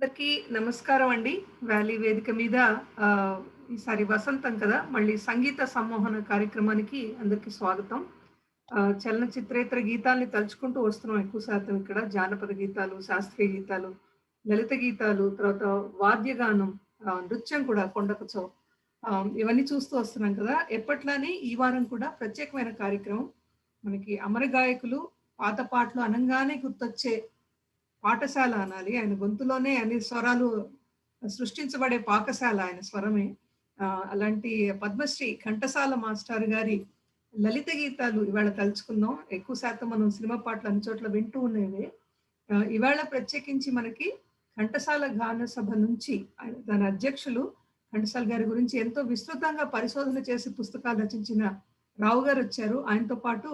అందరికీ నమస్కారం అండి. వ్యాలీ వేదిక మీద ఈసారి వసంతం కదా! మళ్ళీ సంగీత సమ్మోహన కార్యక్రమానికి అందరికీ స్వాగతం. చలనచిత్రేతర గీతాల్ని తలుచుకుంటూ వస్తున్నాం ఎక్కువ శాతం ఇక్కడ. జానపద గీతాలు, శాస్త్రీయ గీతాలు, లలిత గీతాలు, తర్వాత వాద్యగానం, నృత్యం కూడా కొండకచో. ఇవన్నీ చూస్తూ వస్తున్నాం కదా! ఎప్పట్లానే ఈ వారం కూడా ప్రత్యేకమైన కార్యక్రమం. మనకి అమర గాయకులు, పాత పాటలు అనంగానే గుర్తొచ్చే పాఠశాల అనాలి. ఆయన గొంతులోనే అన్ని స్వరాలు సృష్టించబడే పాకశాల ఆయన స్వరమే. అలాంటి పద్మశ్రీ ఘంటసాల మాస్టర్ గారి లలిత గీతాలు ఇవాళ తలుచుకుందాం. ఎక్కువ శాతం మనం సినిమా పాటలు అన్ని చోట్ల వింటూ ఉన్నవే. ఇవాళ ప్రత్యేకించి మనకి ఘంటసాల గాన సభ నుంచి దాని అధ్యక్షులు ఘంటసాల గారి గురించి ఎంతో విస్తృతంగా పరిశోధన చేసి పుస్తకాలు రచించిన రావు గారు వచ్చారు. ఆయనతో పాటు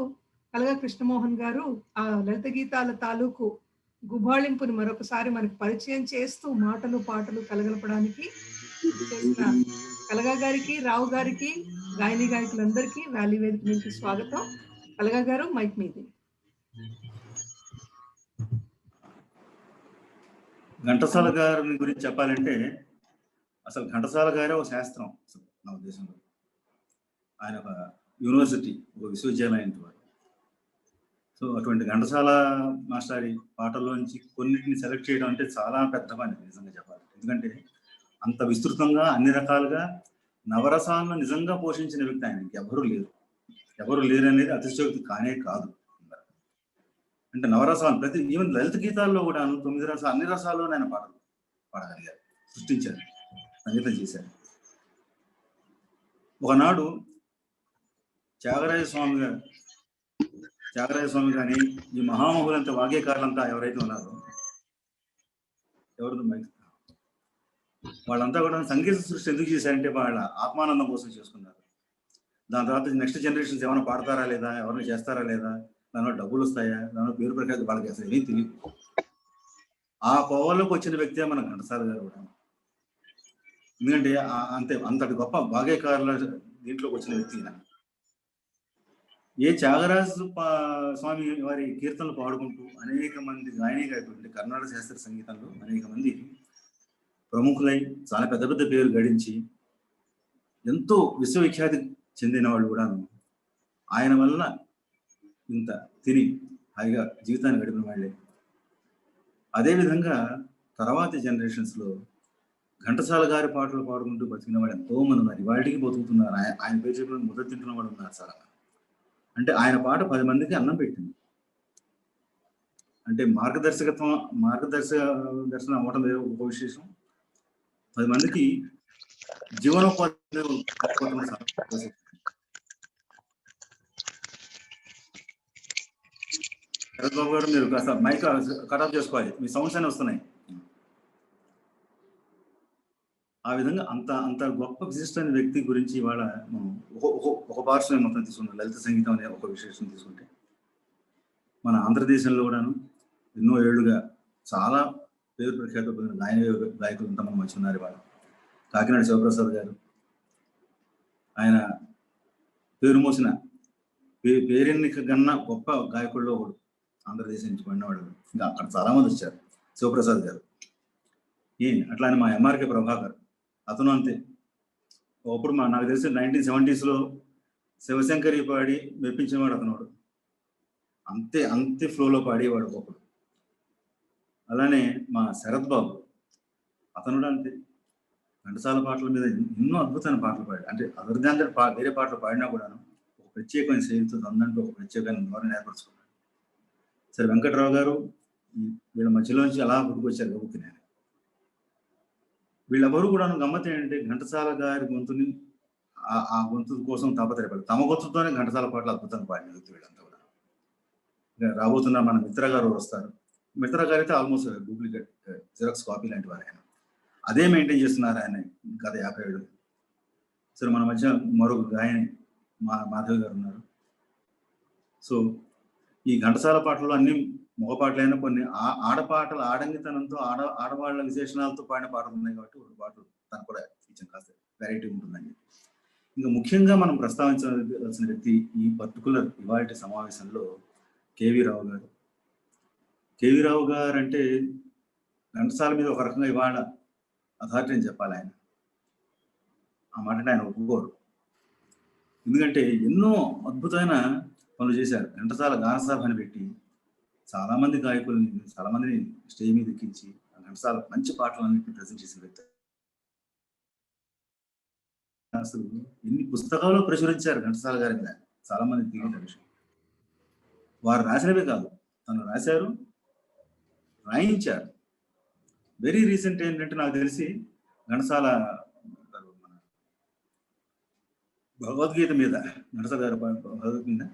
కలగా కృష్ణమోహన్ గారు ఆ లలిత గీతాల తాలూకు గుబాళింపుని మరొకసారి మనకు పరిచయం చేస్తూ మాటలు, పాటలు కలగలపడానికి చేసిన కలగా గారికి, రావు గారికి, గాయని గాయకులందరికీ వ్యాలీ వేదిక నుంచి స్వాగతం. కలగా గారు, మైక్ మీది. ఘంటసాల గారి గురించి చెప్పాలంటే అసలు ఘంటసాల గారే ఒక శాస్త్రం అసలు నా ఉద్దేశంలో. ఆయన ఒక యూనివర్సిటీ, ఒక విశ్వవిద్యాలయం వారు. సో అటువంటి ఘంటసాల మాస్టారి పాటల్లోంచి కొన్నిటిని సెలెక్ట్ చేయడం అంటే చాలా పెద్ద పని నిజంగా చెప్పాలి. ఎందుకంటే అంత విస్తృతంగా అన్ని రకాలుగా నవరసాలను నిజంగా పోషించిన వ్యక్తి ఆయన. ఎవరు లేరు అనేది అతిశయోక్తి కానే కాదు. అంటే నవరసాలు ప్రతి ఈవెన్ లలిత గీతాల్లో కూడా 9 రసాలు, అన్ని రసాల్లో ఆయన పాటలు పాడగలిగారు, సృష్టించారు, సంగీతం చేశారు. ఒకనాడు త్యాగరాజ స్వామి కానీ ఈ మహామహులంతా వాగ్గేయకారులంతా ఎవరైతే ఉన్నారో వాళ్ళంతా కూడా సంగీత సృష్టి ఎందుకు చేశారంటే వాళ్ళ ఆత్మానందం కోసం చేసుకున్నారు. దాని తర్వాత నెక్స్ట్ జనరేషన్స్ ఏమైనా పాడతారా లేదా, ఎవరైనా చేస్తారా లేదా, దానిలో డబ్బులు వస్తాయా, దానిలో పేరు ప్రఖ్యాతి వాళ్ళకి అసలు ఏమీ తెలియదు. ఆ కోవలోకి వచ్చిన వ్యక్తే మన ఘంటసాల గారు కూడా. ఎందుకంటే అంతటి గొప్ప వాగ్గేయకారుల దీంట్లోకి వచ్చిన వ్యక్తి. ఏ త్యాగరాజు స్వామి వారి కీర్తనలు పాడుకుంటూ అనేక మంది గాయని గాయకులు, కర్ణాటక శాస్త్రీయ సంగీతంలో అనేక మంది ప్రముఖులై చాలా పెద్ద పెద్ద పేరు గడించి ఎంతో విశ్వవిఖ్యాతి చెందిన వాళ్ళు కూడా ఆయన వల్ల ఇంత తిని హాయిగా జీవితాన్ని గడిపిన వాళ్ళే. అదేవిధంగా తర్వాతి జనరేషన్స్లో ఘంటసాల గారి పాటలు పాడుకుంటూ బతికిన వాళ్ళు ఎంతో మంది ఉన్నారు. ఇవాళకి బతుకుతున్నారు. ఆయన పేరు చెప్పిన ముద్ద తింటున్న వాళ్ళు ఉన్నారు చాలా. అంటే ఆయన పాట 10 మందికి అన్నం పెట్టింది. అంటే మార్గదర్శనం అవ్వటం లేదు ఒక విశేషం, 10 మందికి జీవనోపాధి. శరత్బాబు గారు, మీరు కాస్త మైక్ కటాఫ్ చేసుకోవాలి, మీ సౌండ్స్ అనే వస్తున్నాయి. ఆ విధంగా అంత గొప్ప విశిష్టమైన వ్యక్తి గురించి ఇవాళ మనం ఒక పార్శ్వం మొత్తం తీసుకుంటాం. లలిత సంగీతం అనే ఒక విశేషం తీసుకుంటే మన ఆంధ్రదేశంలో కూడాను ఎన్నో ఏళ్లుగా చాలా పేరు ప్రఖ్యాత పొందిన గాయకులు అంతా మనం వచ్చి ఉన్నారు. వాళ్ళు కాకినాడ శివప్రసాద్ గారు, ఆయన పేరు మోసిన పేరెన్నిక గన్న గొప్ప గాయకుల్లో ఒకడు, ఆంధ్రదేశం నుంచి పడినవాడు. ఇంకా అక్కడ చాలామంది వచ్చారు. శివప్రసాద్ గారు, అట్లానే మా ఎంఆర్కే ప్రభాకర్, అతను అంతే. ఒకప్పుడు నాకు తెలిసి 1970s శివశంకరి పాడి మెప్పించినవాడు అతను. అంతే ఫ్లోలో పాడేవాడు ఒకప్పుడు. అలానే మా శరత్ బాబు, అతను కూడా అంతే. ఘంటసాల పాటల మీద ఎన్నో అద్భుతమైన పాటలు పాడాడు. అంటే అదర్ వేరే పాటలు పాడినా కూడాను ఒక ప్రత్యేకమైన శైలితో అందంటూ ఒక ప్రత్యేకమైన ధోరణి ఏర్పరచుకున్నాడు. సరే, వెంకట్రావు గారు వీళ్ళ మధ్యలోంచి అలా పుట్టుకొచ్చారు గబుక్కి. వీళ్ళెవరు కూడా గమ్మత్ ఏంటంటే ఘంటసాల గారి గొంతుని ఆ గొంతు కోసం తాపత్రయపడారు. తమ గొంతుతోనే ఘంటసాల పాటలు అద్భుతంగా పాడిన వ్యక్తి వీళ్ళంతా కూడా. రాబోతున్న మన మిత్ర గారు వస్తారు. మిత్ర గారు అయితే ఆల్మోస్ట్ డూప్లికేట్ జిరాక్స్ కాపీ లాంటి వారు. ఆయన అదే మెయింటైన్ చేస్తున్నారు ఆయన గత 50 ఏళ్ళు. సరే, మన మధ్య మరొక గాయని మాధవి గారు ఉన్నారు. సో ఈ ఘంటసాల పాటలు అన్ని మగ పాటలైనా కొన్ని ఆడపాటలు ఆడంగితనంతో ఆడవాళ్ళ విశేషణాలతో పాడిన పాటలు ఉన్నాయి. కాబట్టి ఒక పాటలు తనకు కూడా ఇచ్చిన కాస్త వెరైటీ ఉంటుందని. ఇంకా ముఖ్యంగా మనం ప్రస్తావించవలసిన వ్యక్తి ఈ పర్టికులర్ ఇవాళ సమావేశంలో కేవీ రావు గారు. కేవీ రావు గారు అంటే ఘంటసాల మీద ఒక రకంగా ఇవాళ అథారిటీ అని చెప్పాలి ఆయన. ఆ మాటని ఆయన ఒప్పుకోరు. ఎందుకంటే ఎన్నో అద్భుతమైన పనులు చేశారు. ఘంటసాల గానసభ అని పెట్టి చాలామంది గాయకుల్ని, చాలామందిని స్టేజ్ మీద ఎక్కించి ఘంటసాల మంచి పాటలన్నింటినీ ప్రజెంట్ చేసిన వ్యక్తి. అసలు ఎన్ని పుస్తకాలు ప్రచురించారు ఘంటసాల గారి మీద, చాలా మంది తెలియని విషయం. వారు రాసినవే కాదు, తను రాశారు, రాయించారు. వెరీ రీసెంట్ ఏంటంటే నాకు తెలిసి ఘంటసాల మన భగవద్గీత మీద, ఘంటసాల గారి భగవద్గీత మీద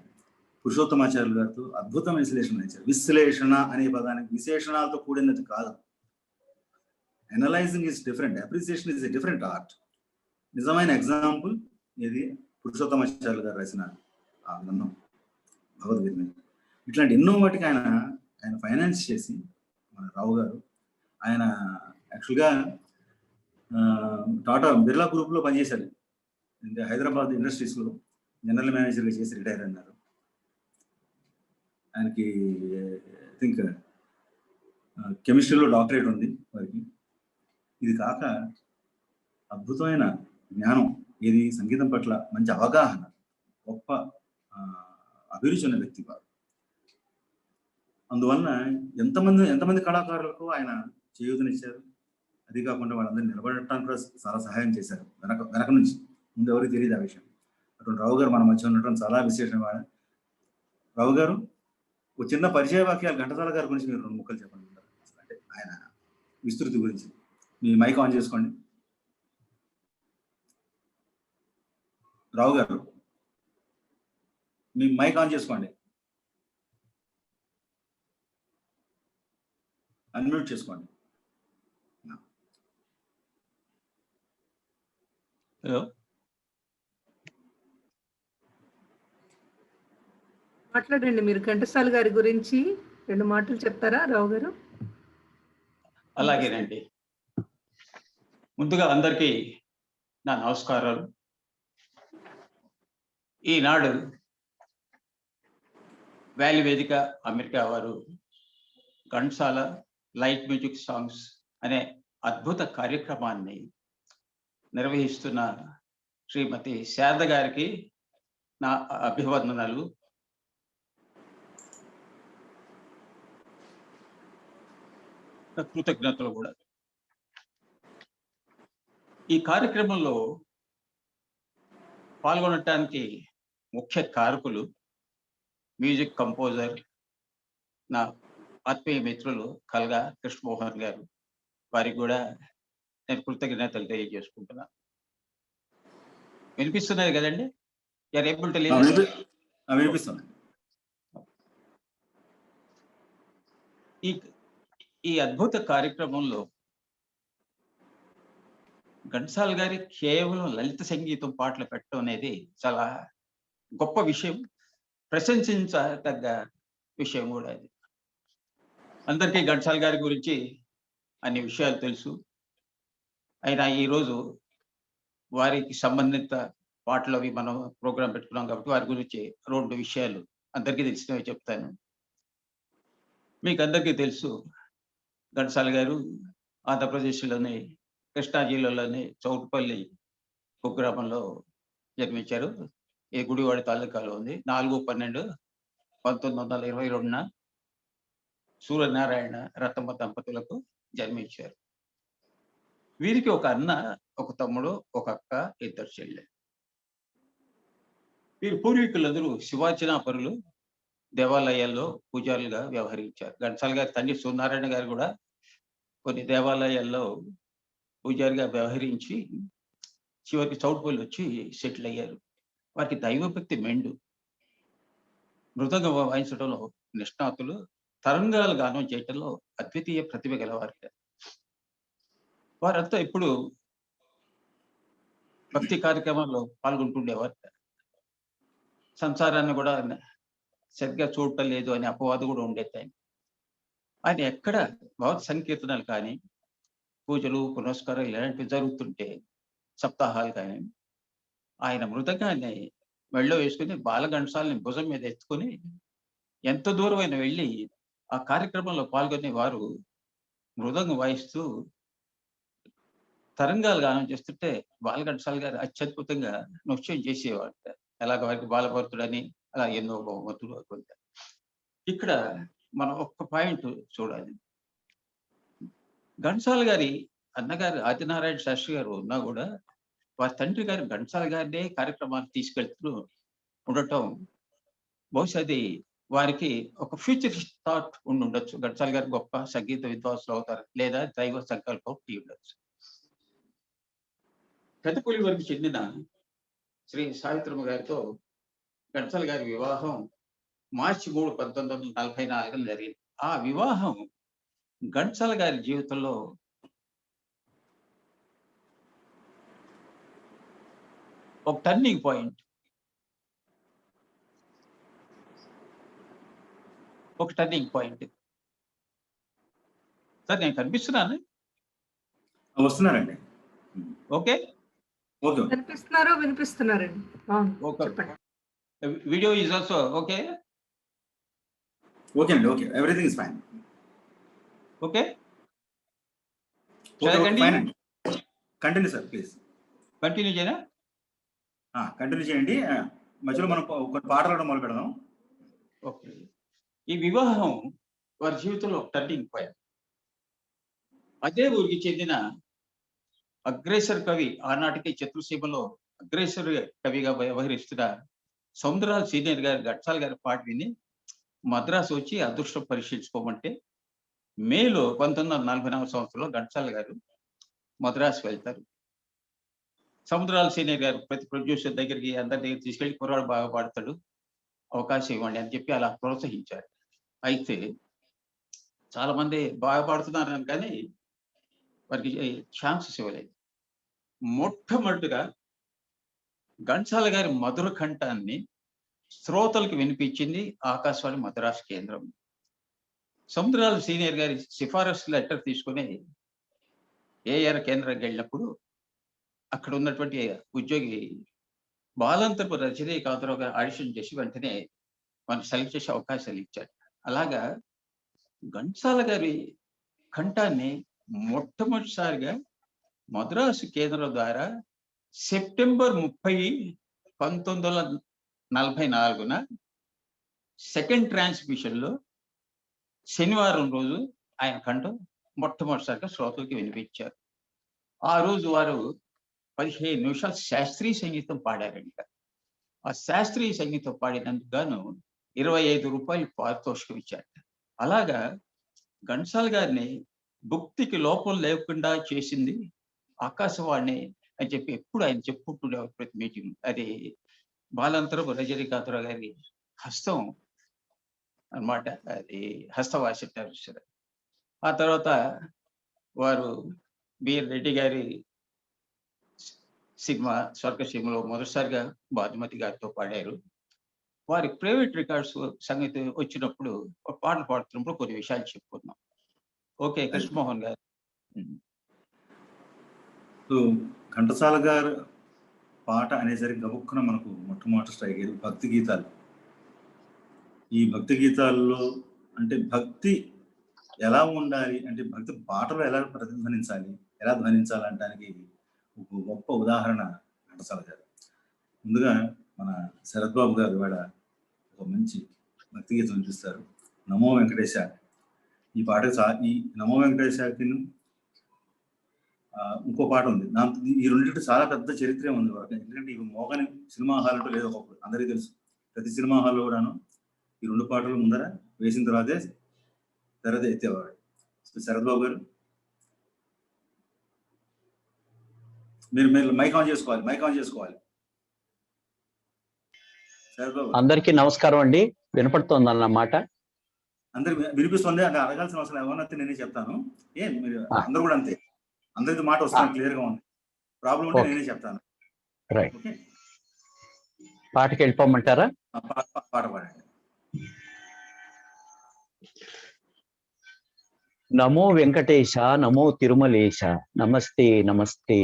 పురుషోత్తమాచార్యులు గారితో అద్భుతమైన విశ్లేషణ ఇచ్చారు. విశ్లేషణ అనే పదానికి విశేషణాలతో కూడినది కాదు. Analysing is different, appreciation is a different art. నిజమైన ఎగ్జాంపుల్ ఇది పురుషోత్తమాచార్యులు గారు రాసిన ఆ గ్రంథం భగవద్గీత మీద. ఇట్లాంటి ఎన్నో వాటికి ఆయన ఫైనాన్స్ చేసి, మన రావు గారు, ఆయన యాక్చువల్గా టాటా బిర్లా గ్రూప్లో పనిచేశారు. హైదరాబాద్ ఇండస్ట్రీస్లో జనరల్ మేనేజర్గా చేసి రిటైర్ అన్నారు. ఆయనకి ఐ థింక్ కెమిస్ట్రీలో డాక్టరేట్ ఉంది వారికి. ఇది కాక అద్భుతమైన జ్ఞానం, ఏది సంగీతం పట్ల మంచి అవగాహన, గొప్ప అభిరుచి ఉన్న వ్యక్తి వారు. అందువలన ఎంతమంది కళాకారులకు ఆయన చేయూతనిచ్చారు. అది కాకుండా వాళ్ళందరినీ నిలబడటానికి కూడా చాలా సహాయం చేశారు వెనక నుంచి. ముందు ఎవరికి తెలియదు ఆ విషయం. అటువంటి రావు గారు మన మధ్య ఉండటం చాలా విశేషమైన. రావు గారు, ఒక చిన్న పరిచయ వాక్యాలు ఘంటసాల గారి గురించి మీరు 2 ముక్కలు చెప్పండి. అంటే ఆయన విస్తృతి గురించి. మీ మైక్ ఆన్ చేసుకోండి. రావు గారు, మీ మైక్ ఆన్ చేసుకోండి, అన్మ్యూట్ చేసుకోండి. హలో, మాట్లాడండి. మీరు ఘంటసాల గారి గురించి 2 మాటలు చెప్తారా రావు గారు? అలాగేనండి. ముందుగా అందరికీ నా నమస్కారాలు. ఈనాడు వ్యాలీ వేదిక అమెరికా వారు ఘంటసాల లైట్ మ్యూజిక్ సాంగ్స్ అనే అద్భుత కార్యక్రమాన్ని నిర్వహిస్తున్న శ్రీమతి శారద గారికి నా అభివందనలు. కృతజ్ఞతలు కూడా. ఈ కార్యక్రమంలో పాల్గొనటానికి ముఖ్య కారకులు మ్యూజిక్ కంపోజర్, నా ఆత్మీయ మిత్రులు కల్గా కృష్ణమోహన్ గారు. వారికి కూడా నేను కృతజ్ఞతలు తెలియజేసుకుంటున్నాను. వినిపిస్తున్నది కదండి? You are able to listen? ఈ అద్భుత కార్యక్రమంలో ఘంటసాల గారి కేవలం లలిత సంగీతం పాటలు పెట్టడం అనేది చాలా గొప్ప విషయం, ప్రశంసించదగ్గ విషయం కూడా అది. అందరికీ ఘంటసాల గారి గురించి అన్ని విషయాలు తెలుసు. అయినా ఈరోజు వారికి సంబంధిత పాటలు అవి మనం ప్రోగ్రాం పెట్టుకున్నాం కాబట్టి వారి గురించి 2 విషయాలు అందరికీ తెలిసినవి చెప్తాను. మీకు అందరికీ తెలుసు, ఘంటసాల గారు ఆంధ్రప్రదేశ్లోని కృష్ణా జిల్లాలోని చౌటుపల్లి కుగ్రామంలో జన్మించారు. ఈ గుడివాడ తాలూకాలో ఉంది. 4/12/1922న సూర్యనారాయణ రతమ్మ దంపతులకు జన్మించారు. వీరికి ఒక అన్న, ఒక తమ్ముడు, ఒక అక్క, 2 చెల్లెలు. వీరి పూర్వీకులందరూ శివార్చనాపరులు, దేవాలయాల్లో పూజారులుగా వ్యవహరించారు. ఘంటసాల గారి తండ్రి సూర్యనారాయణ గారు కూడా కొన్ని దేవాలయాల్లో పూజారిగా వ్యవహరించి చివరికి చౌటుపల్లి వచ్చి సెటిల్ అయ్యారు. వారికి దైవభక్తి మెండు. మృదంగం వాయించడంలో నిష్ణాతులు, తరంగాలు గానం చేయటంలో అద్వితీయ ప్రతిభ గలవారు. వారంతా ఇప్పుడు భక్తి కార్యక్రమాల్లో పాల్గొంటుండేవారు. సంసారాన్ని కూడా సరిగ్గా చూడటం లేదు అనే అపవాదు కూడా ఉండేది. ఆయన ఎక్కడ భగవత్ సంకీర్తనలు కానీ, పూజలు పునస్కారాలు ఇలాంటివి జరుగుతుంటే, సప్తాహాలు కానీ, ఆయన మృదంగాన్ని మెళ్ళో వేసుకుని బాలఘంటసాలని భుజం మీద ఎత్తుకుని ఎంత దూరం ఆయన వెళ్ళి ఆ కార్యక్రమంలో పాల్గొనే వారు మృదంగం వాయిస్తూ తరంగాలు గానం చేస్తుంటే బాలఘంటసాల గారు అత్యద్భుతంగా నృత్యం చేసేవాడు. ఎలాగ వారికి బాలభరతుడని అలా ఎన్నో బహుమతులు పొందారు. ఇక్కడ మనం ఒక్క పాయింట్ చూడాలి. ఘంటసాల గారి అన్నగారు ఆదినారాయణ శాస్త్రి గారు ఉన్నా కూడా వారి తండ్రి గారు ఘంటసాల గారినే కార్యక్రమాలు తీసుకెళ్తూ ఉండటం బహుశా అది వారికి ఒక ఫ్యూచరిస్ట్ థాట్ ఉండి ఉండొచ్చు. ఘంటసాల గారు గొప్ప సంగీత విద్వాంసులు అవుతారు, లేదా దైవ సంకల్పం ఉండొచ్చు. పెద్దపల్లి వరకు చెందిన శ్రీ సావిత్రమ్మ గారితో ఘంటసాల గారి వివాహం మార్చి 3, 1944 జరిగింది. ఆ వివాహం ఘంటసాల గారి జీవితంలో ఒక టర్నింగ్ పాయింట్. సార్ నేను కనిపిస్తున్నాను? వస్తున్నారండి. ఓకే, వినిపిస్తున్నారండి. చెప్పండి. Video is also okay. Okay అండి, okay, everything is fine. Okay, fine అండి. కంటిన్యూ సార్, ప్లీజ్ కంటిన్యూ చేయనా? కంటిన్యూ చేయండి. మధ్యలో మనం కొన్ని పాటలు మొదలు పెడదాం. ఓకే, ఈ వివాహం వారి జీవితంలో టర్నింగ్ పాయింట్. అదే ఊరికి చెందిన అగ్రేసర్ కవి, ఆనాటికి చిత్రసీమలో అగ్రేసర్ కవిగా వ్యవహరిస్తున్న సౌందరరాజు సీనియర్ గారు ఘంటసాల గారి పాట విని మద్రాసు వచ్చి అదృష్టం పరీక్షించుకోమంటే మేలో 1944 సంవత్సరంలో ఘంటసాల గారు మద్రాసు వెళ్తారు. సముద్రాల సీనియర్ గారు ప్రతి ప్రొడ్యూసర్ దగ్గరికి అందరి దగ్గర తీసుకెళ్లి కుర్రాడు బాగా పాడతాడు, అవకాశం ఇవ్వండి అని చెప్పి అలా ప్రోత్సహించారు. అయితే చాలా మంది బాగా పాడుతున్నారు కానీ వారికి ఛాన్సెస్ ఇవ్వలేదు. మొట్టమొదటిగా ఘంటసాల గారి మధుర కంఠాన్ని శ్రోతలకు వినిపించింది ఆకాశవాణి మద్రాసు కేంద్రం. సముద్రాల సీనియర్ గారి సిఫారసు లెటర్ తీసుకుని ఏఆర్ కేంద్రానికి వెళ్ళినప్పుడు అక్కడ ఉన్నటువంటి ఉద్యోగి బాలంతరపు రజనీకాంతరావు గారు ఆడిషన్ చేసి వెంటనే మనకు సెలెక్ట్ చేసే అవకాశాలు ఇచ్చారు. అలాగా ఘంటసాల గారి కంఠాన్ని మొట్టమొదటిసారిగా మద్రాసు కేంద్రం ద్వారా సెప్టెంబర్ 30, 1944 సెకండ్ ట్రాన్స్మిషన్ లో శనివారం రోజు ఆయన కంఠం మొట్టమొదటిసారిగా శ్రోతలకి వినిపించారు. ఆ రోజు వారు 15 నిమిషాలు శాస్త్రీయ సంగీతం పాడారంట. ఆ శాస్త్రీయ సంగీతం పాడినందుకు గాను 25 రూపాయలు పారితోషికం ఇచ్చారు. అలాగా ఘంటసాల గారిని భక్తికి లోపం లేకుండా చేసింది ఆకాశవాణి అని చెప్పి ఎప్పుడు ఆయన చెప్పుకుంటుండేవారు ప్రతి మీటింగ్. అది బాలంతరపు రజనీకాంతరావు గారి హస్తం అన్నమాట. అది హస్తవాసి. ఆ తర్వాత వారు బిఆర్ రెడ్డి గారి సినిమా స్వర్గసీమలో మొదటిసారిగా భానుమతి గారితో పాడారు. వారి ప్రైవేట్ రికార్డ్స్ సంగతి వచ్చినప్పుడు పాటలు పాడుతున్నప్పుడు కొన్ని విషయాలు చెప్పుకున్నాం. ఓకే, కృష్ణమోహన్ గారు. ఘంటసాల గారు పాట అనేసరికి గబుక్కున మనకు మొట్టమొదటి స్ట్రైక్ అయ్యేది భక్తి గీతాలు. ఈ భక్తి గీతాల్లో అంటే భక్తి ఎలా ఉండాలి అంటే భక్తి పాటలు ఎలా ప్రతిధ్వనించాలి, ఎలా ధ్వనించాలంటానికి ఒక గొప్ప ఉదాహరణ ఘంటసాల గారు. ముందుగా మన శరత్ బాబు గారు ఇవాళ ఒక మంచి భక్తి గీతం వినిపిస్తారు, నమో వెంకటేశ. ఈ పాట ఈ నమో వెంకటేశకి ఇంకో పాట ఉంది. ఈ రెండింటి చాలా పెద్ద చరిత్ర ఉంది వాళ్ళకి. ఎందుకంటే ఇవి మోగని సినిమా హాల్ అంటూ లేదు ఒకప్పుడు, అందరికీ తెలుసు. ప్రతి సినిమా హాల్లో కూడాను ఈ 2 పాటలు ముందర వేసిన తర్వాతే తెరద ఎత్తేవాడు. శరత్ బాబు గారు మీరు మైక్ ఆన్ చేసుకోవాలి. శరత్ బాబు, అందరికీ నమస్కారం అండి. వినపడుతోంది అన్నమాట? అందరికి వినిపిస్తుంది అంటే అడగాల్సిన అవసరం ఏమన్నా నేనే చెప్తాను. మీరు అందరూ కూడా అంతే, అందరికి మాట వస్తుంది, క్లియర్ గా ఉంది. ప్రాబ్లం ఉంటే నేనే చెప్తాను. రైట్, పాటకి వెళ్ళిపోమంటారా? పాట పాడండి. నమో వెంకటేశ, నమో తిరుమలేశ, నమస్తే నమస్తే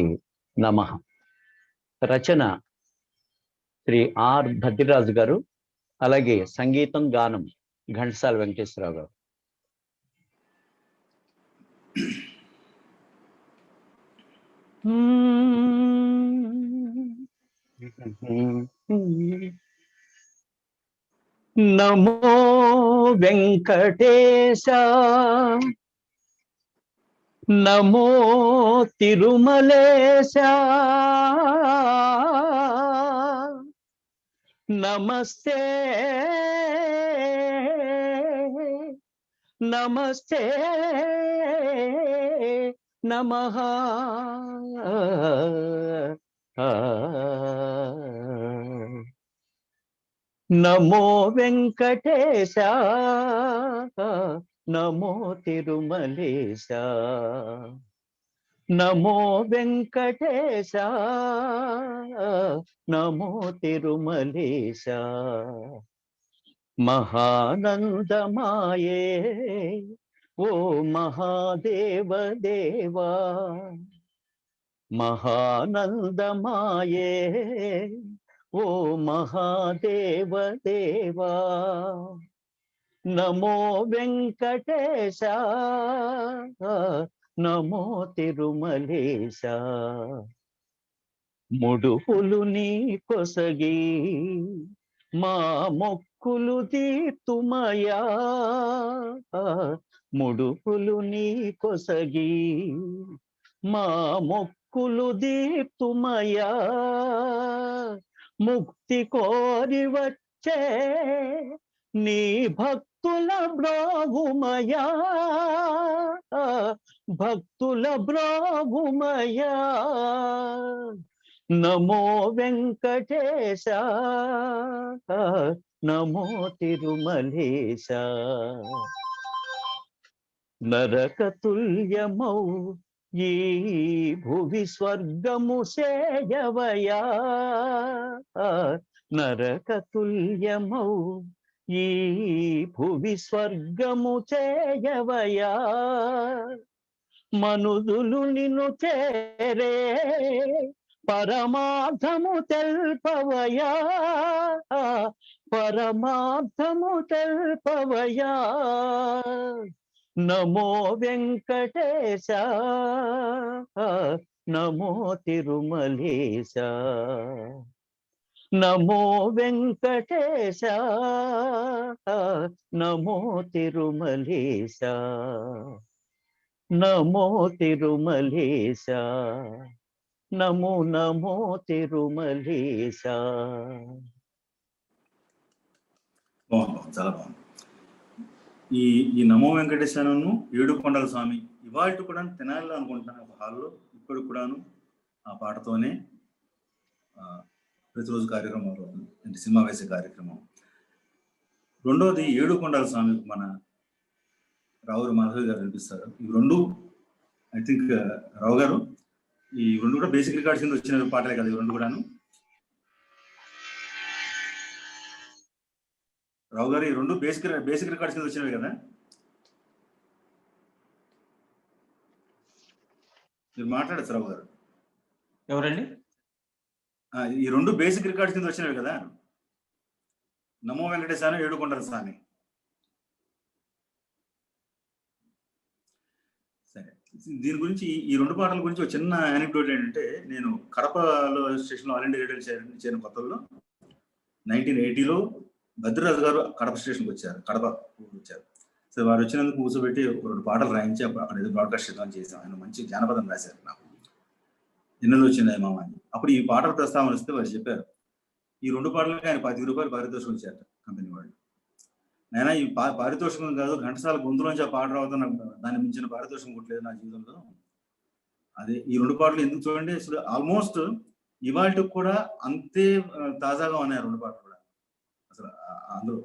నమః. రచన శ్రీ ఆర్ భద్రిరాజు గారు, అలాగే సంగీతం గానం ఘంటసాల వెంకటేశ్వరరావు గారు. నమో వెంకటేశ, నమో తిరుమలేశ, నమస్తే నమస్తే నమః. నమో వెంకటేశ, నమో తిరుమలేశ, నమో వెంకటేశ, నమో తిరుమలేశ. మహానందమాయే ఓ మహాదేవ దేవా, మహానందమాయే ఓ మహాదేవ దేవా. నమో వెంకటేశ, నమో తిరుమలేశ. ముడుపులు నీ కొసగి మా మొక్కులు తీర్తుమయా, ముడుపులు నీ కొసగి మా మొక్కులు తీర్తుమయా. ముక్తి కోరి వచ్చే నీ భక్తుల బ్రోగుమయా, భక్తుల బ్రోగుమయా. నమో వెంకటేశ, నమో తిరుమలేశ. నరకతుల్యమౌ ఈ భువి స్వర్గము సేయవయా, నరకతుల్యమౌ ఈ భువి స్వర్గము చేయవయా. మనుదులు నిన్ను చేరే పరమార్థము తెల్పవయా, పరమార్థము తెల్పవయా. నమో వెంకటేశ, నమో తిరుమలేశ, నమో వెంకటేశ, నమో తిరుమలేశ, నమో తిరుమలేశ, నమో నమో తిరుమలేశ. బాగుంది, చాలా బాగుంది. ఈ ఈ నమో వెంకటేశ్వరను ఏడుకొండల స్వామి ఇవాళ కూడా తినాలి అనుకుంటున్నాను ఒక హాల్లో. ఇప్పుడు కూడాను ఆ పాటతోనే ప్రతిరోజు కార్యక్రమం అవుతుంది, అంటే సినిమా వేసే కార్యక్రమం. రెండోది ఏడుకొండల స్వామి మన రావురు మాధవి గారు వినిపిస్తారు. ఈ రెండు ఐ థింక్ రావు గారు ఈ రెండు కూడా బేసిక్ రికార్డ్స్ కింద వచ్చిన పాటలే కదా ఈ రెండు కూడాను. రావు గారు ఈ రెండు బేసిక్ రికార్డ్స్ కింద వచ్చినవి కదా, మీరు మాట్లాడచ్చు రావు గారు. ఎవరండి? ఈ రెండు బేసిక్ రికార్డ్స్ కింద వచ్చినవి కదా, నమో వెంకటేశ్వర, ఏడుకొండల స్వామి. సరే, దీని గురించి ఈ రెండు పాటల గురించి ఒక చిన్న యానిక్డోట్ ఏంటంటే, నేను కడపలో స్టేషన్లో ఆల్ ఇండియా రేడియో చేరిన కొత్తల్లో 1980లో భద్రరాజు గారు కడప స్టేషన్కి వచ్చారు, కడప వచ్చారు. సో వారు వచ్చినందుకు కూర్చోబెట్టి రెండు పాటలు రాయించి అక్కడ ఏదో బ్రాడ్కాస్ట్ చేద్దామని చేసాం. ఆయన మంచి జానపదం రాశారు నాకు, ఎన్నెలు వచ్చినాయి మామ అని. అప్పుడు ఈ పాటల ప్రస్తావన వస్తే వారు చెప్పారు, ఈ రెండు పాటలకి ఆయన 10 రూపాయలు పారితోషికం ఇచ్చారు కంపెనీ వాళ్ళు. నేను ఈ పారితోషికం కాదు, ఘంటసాల గొంతులోంచి ఆ పాట రావద్దు, నాకు దాన్ని మించిన పారితోషికం కొట్టలేదు నా జీవితంలో. అదే ఈ రెండు పాటలు ఎందుకు చూడండి, అసలు ఆల్మోస్ట్ ఇవాళకి కూడా అంతే తాజాగా ఉన్నాయి రెండు పాటలు కూడా. అసలు అందులో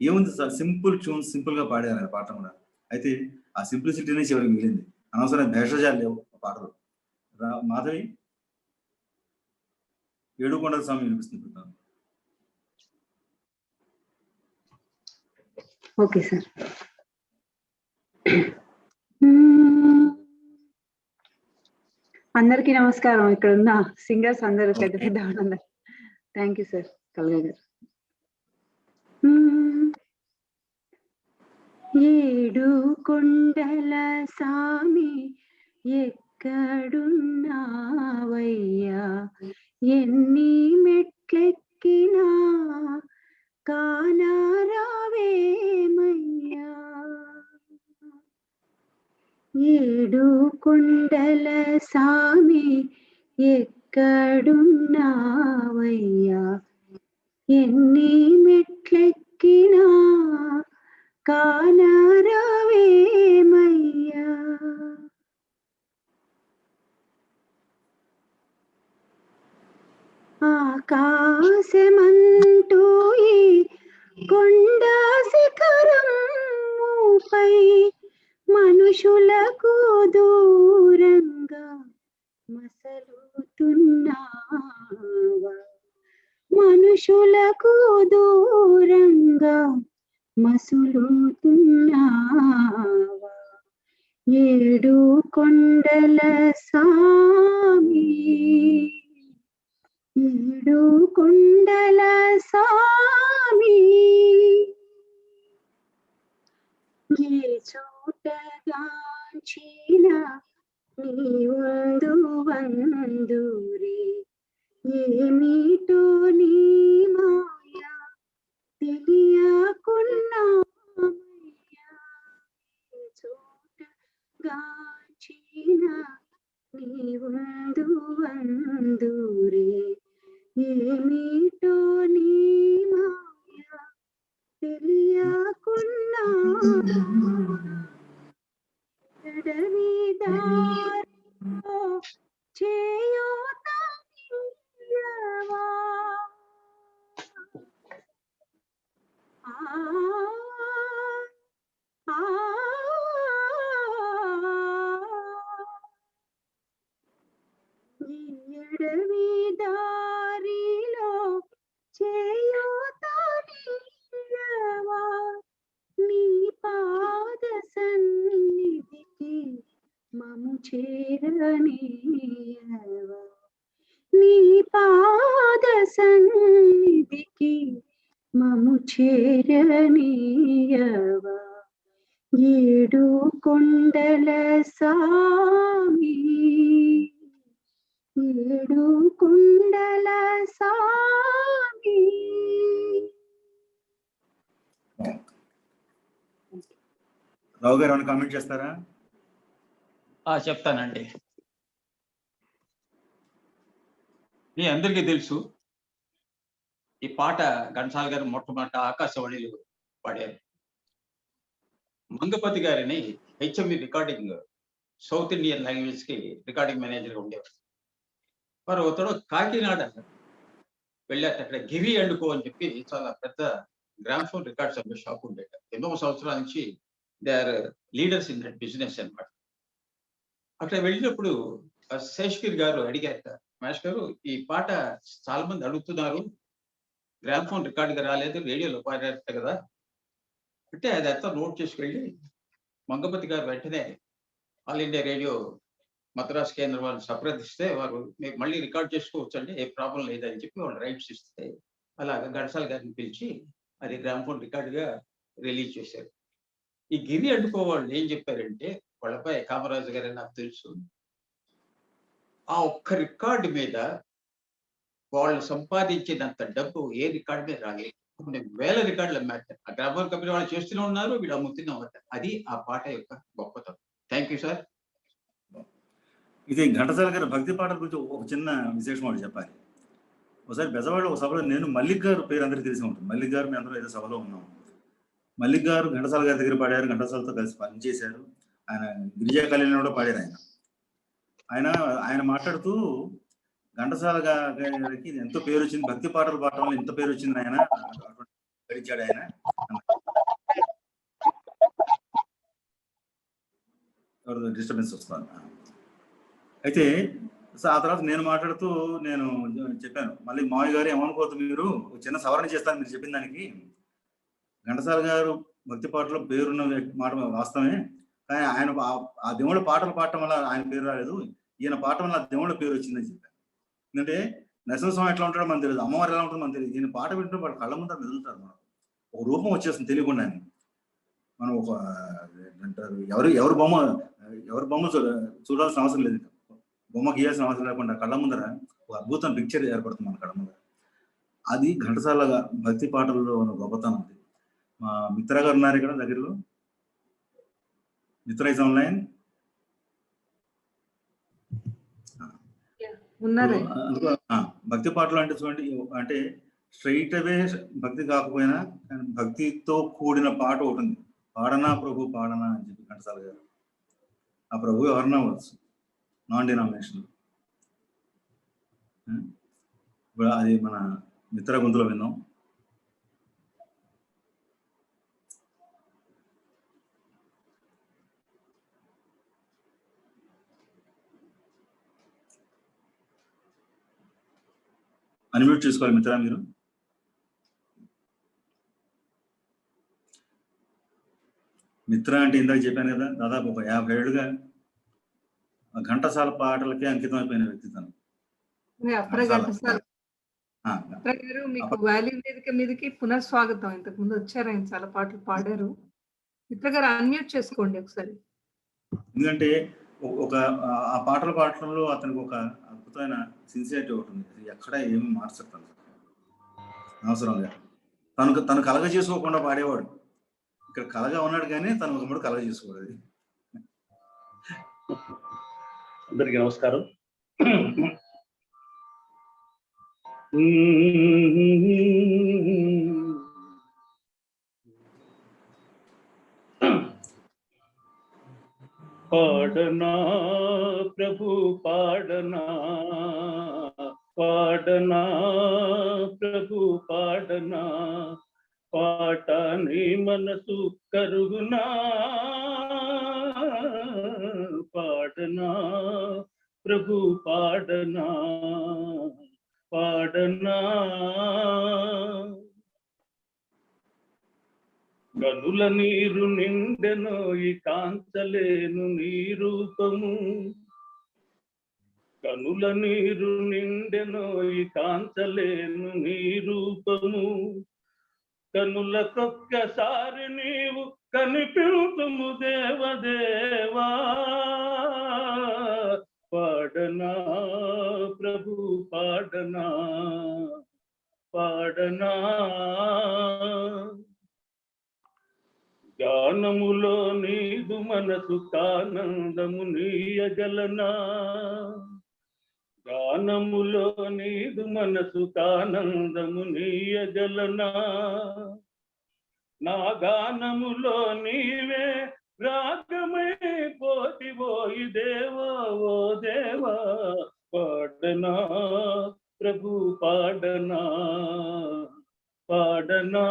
ఏముంది సార్, సింపుల్ ట్యూన్స్, సింపుల్ గా పాడారు ఆయన పాట కూడా. అయితే ఆ సింప్లిసిటీనే చివరికి మిగిలింది, అనవసరమైన భేషజాలు లేవు ఆ పాటలు. మాధవి, ఏడుకొండల స్వామి వినిపిస్తుంది. Okay sir. అందరికీ నమస్కారం. ఇక్కడ ఉన్న సింగర్స్ అందరూ పెద్ద పెద్ద అందరు. థ్యాంక్ యూ సార్ కల్గా గారు. ఏడు కొండల సామి ఎక్కడున్నావయ్యా ఎన్ని మెట్లెక్కినా కానరావేమయ్యా ఏడు కొండల సామి ఎక్కడున్నావయ్యా ఎన్ని మెట్లెక్కినా కానరావేమయ్యా ఆకాశమంటూ ఈ కొండ శిఖరముపై మనుషులకు దూరంగా మసలుతున్నావా మనుషులకు దూరంగా మసులుతున్నావా ఏడు కొండల సామి ఏడు కొండల సామి ఏ చోటగాంచిన నీ వందు వందురే ఏమిటో నీ మాయా తెలియకున్నామయ్యా ఏ చోటగాంచిన నీ వందు వందురే ఏమిటో నీ మాయా తెలియకున్నా ఎడవి దారిలో చేయూతనియ్యవా ఎడవి దారిలో చేయూతనియ్యవా నీ పాద సన్నిధికి మము చేరనీయవా నీ పాద సన్నిధికి మము చేరనీయవా ఏడు కొండల సామి ఏడు కొండల సామి రావు గారు ఏమైనా కామెంట్ చేస్తారా? చెప్తానండి. మీ అందరికీ తెలుసు ఈ పాట ఘంటసాల గారు మొట్టమొదట ఆకాశవాణిలో పాడారు. మంగపతి గారిని HME recording south Indian language కి రికార్డింగ్ మేనేజర్గా ఉండేవారు. వారు ఒకతడు కాకినాడ వెళ్ళారు. అక్కడ గిరి అండుకో అని చెప్పి చాలా పెద్ద గ్రామ్ఫోన్ రికార్డ్స్ అమ్మే షాప్ ఉండేట. ఎన్నో సంవత్సరాల నుంచి they are leaders in that business అన్నమాట. అక్కడ వెళ్ళినప్పుడు శేషగిరి గారు అడిగారట, మహేష్ గారు ఈ పాట చాలా మంది అడుగుతున్నారు, గ్రామ్ఫోన్ రికార్డుగా రాలేదు, రేడియోలో పాడారట కదా అంటే అది అంతా నోట్ చేసుకెళ్ళి మంగపతి గారు వెంటనే ఆల్ ఇండియా రేడియో మద్రాస్ కేంద్రం వాళ్ళు సంప్రదిస్తే వారు మీకు మళ్ళీ రికార్డ్ చేసుకోవచ్చండి, ఏ ప్రాబ్లం లేదని చెప్పి వాళ్ళు రైట్స్ ఇస్తే అలాగా ఘంటసాల గారిని పిలిచి అది గ్రామ్ఫోన్ రికార్డుగా రిలీజ్ చేశారు. ఈ గిరి అడ్డుకో వాళ్ళు ఏం చెప్పారంటే, వాళ్ళపై కామరాజు గారు నాకు తెలుసు, ఆ ఒక్క రికార్డు మీద వాళ్ళు సంపాదించినంత డబ్బు ఏ రికార్డు మీద రాలేదు. కొన్ని వేల రికార్డులు అమ్మారు. ఆ గ్రామర్ కంపెనీ వాళ్ళు చేస్తూనే ఉన్నారు, వీళ్ళు అమ్ముతూనే ఉన్నారు. అది ఆ పాట యొక్క గొప్పతనం. Thank you sir. ఇది ఘంటసాల గారి భక్తి పాటల గురించి ఒక చిన్న విశేషం ఒకటి చెప్పాలి. ఒకసారి బెజవాడ ఒక సభలో నేను మల్లిక్ గారు పేరు అందరికీ తెలిసి ఉంటుంది. మల్లిక్ గారు మేము అందరూ ఏదో సభలో ఉన్నాం. మల్లిక్ గారు ఘంటసాల గారి దగ్గర పాడారు, ఘంటసాలతో కలిసి పనిచేశారు. ఆయన గిరిజా కళ్యాణ్ కూడా పాడారు. ఆయన మాట్లాడుతూ ఘంటసాల గారికి ఎంతో పేరు వచ్చింది, భక్తి పాటలు పాడటం వల్ల ఎంత పేరు వచ్చింది, ఆయన గడిచాడు ఆయన. డిస్టర్బెన్స్ వస్తాను. అయితే ఆ తర్వాత నేను మాట్లాడుతూ నేను చెప్పాను, మళ్ళీ మావయ్య గారు ఏమనుకోవద్దు, మీరు చిన్న సవరణ చేస్తాను మీరు చెప్పిన దానికి. ఘంటసాల గారు భక్తి పాటలో పేరున్న మాట వాస్తవమే, కానీ ఆయన ఆ దేవుళ్ళ పాటలు పాడటం వల్ల ఆయన పేరు రాలేదు, ఈయన పాడటం వల్ల దేవుళ్ళ పేరు వచ్చిందని చెప్పాను. ఎందుకంటే నరసింహస్వామి ఎట్లా ఉంటాడో మనకు తెలియదు, అమ్మవారు ఎలా ఉంటుందో మనకు తెలియదు. ఈయన పాట వింటూ వాళ్ళ కళ్ళ ముందు మెదులుతారు. మనం ఒక రూపం వచ్చేస్తుంది తెలియకుండా. మనం ఒక అంటారు ఎవరు బొమ్మ ఎవరి బొమ్మ చూడాల్సిన అవసరం లేదు, బొమ్మ గీయాల్సిన అవసరం లేకుండా కళ్ళ ముందర ఒక అద్భుతం పిక్చర్ ఏర్పడుతుంది మన కళ్ళ ముందర. అది ఘంటసాల భక్తి పాటల్లో ఉన్న గొప్పతనం. అది మా మిత్ర గారు ఉన్నారు ఇక్కడ దగ్గరలో, మిత్ర ఇస్ ఆన్లైన్ ఉన్నారు. భక్తి పాటలు అంటే చూడండి, అంటే స్ట్రైట్ అవే భక్తి కాకపోయినా కానీ భక్తితో కూడిన పాట ఒకటి ఉంది, పాడనా ప్రభు పాడనా అని చెప్పి ఘంటసాల గారు. ఆ ప్రభు ఎవరన్నా అవ్వచ్చు, నాన్ డినామినేషనల్. ఇప్పుడు అది మన మిత్ర గొంతులో విన్నాం. అన్మ్యూట్ చేసుకోవాలి మిత్ర మీరు. మిత్ర అంటే ఇందాక చెప్పాను కదా, దాదాపు ఒక 50 ఏళ్ళుగా ఘంటసాల పాటలకే అంకితం అయిపోయిన వ్యక్తి తను. గారు మీకు వ్యాలీ వేదిక మీదకి పునఃస్వాగతం. ఇంతకు ముందు వచ్చారు, ఆయన చాలా పాటలు పాడారు. మిత్ర గారు అన్మ్యూట్ చేసుకోండి ఒకసారి. ఎందుకంటే ఒక ఆ పాటలు పాడటంలో అతనికి ఒక అద్భుతమైన సిన్సియారిటీ ఒకటి ఉంది, ఎక్కడ ఏమి మార్చడు అవసరంగా. తను కలగ చేసుకోకుండా పాడేవాడు. ఇక్కడ కలగా ఉన్నాడు కానీ తను ఒక మూడు కలగ చేసుకోవాలి. అందరికీ నమస్కారం. పాడనా ప్రభు పాడనా, పాడనా ప్రభు పాడనా, పాట నీ మనసు కరుగునా, పాడనా ప్రభు పాడనా, పాడనా. కనుల నీరు నిండెనో ఈ కాంచలేను నీ రూపము, కనుల నీరు నిండెనో ఈ కాంచలేను నీ రూపము, కనులకొక్కసారి నీవు కనిపించుము దేవదేవా, పాడనా ప్రభు పాడనా, పాడనా. గానములో నీదు మనసు కానందము నీయగలనా, గానములో నీదు మనసు కానందము నీయగలనా, నా గానములో నీవే రాగమై పోతివోయి దేవా ఓ దేవా, పాడనా ప్రభు పాడనా, పాడనా.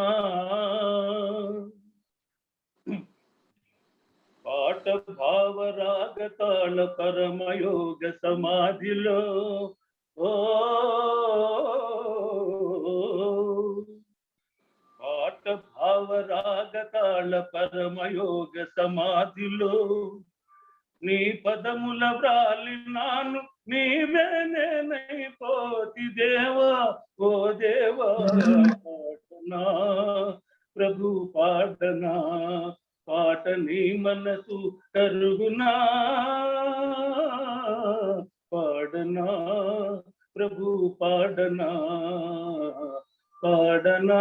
పాట భావరాగ తాళ పరమయోగ సమాధిలో, ఓ పాట భావరాగ తాళ పరమయోగ సమాధిలో, నీ పదముల వ్రాలినాను నీవే నేనైపోతి దేవా ఓ దేవా, పాడనా ప్రభు పాడనా, పాట నీ మనసు కరుగునా, పాడనా ప్రభు పాడనా, పాడనా.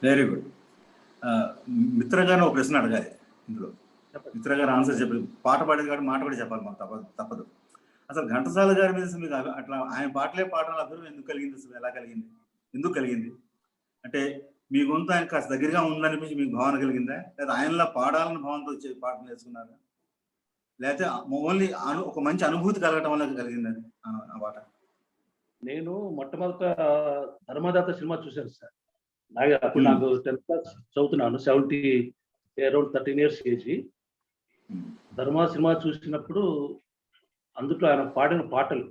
Very good. మిత్ర గారు ఒక ప్రశ్న అడగాలి ఇందులో. మిత్ర గారు ఆన్సర్ చెప్పారు, పాట పాడేది కాబట్టి మాట కూడా చెప్పాలి, మనకు తప్పదు. అసలు ఘంటసాల గారి మీద మీకు అట్లా ఆయన పాటలే పాటలు అభివృద్ధి ఎందుకు కలిగింది, అసలు ఎలా కలిగింది, ఎందుకు కలిగింది? అంటే మీ గొంతు ఆయన కాస్త దగ్గరగా ఉందనిపించి మీకు భావన కలిగిందా, లేదా ఆయనలా పాడాలని భావనతో వచ్చే పాట నేర్చుకున్నారా, లేకపోతే ఓన్లీ ఒక మంచి అనుభూతి కలగటం వల్ల కలిగింది ఆ పాట? నేను మొట్టమొదట ధర్మదాత సినిమా చూశాను సార్. అప్పుడు నాకు 10th క్లాస్ చదువుతున్నాను, అరౌండ్ 13 years ఏజ్. ధర్మా సినిమా చూసినప్పుడు అందులో ఆయన పాడిన పాటలు,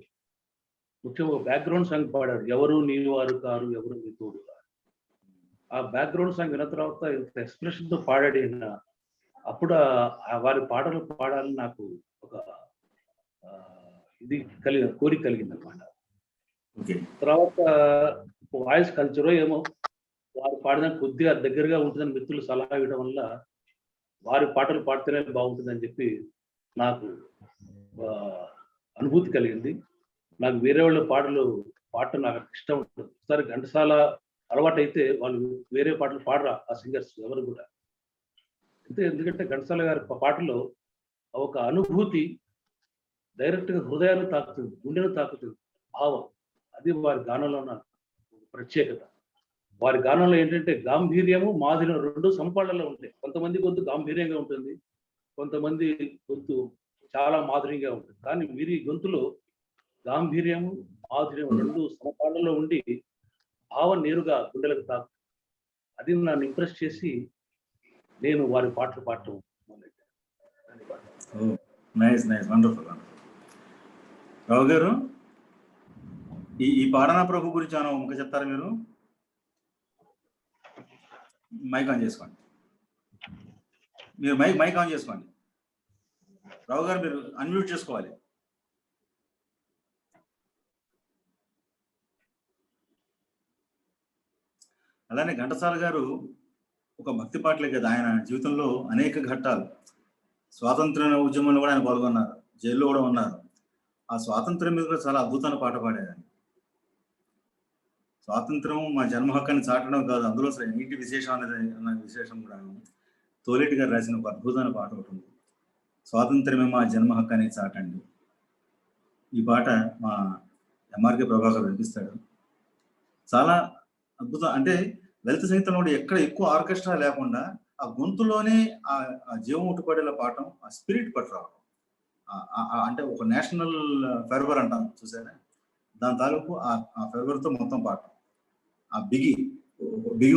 ముఖ్యంగా బ్యాక్గ్రౌండ్ సాంగ్ పాడాడు, ఎవరు నీ వారు కారు ఎవరు నీ తోడు కారు. ఆ బ్యాక్గ్రౌండ్ సాంగ్ విన్న తర్వాత ఇంత ఎక్స్ప్రెషన్తో పాడాడు ఆయన. అప్పుడు వారి పాటలు పాడాలని నాకు ఒక ఇది కోరిక కలిగింది అనమాట. తర్వాత వాయిస్ కల్చరో ఏమో, వారు పాడిన కొద్దిగా దగ్గరగా ఉంటుందని మిత్రులు సలహా ఇవ్వడం వల్ల వారి పాటలు పాడితేనే బాగుంటుందని చెప్పి నాకు అనుభూతి కలిగింది. నాకు వేరే వాళ్ళ పాటలు పాడటం నాకు ఇష్టం ఉంటుంది. ఒకసారి ఘంటసాల అలవాటు అయితే వాళ్ళు వేరే పాటలు పాడరా ఆ సింగర్స్ ఎవరు కూడా. ఎందుకంటే ఘంటసాల గారి పాటలో ఒక అనుభూతి డైరెక్ట్గా హృదయాన్ని తాకుతుంది, గుండెను తాకుతుంది, భావం. అది వారి గానంలో ఉన్న ప్రత్యేకత. వారి గానంలో ఏంటంటే గాంభీర్యము మాధుర్యం రెండు సమపాళ్లలో ఉంటాయి. కొంతమంది గొంతు గాంభీర్యంగా ఉంటుంది, కొంతమంది గొంతు చాలా మాధుర్యంగా ఉంటుంది. కానీ వీరి గొంతులో గాంభీర్యము మాధుర్యం రెండు సమపాళ్లలో ఉండి భావం నేరుగా గుండెలకు తాకు. అది నన్ను ఇంప్రెస్ చేసి నేను వారి పాటలు పాడటం మొదలెట్టాను. Nice nice wonderful. Rao garu, ఈ పాడనా ప్రభు గురించి ఏమైనా ఇంకా చెప్తారా మీరు? మైక్ ఆన్ చేసుకోండి. మీరు మైక్ ఆన్ చేసుకోండి. రావు గారు మీరు అన్మ్యూట్ చేసుకోవాలి. అలానే ఘంటసాల గారు ఒక భక్తి పాటలే కదా, ఆయన జీవితంలో అనేక ఘట్టాలు, స్వాతంత్ర ఉద్యమంలో కూడా ఆయన పాల్గొన్నారు, జైల్లో కూడా ఉన్నారు. ఆ స్వాతంత్రం మీద కూడా చాలా అద్భుతమైన పాట పాడారు. స్వాతంత్రం మా జన్మ హక్కుని చాటడం కాదు, అందులో నీటి విశేషం అన్న విశేషం కూడా తోలేటి గారు రాసిన ఒక అద్భుతమైన పాట ఒకటి ఉంది, స్వాతంత్రమే మా జన్మ హక్కుని చాటండి. ఈ పాట మా ఎంఆర్కే ప్రభాకర్ వినిపిస్తాడు. చాలా అద్భుతం. అంటే లలిత సంగీతంలో కూడా ఎక్కడ ఎక్కువ ఆర్కెస్ట్రా లేకుండా ఆ గొంతులోనే ఆ జీవం ఉట్టుపడేలా పాడటం, ఆ స్పిరిట్ పట్టు రావడం, అంటే ఒక నేషనల్ ఫెర్వర్ అంటాం చూసారా, దాని తాలూకు ఆ ఫెర్వర్తో మొత్తం పాడటం. ఆ బిగి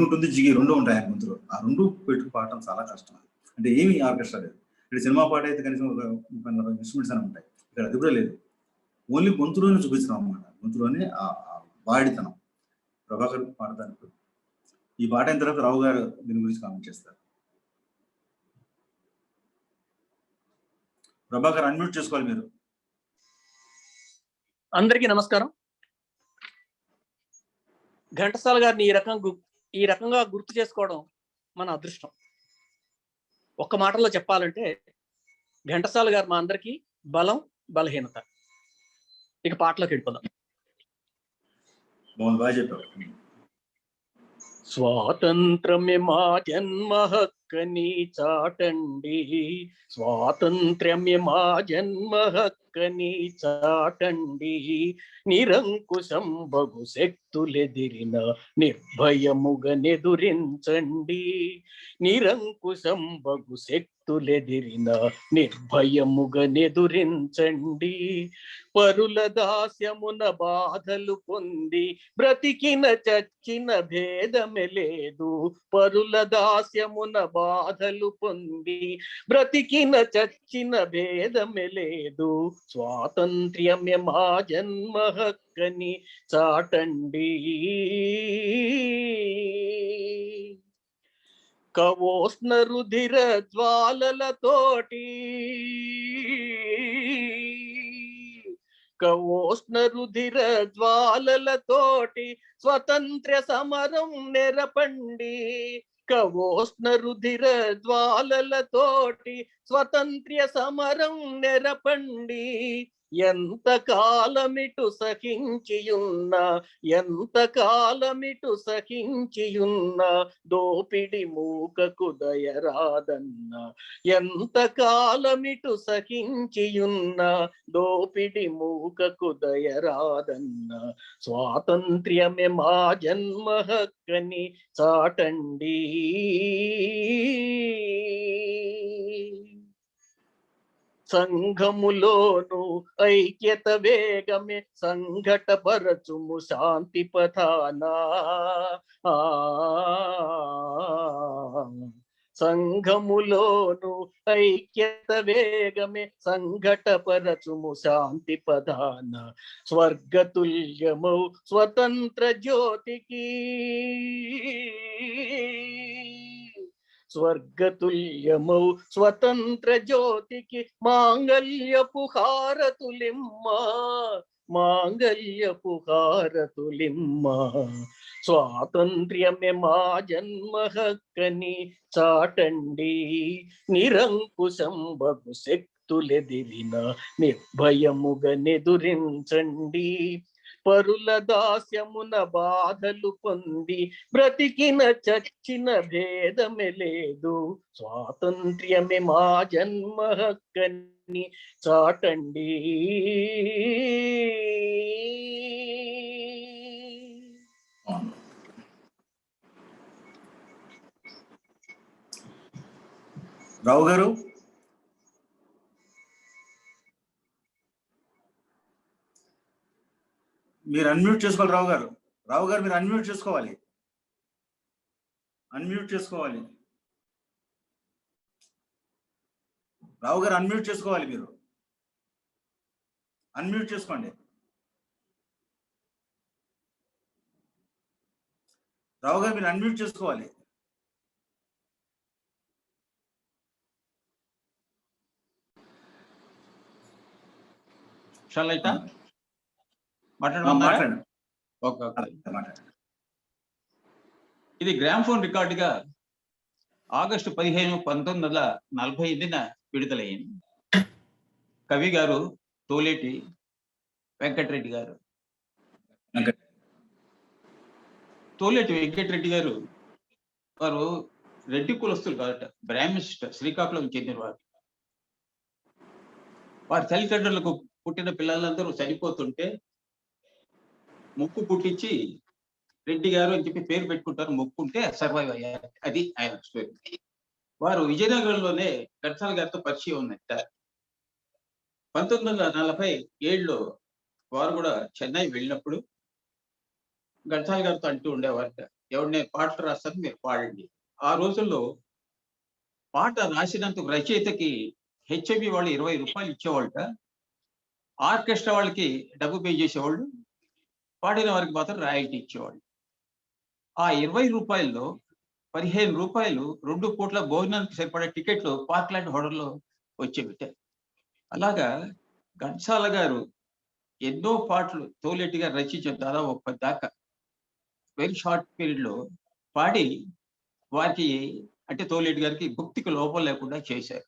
ఉంటుంది, జిగి రెండు ఉంటాయి ఆయన గొంతులో. ఆ రెండు పెట్టుకు పాడటం చాలా కష్టం. అంటే ఏమి ఆర్కెస్ట్రా లేదు. ఇక్కడ సినిమా పాట అయితే కనీసం ఒక 30 ఇన్స్ట్రుమెంట్స్ అని ఉంటాయి, ఇక్కడ అది కూడా లేదు. ఓన్లీ గొంతులోనే చూపించడం అన్నమాట, గొంతులోనే ఆ వాడితనం. ప్రభాకర్ పాడతాను. ఈ పాట అయిన తర్వాత రావు గారు దీని గురించి కామెంట్ చేస్తారు. ప్రభాకర్ అన్మ్యూట్ చేసుకోవాలి మీరు. అందరికీ నమస్కారం. ఘంటసాల గారిని ఈ రకంగా గుర్తు చేసుకోవడం మన అదృష్టం. ఒక్క మాటలో చెప్పాలంటే ఘంటసాల గారు మా అందరికీ బలం, బలహీనత. ఇక పాటలోకి వెళ్ళిపోదాం. బాగా చెప్పారు. స్వాతంత్రమే మా జన్మ హక్కని చాటండి, స్వాతంత్ర్యమే మా జన్మ హక్కని చాటండి, నిరంకుశం బగు శక్తులెదిరిన నిర్భయముగనెదురించండి, నిరంకుశం బగు శక్తులెదిరిన నిర్భయముగనెదురించండి, పరుల దాస్యమున బాధలు పొంది బ్రతికిన చచ్చిన భేదమే లేదు, పరుల దాస్యమున బాధలు పొంది బ్రతికిన చచ్చిన భేదమే లేదు, స్వాతంత్ర్యమే మా జన్మ హక్కని చాటండి. కవోష్ణ రుధిర జ్వాలలతోటి, కవోష్ణ రుధిర జ్వాలలతోటి స్వతంత్ర సమరం నెరపండి, కవోష్ణ రుధిర జ్వాలలతోటి స్వతంత్ర సమరం నెరపండి, ఎంత కాలమిటు సహించియున్నా, ఎంత కాలమిటు సహించియున్నా దోపిడి మూకకు దయరాదన్న, ఎంత కాలమిటు సహించియున్నా దోపిడి మూకకు దయరాదన్న, స్వాతంత్ర్యమే మా జన్మ హక్కని చాటండి. సంఘములోను ఐక్యత వేగమే సంఘటపరచుము శాంతి పథానా, సంఘములోను ఐక్యత వేగమే సంఘటపరచుము శాంతి పథాన, స్వర్గతుల్యమౌ స్వతంత్ర జ్యోతికి, స్వర్గతుల్యమౌ స్వతంత్ర జ్యోతికి మాంగళ్యపు హారతులిమ్మ, మాంగళ్యపు హారతులిమ్మ. స్వాతంత్ర్యమే మా జన్మ హక్కని చాటండి, నిరంకుశం బగు శక్తులెదిరిన నిర్భయముగా నెదురించండి. పరుల దాస్యమున బాధలు పొంది బ్రతికిన చచ్చిన భేదమే లేదు. స్వాతంత్ర్యమే మా జన్మ హక్కని చాటండి. రావు గారు, మీరు అన్మ్యూట్ చేసుకోవాలి. రావు గారు, రావు గారు మీరు అన్మ్యూట్ చేసుకోవాలి, అన్మ్యూట్ చేసుకోవాలి. రావు గారు అన్మ్యూట్ చేసుకోవాలి, మీరు అన్మ్యూట్ చేసుకోండి. రావు గారు మీరు అన్మ్యూట్ చేసుకోవాలి. మాట్లాడండి. ఇది గ్రామ్ఫోన్ రికార్డుగా ఆగస్టు 15, 1948 విడుదలయ్యింది. కవి గారు తోలేటి వెంకటరెడ్డి గారు. తోలేటి వెంకటరెడ్డి గారు వారు రెడ్డి కులస్తులు కాదట, బ్రాహ్మిస్ట్, శ్రీకాకుళం చెందిన వారు. వారి తల్లిదండ్రులకు పుట్టిన పిల్లలందరూ చనిపోతుంటే ముక్కు పుట్టించి రెడ్డి గారు అని చెప్పి పేరు పెట్టుకుంటారు, మొక్కుంటే సర్వైవ్ అయ్యారు. అది ఆయన స్టోరీ. వారు విజయనగరంలోనే ఘంటసాల గారితో పరిచయం ఉన్నట్ట. 1947లో వారు కూడా చెన్నై వెళ్ళినప్పుడు ఘంటసాల గారితో అంటూ ఉండేవారట, ఎవరిని పాటలు రాస్తారు మీరు పాడండి. ఆ రోజుల్లో పాట రాసినందుకు రచయితకి హెచ్ఎబి వాళ్ళు 20 రూపాయలు ఇచ్చేవాళ్ళట. ఆర్కెస్ట్రా వాళ్ళకి డబ్బు పే చేసేవాళ్ళు, పాడిన వారికి మాత్రం రాయల్టీ ఇచ్చేవాళ్ళు. ఆ 20 రూపాయల్లో 15 రూపాయలు 2 పూట్ల భోజనానికి సరిపడే టికెట్లు పార్క్లాండ్ హోటల్లో వచ్చేవిట. అలాగా ఘంటసాల గారు ఎన్నో పాటలు తోలేటి గారు రచించిన దాదాపు 10 దాకా వెరీ షార్ట్ పీరియడ్ లో పాడి వారికి అంటే తోలేటి గారికి భక్తికి లోపం లేకుండా చేశారు.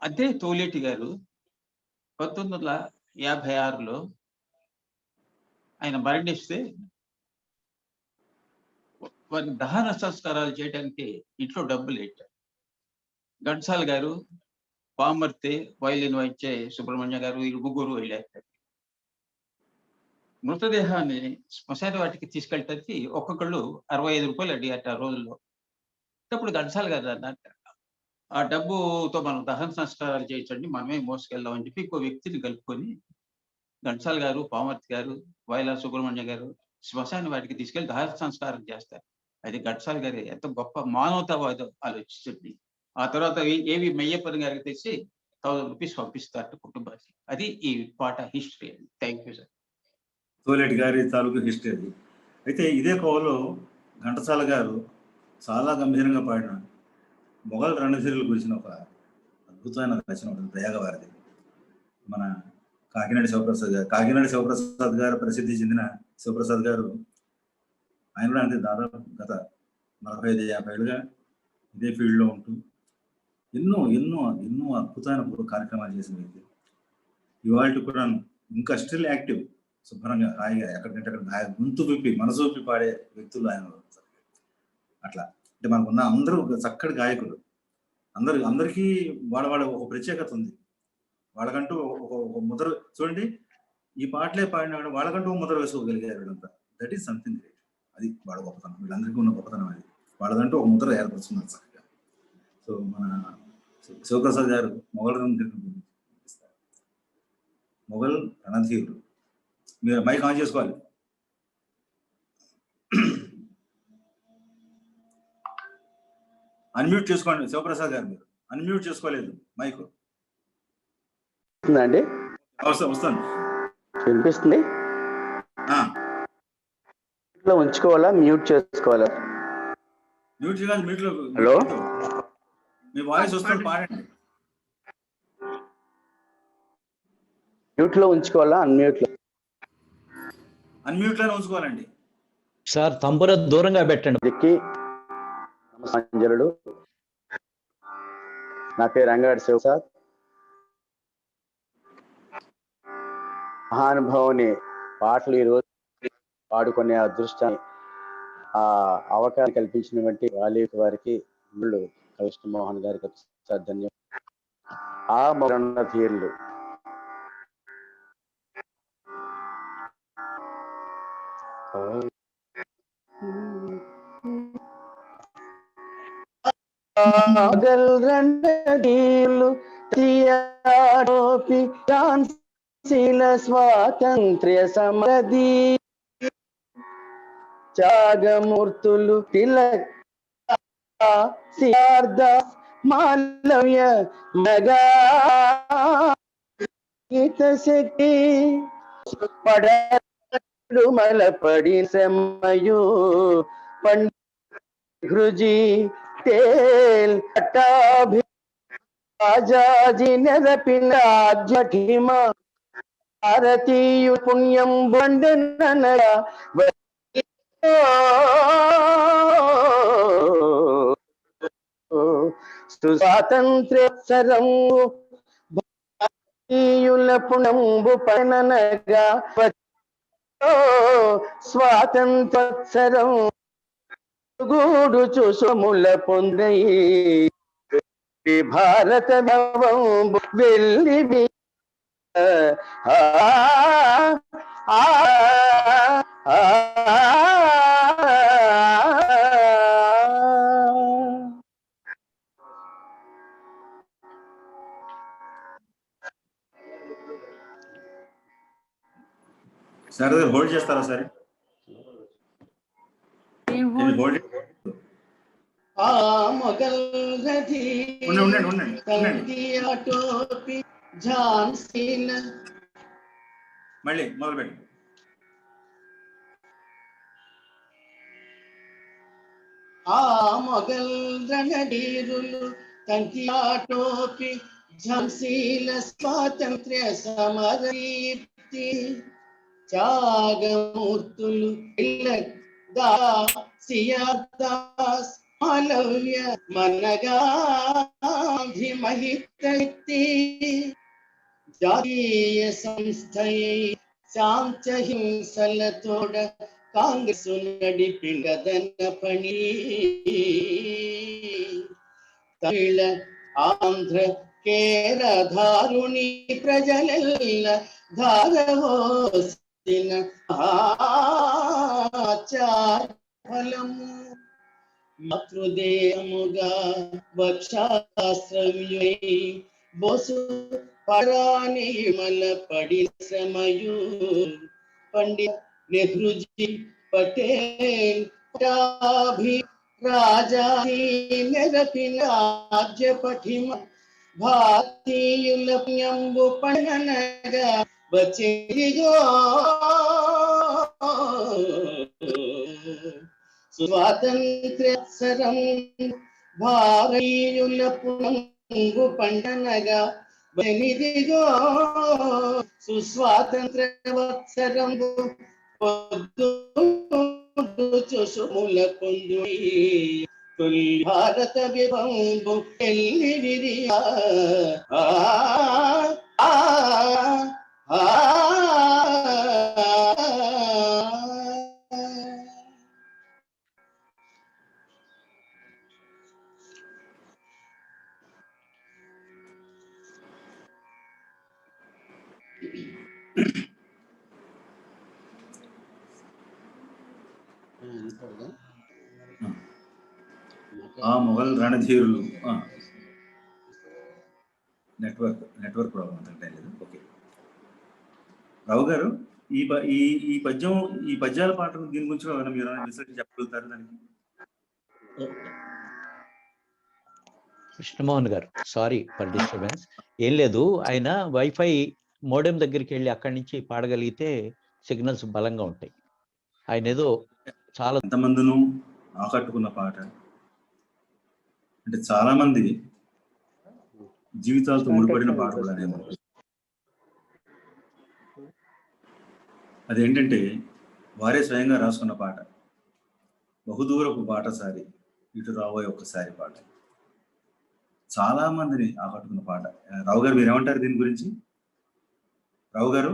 అదే తోలేటి గారు 1956లో ఆయన మరణిస్తే వారికి దహన సంస్కారాలు చేయడానికి ఇంట్లో డబ్బులు పెట్టారు. ఘంటసాల గారు, పామర్తి, వైలిన్ వాయించే సుబ్రహ్మణ్య గారు, వీరు ముగ్గురు వెళ్ళారు. మృతదేహాన్ని శ్మశాన వాటికి తీసుకెళ్ళటానికి ఒక్కొక్కళ్ళు 65 రూపాయలు అడిగారు ఆ రోజుల్లో. అప్పుడు ఘంటసాల గారు అన్నట్ట, ఆ డబ్బుతో మనం దహన సంస్కారాలు చేయించండి, మనమే మోసుకెళ్దాం అని చెప్పి ఇంకో వ్యక్తిని కలుపుకొని ఘంటసాల గారు, పామర్తి గారు, వైలా సుబ్రహ్మణ్య గారు శ్మశాన వాటికి తీసుకెళ్లి దహన సంస్కారం చేస్తారు. అది ఘంటసాల గారి ఎంత గొప్ప మానవతావాదం ఆలోచిస్తుంది. ఆ తర్వాత ఏవి మెయ్యప్పన్ గారికి తెచ్చి 1000 రూపీస్ పంపిస్తారు కుటుంబానికి. అది ఈ పాట history. Thank you sir. Toleti గారి తాలూకు హిస్టరీ అది. అయితే ఇదే కోవలో ఘంటసాల గారు చాలా గంభీరంగా పాడిన మొఘల్ రణధీరుల గురించిన ఒక అద్భుతమైన రచన ఉంటుంది, ప్రయాగవారిది. మన కాకినాడ శివప్రసాద్ గారు ప్రసిద్ధి చెందిన శివప్రసాద్ గారు, ఆయన కూడా అంతే దాదాపు గత 45-50 ఏళ్ళుగా ఇదే ఫీల్డ్లో ఉంటూ ఎన్నో ఎన్నో ఎన్నో అద్భుతమైన కార్యక్రమాలు చేసిన వ్యక్తి. ఇవాళ కూడా ఇంకా స్టిల్ యాక్టివ్, శుభ్రంగా హాయిగా ఎక్కడికంటే అక్కడ గొంతు విప్పి మనసు విప్పి పాడే వ్యక్తులు ఆయన. అట్లా అంటే మనకున్న అందరూ చక్కటి గాయకులు. అందరికీ వాళ్ళ ఒక ప్రత్యేకత ఉంది. వాళ్ళకంటూ ఒక ముద్ర చూడండి, ఈ పాటలే పాడిన వాళ్ళకంటూ ఒక ముద్ర వేసుకోగలిగారు వీళ్ళంతా. That is something great. అది వాళ్ళ గొప్పతనం, వీళ్ళందరికీ ఉన్న గొప్పతనం అది. వాళ్ళదంటూ ఒక ముద్ర ఏర్పరుస్తున్నారు చక్కగా. సో మన శివప్రసాద్ గారు మొఘల్ రణధీరుడు. మీరు మైక్ ఆన్ చేసుకోవాలి. అన్మ్యూట్ చేసుకోండి శివప్రసాద్ గారు, మీరు అన్మ్యూట్ చేసుకోలేదు మైక్. అండి వస్తాను, వినిపిస్తుంది. ఉంచుకోవాలా మ్యూట్ చేసుకోవాలా? మ్యూట్ కాదు, మ్యూట్ లో. హలో, మీ వాయిస్ వస్తుంది, పాడండి. మ్యూట్ లో ఉంచుకోవాలా అన్మ్యూట్ లో? అన్మ్యూట్ లోనే ఉంచుకోవాలండి సార్. తంబుర దూరంగా పెట్టండి. నమస్కారం. నా పేరు రంగారెడ్డి శివసాద్. మహానుభావుని పాటలు ఈరోజు పాడుకునే అదృష్టాన్ని, ఆ అవకాశం కల్పించినటువంటి వాల్మీకి వారికి, కృష్ణమోహన్ గారికి ధన్యం. ఆ మరణ తీర్లు స్వాతంత్ర్య సమరది త్యాగమూర్తులు తిలక్, సిద్ధార్థ, మాలవ్య, మగా గీత శక్తి పడమల పడి సమయు పండుజీ తేల్ పట్టాభి ఆజాజీ నెరపిన జఠిమ భారతీయు పుణ్యం బండననయ స్వాతంత్ర్యోత్సరము భారతీయుల పుణంబు పననగా స్వాతంత్రోత్సరం గూడు చూసుముల పొందై భారత భవంబు వెళ్ళి సార్ హోల్డ్ చేస్తారా సార్? హోల్డ్ మళ్ళీ మొదలుపెట్టి. ఆ మొగల్ రణధీరులు తంకియాటోపి ఝాన్సీల స్వాతంత్ర్య సమరదీప్తి త్యాగమూర్తులు తిలక్, సిద్ధార్థ, మాలవ్య, మనగాంధీ మహితైతి జాతీయ సంస్థయై శాంతహింసలతోడ కాంగ్రెస్ నడిపినదన్న పని తమిళ, ఆంధ్ర, కేరళ ధారుణి ప్రజలెల్ల ధారవోసిన ఆచార ఫలము మాతృదేయముగా వక్షాశ్రవ్యై బోసు పరానిమల పడి శ్రమయు పండిత్ నెహ్రూజీ పటేల్ రాజాజీ నెరపిన రాజ్య పఠిమ భారతీయుల పుణ్యంబు పననగా వచ్చేదిగో స్వాతంత్ర్యోత్సరం భారతీయుల పుణ్యంబు పండనగా వెనిదిగో సుస్వాతంత్ర్యోత్సరంబు పొద్దు చూసుముల పొందు తొలి భారత విభంబు ఎల్లి విరియా ఆ మొఘల్ రణధీరులు. నెట్వర్క్ ప్రాబ్లం అంటే లేదు. ఓకే రావు గారు, ఈ పద్యాల పాటలు దీని గురించి మీరు రీసెర్చ్ చెప్పగలుగుతారు దానికి? కృష్ణమోహన్ గారు, సారీ ఫర్ డిస్టర్బెన్స్. ఏం లేదు, ఆయన వైఫై మోడెం దగ్గరికి వెళ్ళి అక్కడి నుంచి పాడగలిగితే సిగ్నల్స్ బలంగా ఉంటాయి. ఆయన ఏదో చాలా ఎంతమందిను ఆకట్టుకున్న పాట, అంటే చాలా మంది జీవితాలతో ముడిపడిన పాట కూడా అనేమో. అదేంటంటే వారే స్వయంగా రాసుకున్న పాట, బహుదూరపు బాటసారి ఇటు రాబోయే ఒక్కసారి పాట. చాలా మందిని ఆకట్టుకున్న పాట. రావు గారు మీరు ఏమంటారు దీని గురించి? రావు గారు,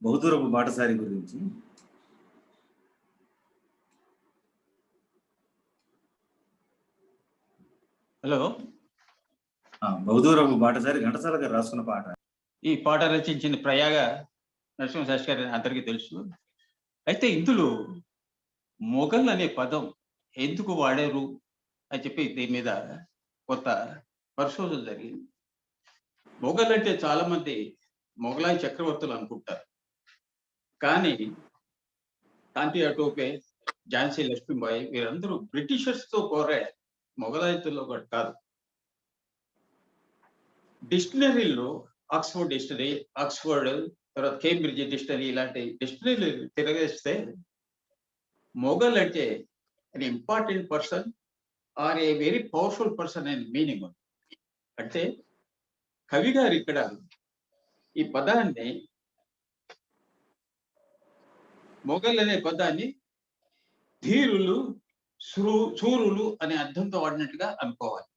బహుదూరపు బాటసారి గురించి. హలో, బహుదూరపు బాటసారి ఘంటసాల గారు రాసుకున్న పాట. ఈ పాట రచించింది ప్రయాగ నరసింహశాస్త్రి గారు అందరికీ తెలుసు. అయితే ఇందులో మొఘల్ అనే పదం ఎందుకు వాడారు అని చెప్పి దీని మీద కొంత పరిశోధన జరిగింది. మొఘల్ అంటే చాలా మంది మొఘలాయి చక్రవర్తులు అనుకుంటారు, కానీ తాంతియా టోపే, ఝాన్సీ లక్ష్మీబాయి వీరందరూ బ్రిటిషర్స్ తో పోరాడారు, మొఘలాయితుల్లో కాదు. డిక్షనరీలో ఆక్స్ఫర్డ్ డిక్షనరీ, ఆక్స్ఫర్డ్, తర్వాత కేంబ్రిడ్జ్ డిక్షనరీ ఇలాంటి డిక్షనరీలు తిరగేస్తే మొఘల్ అంటే an important person or a very powerful person అనే మీనింగ్ ఉంది. అంటే కవి గారు ఇక్కడ ఈ పదాన్ని, మొఘల్ అనే పదాన్ని ధీరులు, శూరులు అనే అర్థంతో వాడినట్టుగా అనుకోవాలి.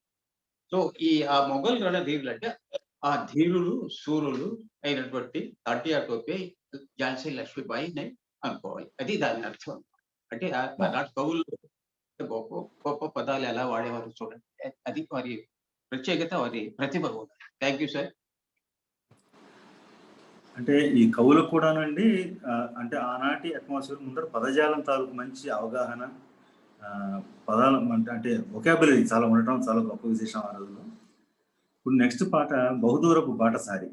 సో ఆ మొఘల్ రణధీరులు అంటే ఆ ధీరులు, శూరులు అయినటువంటి తాంతియా టోపే, ఝాన్సీ లక్ష్మీబాయిని అనుకోవాలి. అది దాని అర్థం. అంటే ఆనాటి కవులు గొప్ప గొప్ప పదాలు ఎలా వాడేవారు చూడండి, అది వారి ప్రత్యేకత, వారి ప్రతిభ. Thank you sir. అంటే ఈ కవులకు కూడానండి, అంటే ఆనాటి అట్మాస్ఫియర్ ముందర పదజాలం తాలూకు మంచి అవగాహన, పదాలు అంటే వొకాబులరీ చాలా ఉండటం చాలా గొప్ప విశేషం ఆ రోజుల్లో. ఇప్పుడు నెక్స్ట్ పాట బహుదూరపు బాటసారి.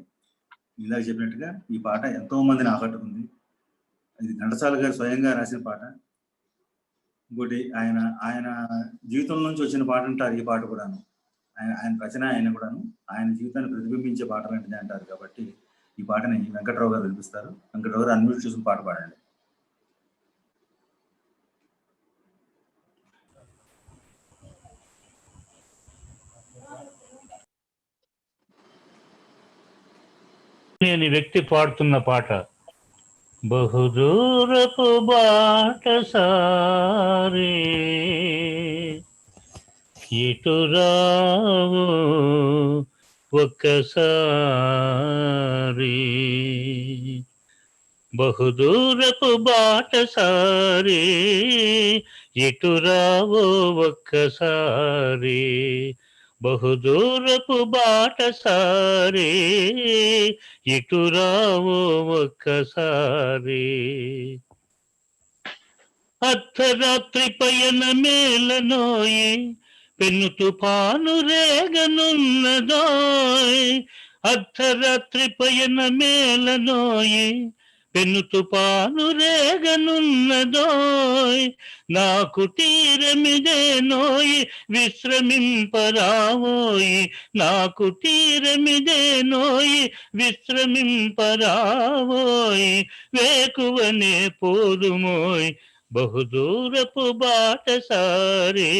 ఇలా చెప్పినట్టుగా ఈ పాట ఎంతో మందిని ఆకట్టుకుంది. ఇది ఘంటసాల గారు స్వయంగా రాసిన పాట. ఇంకోటి ఆయన జీవితం నుంచి వచ్చిన పాట అంటారు ఈ పాట కూడాను. ఆయన రచన కూడాను ఆయన జీవితాన్ని ప్రతిబింబించే పాట లాంటిది అంటారు. కాబట్టి ఈ పాటని వెంకట్రావు గారు వినిపిస్తారు. వెంకట్రావు గారు అన్మ్యూట్ చేసిన పాట పాడండి. లేని వ్యక్తి పాడుతున్న పాట. బహుదూరపు బాటసారి ఇటు రావు ఒక్కసారి, బహుదూరపు బాటసారి ఇటు రావు ఒక్కసారి, బహుదూరపు బాటసారి ఇటు రావు ఒక్కసారి. అర్ధరాత్రి పయన మేలనోయి పెను తుఫాను రేగనున్నదోయ్, అర్ధరాత్రి పయన మేలనోయి పెను తుఫాను రేగనున్నదోయ్, నాకు తీరమిదేనోయి విశ్రమింపరావోయి, నాకు తీరమిదేనోయి విశ్రమింపరావోయి, వేకువనే పోదుమోయ్ బహుదూరపు బాటసారి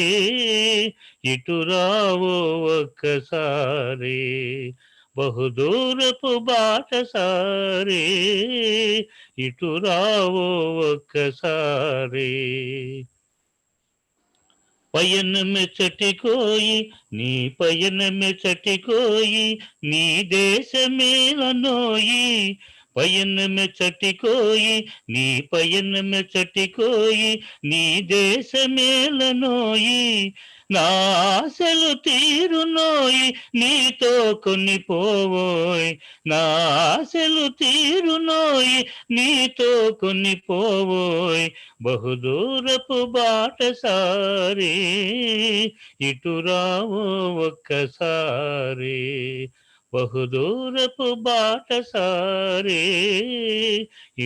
ఇటు రావో ఒక్కసారి, బహుదూరపు బాటసారి ఇటు రావో ఒక్కసారి. పయనమే చటికోయి నీ పయనమే చటికోయి నీ దేశమేలనోయి, పయనమే చటికోయి నీ పయనమే చటికోయి నీ దేశమేలనోయి, నా ఆశలు తీరునోయి నీతో కొనిపోవోయ్, నా ఆశలు తీరునోయి నీతో కొనిపోవోయ్, బహుదూరపు బాటసారి ఇటు రావో ఒక్కసారి, బహుదూరపు బాటసారి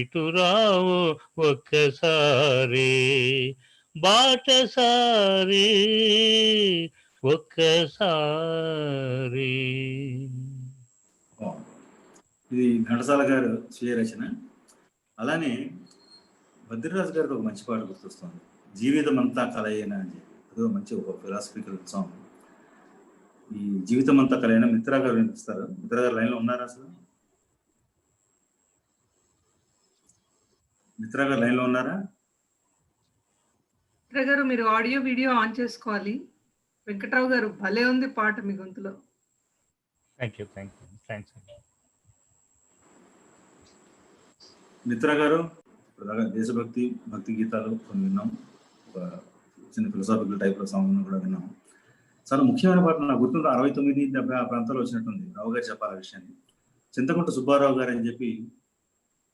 ఇటు రావో ఒక్కసారి, బాటసారి ఒక్కసారి. ఇది ఘంటసాల గారు స్వీయ రచన. అలానే భద్రరాజు గారికి ఒక మంచి పాట గుర్తొస్తుంది. జీవితం అంతా కలయినా అని చెప్పి అదో మంచి ఒక ఫిలాసఫికల్ సాంగ్. ఈ జీవితం అంతా కలయినా మిత్రా గారు వినిపిస్తారు. మిత్రా గారు లైన్లో ఉన్నారా అసలు? మిత్రా గారు లైన్లో ఉన్నారా? మిత్రా గారు మీరు ఆడియో వీడియో ఆన్ చేసుకోవాలి. వెంకట్రావు గారు భలే ఉంది పాట మీ గొంతులో. థ్యాంక్ యూ థ్యాంక్స్ అండి. మిత్రా గారు ఇప్పుడు దేశభక్తి భక్తి గీతాలు కొన్ని విన్నాం, ఒక చిన్న ఫిలసాఫికల్ టైప్లో సాంగ్ కూడా విన్నాం. చాలా ముఖ్యమైన పాట నాకు గుర్తుంటే 69-70 ఆ ప్రాంతాల్లో వచ్చినట్టుంది. రావు గారు చెప్పాలి ఆ విషయాన్ని. చింతకుంట సుబ్బారావు గారు అని చెప్పి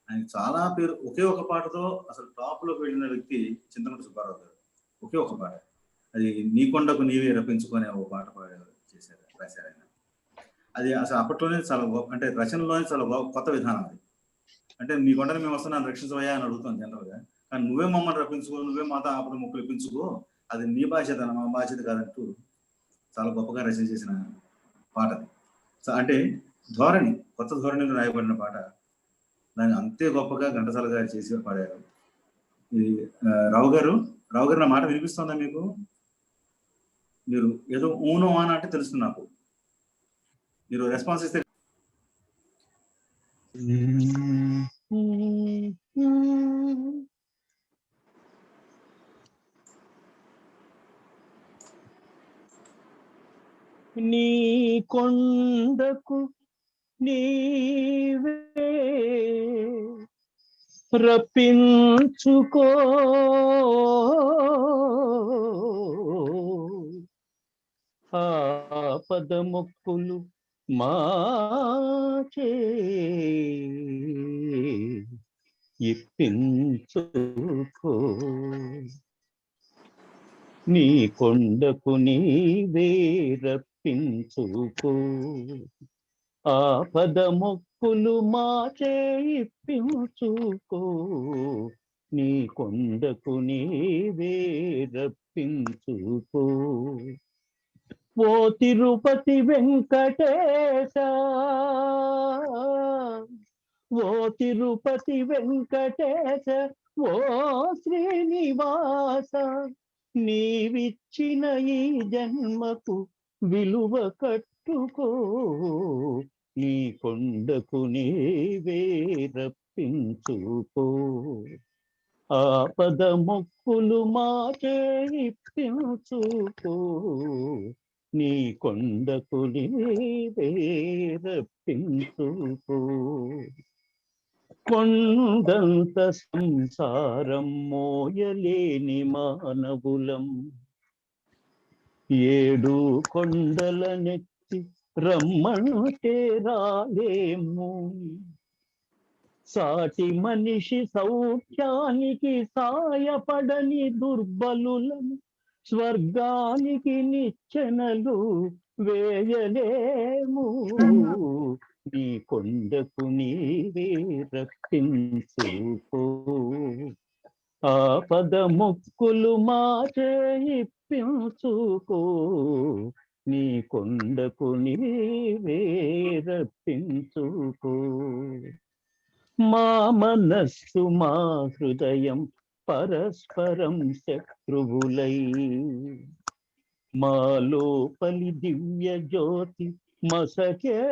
ఆయన చాలా పేరు, ఒకే ఒక పాటతో అసలు టాప్లోకి వెళ్ళిన వ్యక్తి చింతకుంట సుబ్బారావు గారు. ఒకే ఒక పాట, అది నీ కొండకు నీవే రప్పించుకొని ఒక పాట చేశారు, రాశారు ఆయన. అది అసలు అప్పట్లోనే చాలా అంటే రచనలోనే చాలా కొత్త విధానం అది. అంటే నీ కొండని మేము వస్తున్నాను రక్షించవయ్యా అని అడుగుతాం జనరల్గా, కానీ నువ్వే మమ్మల్ని రప్పించుకో, నువ్వే మాత ఆపద ముక్కులు ఇప్పించుకో, అది నీ బాధ్యత మా బాధ్యత కాదంటూ చాలా గొప్పగా రచన చేసిన పాట అది. సో అంటే ధోరణి, కొత్త ధోరణిలో రాయబడిన పాట, దాన్ని అంతే గొప్పగా ఘంటసాల గారు చేసి పాడారు. ఇది రావు గారు నా మాట వినిపిస్తుందా మీకు? మీరు ఏదో ఊనో అని అంటే తెలుస్తుంది నాకు, మీరు రెస్పాన్స్ ఇస్తే. నీ కొండకు నీవే రప్పించుకో, ఆపద మొక్కులు మాచే ఇప్పించుకో, నీ కొండకు నీవే రప్పించుకో, ఆపద మొక్కులు మాచే ఇప్పించుకో, నీ కొండకు నీవే రప్పించుకో. ఓ తిరుపతి వెంకటేశ, ఓ తిరుపతి వెంకటేశ, ఓ శ్రీనివాస, నీవిచ్చిన ఈ జన్మకు విలువ కట్టుకో, నీ కొండకు నీవే రప్పించుకో, ఆపద మొక్కులు మాచే ఇప్పించుకో, నీ కొండకు నీవే రప్పించుకో. కొండంత సంసారం మోయలేని మానవులం, ఏడు కొండల నెత్తి రమ్మంటే రాలేము, సాటి మనిషి సౌఖ్యానికి సాయపడని దుర్బలులను స్వర్గానికి నిచ్చెనలు వేయలేము, నీ కొండకు నీవే రక్షించుకో, ఆపద మొక్కులు మాచే ఇప్పించుకో, నీ కొండకు నీవే రప్పించుకో. మా మనస్సు మా హృదయం పరస్పరం శత్రువులై, మా లోపలి దివ్య జ్యోతి మసకేసిపోతున్నది,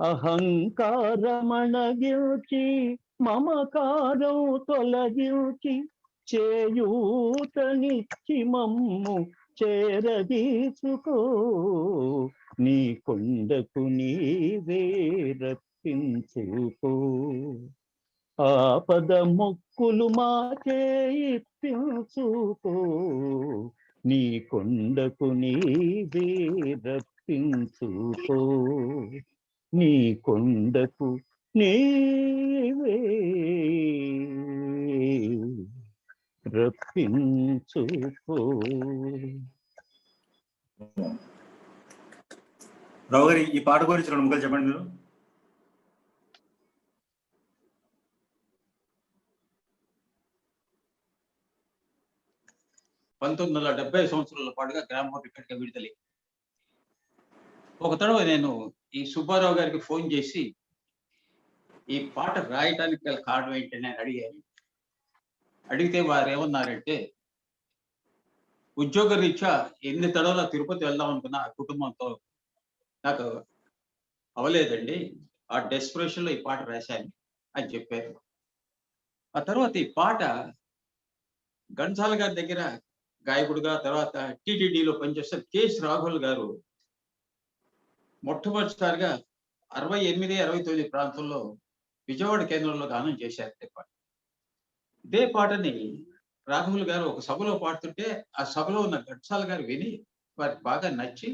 అహంకారమణగిల్చి మమకారం తొలగించి చేయూతనిచ్చి మమ్ము చేరదీసుకో, నీ కొండకు నీవే రప్పించుకో, ఆపద మొక్కులు మాచే ఇప్పించుకో, నీ కొండకు నీవే రప్పించుకో, నీ కొండకు నీవే రప్పించుకో. రావు గారి ఈ పాట గురించి 2 ముక్కలు చెప్పండి మీరు. సంవత్సరాల పాటుగా గ్రామ రికార్డుగా విడుదలై, ఒక తడవ నేను ఈ సుబ్బారావు గారికి ఫోన్ చేసి ఈ పాట రాయటానికి గల కారణం ఏంటని నేను అడిగాను. అడిగితే వారు ఏమన్నారంటే, ఉద్యోగ రీత్యా ఎన్ని తడవల తిరుపతి వెళ్దాం అనుకున్నా కుటుంబంతో నాకు అవలేదండి. ఆ డెస్పరేషన్ లో ఈ పాట రాశాను అని చెప్పారు. ఆ తర్వాత ఈ పాట ఘంటసాల గారి దగ్గర గాయకుడిగా, తర్వాత టీటీడీలో పనిచేస్తే కేఎస్ రాఘవుల్ గారు మొట్టమొదటిసారిగా 68, 69 ప్రాంతంలో విజయవాడ కేంద్రంలో గానం చేశారు ఈ పాట. ఇదే పాటని రాఘవుల్ గారు ఒక సభలో పాడుతుంటే ఆ సభలో ఉన్న ఘంటసాల గారు విని వారికి బాగా నచ్చి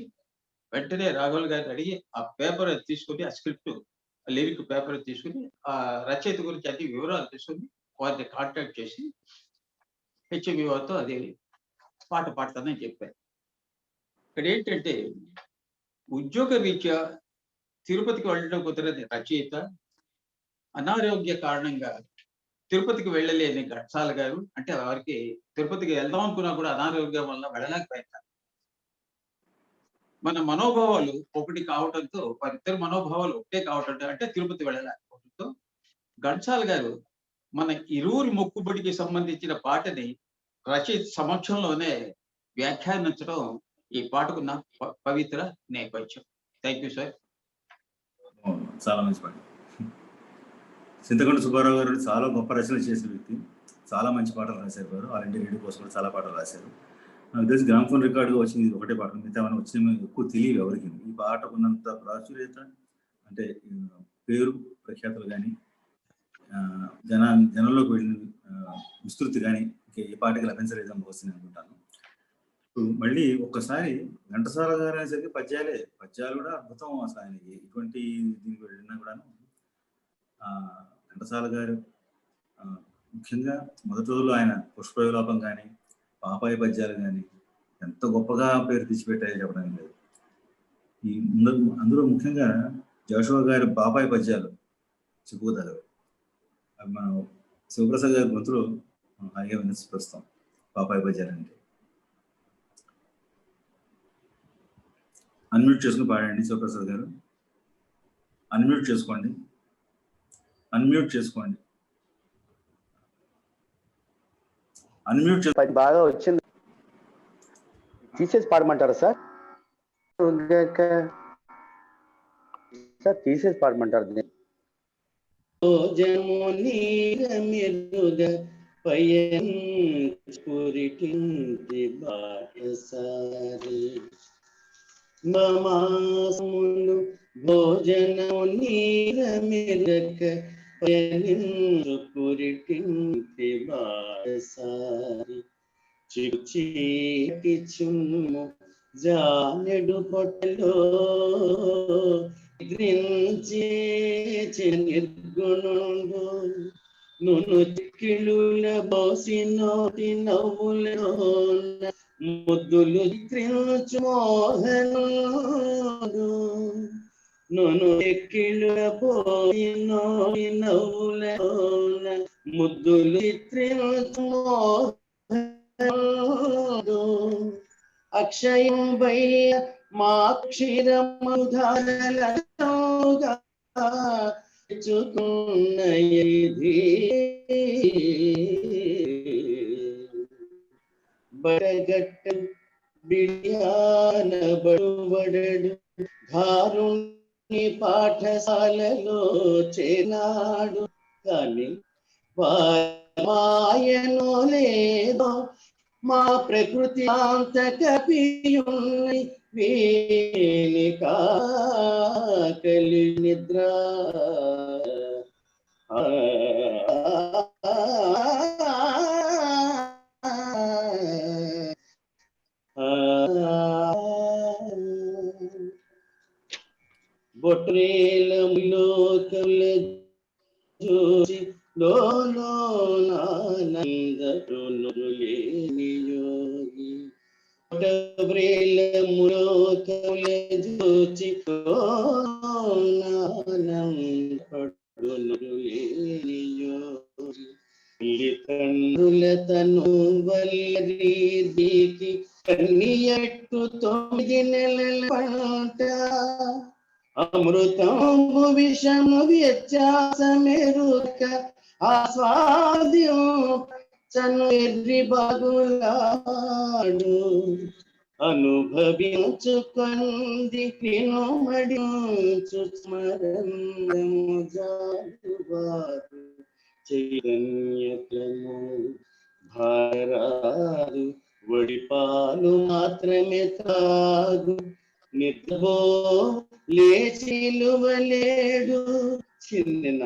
వెంటనే రాఘవుల్ గారిని అడిగి ఆ పేపర్ తీసుకుని, ఆ స్క్రిప్ట్ లిరిక్ పేపర్ తీసుకుని, ఆ రచయిత గురించి అన్ని వివరాలు తీసుకుని వారిని కాంటాక్ట్ చేసి హెచ్ఎంవి వారితో అది పాట పాడతానని చెప్పారు. ఇక్కడ ఏంటంటే ఉద్యోగ రీత్యా తిరుపతికి వెళ్ళడం కుదరని రచయిత అనారోగ్య కారణంగా తిరుపతికి వెళ్ళలేని ఘంటసాల గారు, అంటే వారికి తిరుపతికి వెళ్దాం అనుకున్నా కూడా అనారోగ్యం వల్ల వెళ్ళలేకపోయారు. మన మనోభావాలు ఒకటి కావడంతో, వారిద్దరు మనోభావాలు ఒకటే కావడంతో, అంటే తిరుపతి వెళ్ళలేకపోవడంతో ఘంటసాల గారు మన ఇరువురి మొక్కుబడికి సంబంధించిన పాటని రచయిత సమక్షంలోనే వ్యాఖ్యానించడం ఈ పాటకున్న పవిత్ర నేపథ్యం. Thank you sir. చాలా మంచి పాట. చింతకొండ సుబ్బారావు గారు చాలా గొప్ప రచనలు చేసిన వ్యక్తి. చాలా మంచి పాటలు రాశారు వారు. ఆల్ ఇండియా రేడియో కోసం కూడా చాలా పాటలు రాశారు. నాకు తెలిసి గ్రామ్ఫోన్ రికార్డుగా వచ్చింది ఇది ఒకటే పాట. మిగతా ఏమైనా వచ్చిన ఎక్కువ తెలియదు ఎవరికి. ఈ పాటకు ఉన్నంత ప్రాచుర్యత, అంటే పేరు ప్రఖ్యాతులు కానీ, జనంలోకి వెళ్ళిన విస్తృతి కానీ ఈ పాటకి లభించలేదని వస్తుంది అనుకుంటాను. ఇప్పుడు మళ్ళీ ఒక్కసారి ఘంటసాల గారు అనేసరికి పద్యాలు కూడా అద్భుతం. అసలు ఆయనకి ఎటువంటి దీనికి వెళ్ళినా కూడాను ఘంటసాల గారు ముఖ్యంగా మొదటి రోజుల్లో ఆయన పుష్పవిలాపం కానీ, పాపాయి పద్యాలు కానీ ఎంత గొప్పగా పేరు తెచ్చిపెట్టాయో చెప్పడానికి లేదు. ఈ అందులో ముఖ్యంగా జోషువా గారి పాపాయి పద్యాలు చెప్పుకోదగవి. అవి మనం శివప్రసాద్ గారి గొంతులో హాయిగా వినిపిస్తాం పాపాయి పద్యాలు అంటే. అన్మ్యూట్ చేసుకుని పాడండి శివప్రసాద్ గారు. అన్మ్యూట్ చేసుకోండి. బాగా వచ్చింది. తీసేసి పాడమంటారా సార్? తీసేసి పాడమంటారు. మమాసములు భోజనము నీరమెరక పురిటింటి బాసారి చిచి చుమ్ము జానెడు పొట్టలో గ్రించే నిర్గుణుడు నును చిక్కిళుల బోసి నోటి నవ్వులో ముద్దులు చిత్రించు మోహనుడు నును చిక్కిళుల బోసి నోటి నవ్వుల ముద్దులు చిత్రించు మోహనుడు అక్షయం భయ మా క్షీరముధారలగా బడగట్ట బిడియాన బడువడడు ధారుణ్ణి పాఠశాలలో చేనాడు కానీ మాయనో లేదో మా ప్రకృతి అంత కపియుని వీని కాకలి నిద్ర బొట్రేలములో కల జోసి లోనందరులేని యోగి బొట్రేలములో కల జోసి లోనందరులేని యోగి తండ్రుల తను వల్లరీకి కన్నియట్టు 9 నెలల పంట అమృతము విషము వ్యత్యాసమెరుక ఆస్వాద్యం చను ఎర్రి బాగులాడు అనుభవించుకొంది నిను మడించు స్మరణము జాలువారు చైతన్యతము భారాదు వడిపాలు మాత్రమే తాగు నిద్రబో లేచిలువలేడు చిన్న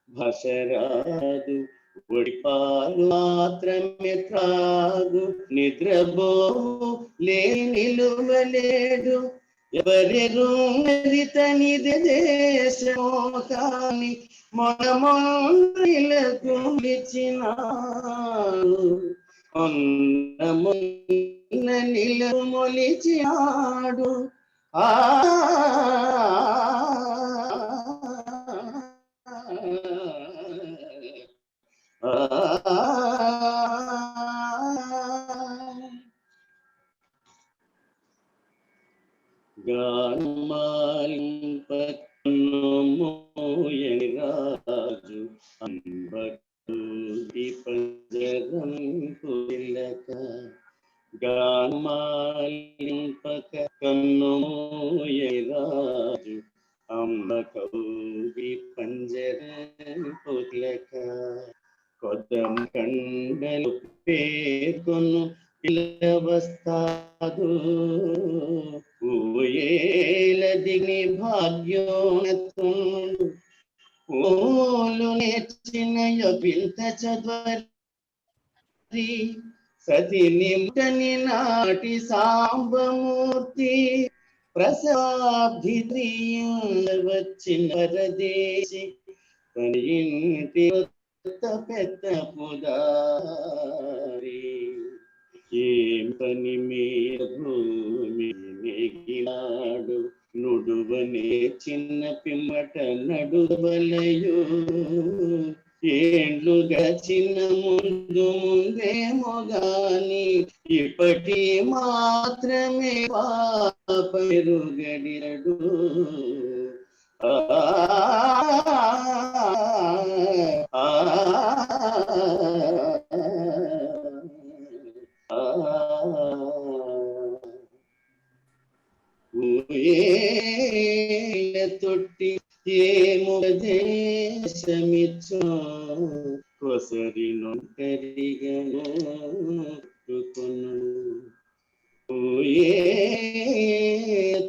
భాషరాదు ఒడిపాలు మాత్రమే త్రాగు నిద్రబో నిలువలేడు ఎవరెరుంగది తనిది దేశమో కాని మొనమొందిలకు నిలిచినాడు మొన్న నిలు మొలిచినాడు గానమాలింపకన్నమోయని రాజు అంబటి పంజరం పులక గానమాలింపకన్నమోయని రాజు అంబకౌవి పంజరం పులక కొద్దం కండలు పేర్కొను పిల్లవస్తాదు ఊయేల దిని భాగ్యోనతుండు ఓలు నేర్చిన పింత చద్వరి సతి నింటని నాటి సాంబమూర్తి ప్రసాబ్ది వచ్చిన పరదేశి తన ఇంటి పెద్ద పుదారి ఏం పని మీద భూమి నెగినాడు నుడువనే చిన్న పిమ్మట నడువలయో ఏండ్లుగా చిన్న ముందేమో గాని ఇప్పటి మాత్రమే పాపరుగడిరడు తొట్టి ఏముపదేశమిచ్చు కొసరి నొంటరిగను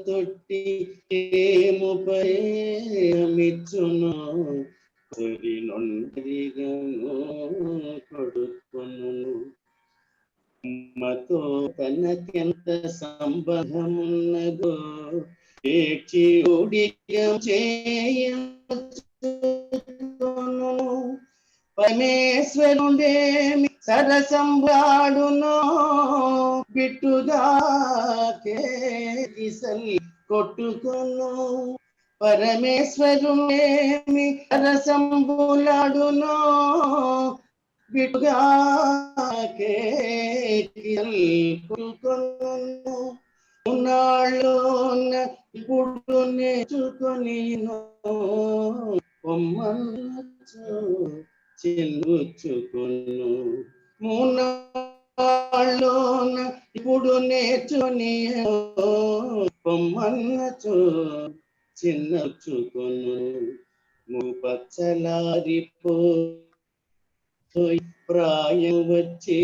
తొట్టి ఏముపదేశమిచ్చును కొసరి నొంటరిగను కొడుకొను మతో తనకెంత సంబంధమున్నదో ఏడ్చి ఊడిగం చేయను పరమేశ్వరుడేమి సరసంబాడునో బిట్టుగా కేసల్ కొట్టుకొను పరమేశ్వరుడేమి సరసంబులాడునో బిట్టుగా కొట్టుకొను ఉన్నాళ్ళోన ఇప్పుడు నేర్చుకొని పొమ్మచ్చు చెల్లుచుకొను మూనాళ్ళోన ఇప్పుడు నేర్చుని పొమ్మచ్చు చిన్నచుకొను ముపచ్చలారిపో ప్రాయం వచ్చి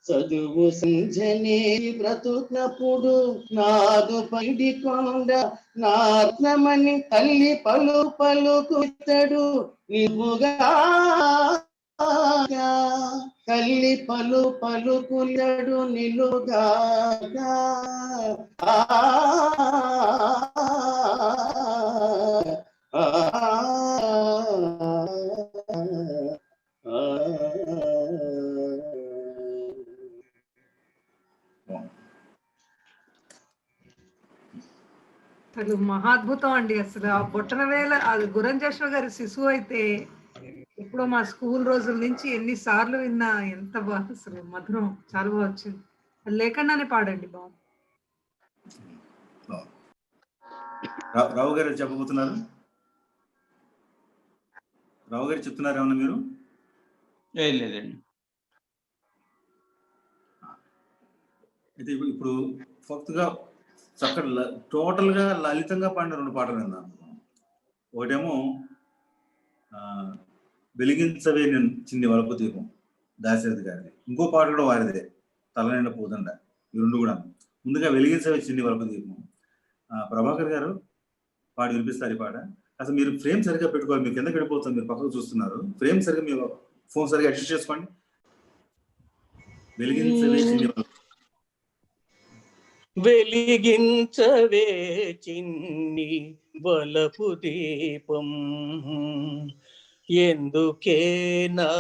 చదువు సంజనే బ్రతుకునప్పుడు నాదు పైడికొండ నాత్మని తల్లి పలు పలుకుతడు నివుగా తల్లి పలు పలుకులడు నిలుగా అసలు మహాద్భుతం అండి. అసలు ఆ బొట్టన వేల అది గురంజేశ్వర గారి శిశువు అయితే ఎప్పుడో మా స్కూల్ రోజుల నుంచి ఎన్నిసార్లు విన్నా ఎంత బాగా అసలు మధురం చాలా బాగా వచ్చింది. అది లేకుండానే పాడండి బాబు. రావు గారు చెప్పబోతున్నారు. రావు గారు చెప్తున్నారు ఏమన్నా మీరు? ఏం లేదండి. అయితే ఇప్పుడు ఫక్తుగా చక్కటి టోటల్గా లలితంగా పాడిన 2 పాటలు విందాం. ఒకటేమో వెలిగించవే నేను చిన్ని వలపు దీపం దాశరథి గారిది, ఇంకో పాట కూడా వారిదే, తలనిండా పూదండ. ఈ 2 కూడా. ముందుగా వెలిగించవే చిన్ని వలపు దీపం ప్రభాకర్ గారు పాడి వినిపిస్తారు ఈ పాట. అసలు మీరు ఫ్రేమ్ సరిగ్గా పెట్టుకోవాలి, మీరు కిందకి వెళ్ళిపోతుంది, మీరు పక్కకు చూస్తున్నారు. ఫ్రేమ్ సరిగ్గా మీరు ఫోన్ సరిగ్గా అడ్జస్ట్ చేసుకోండి. వెలిగించవే చిన్ని వెలిగించవే చిన్ని వలపు దీపం, ఎందుకే నా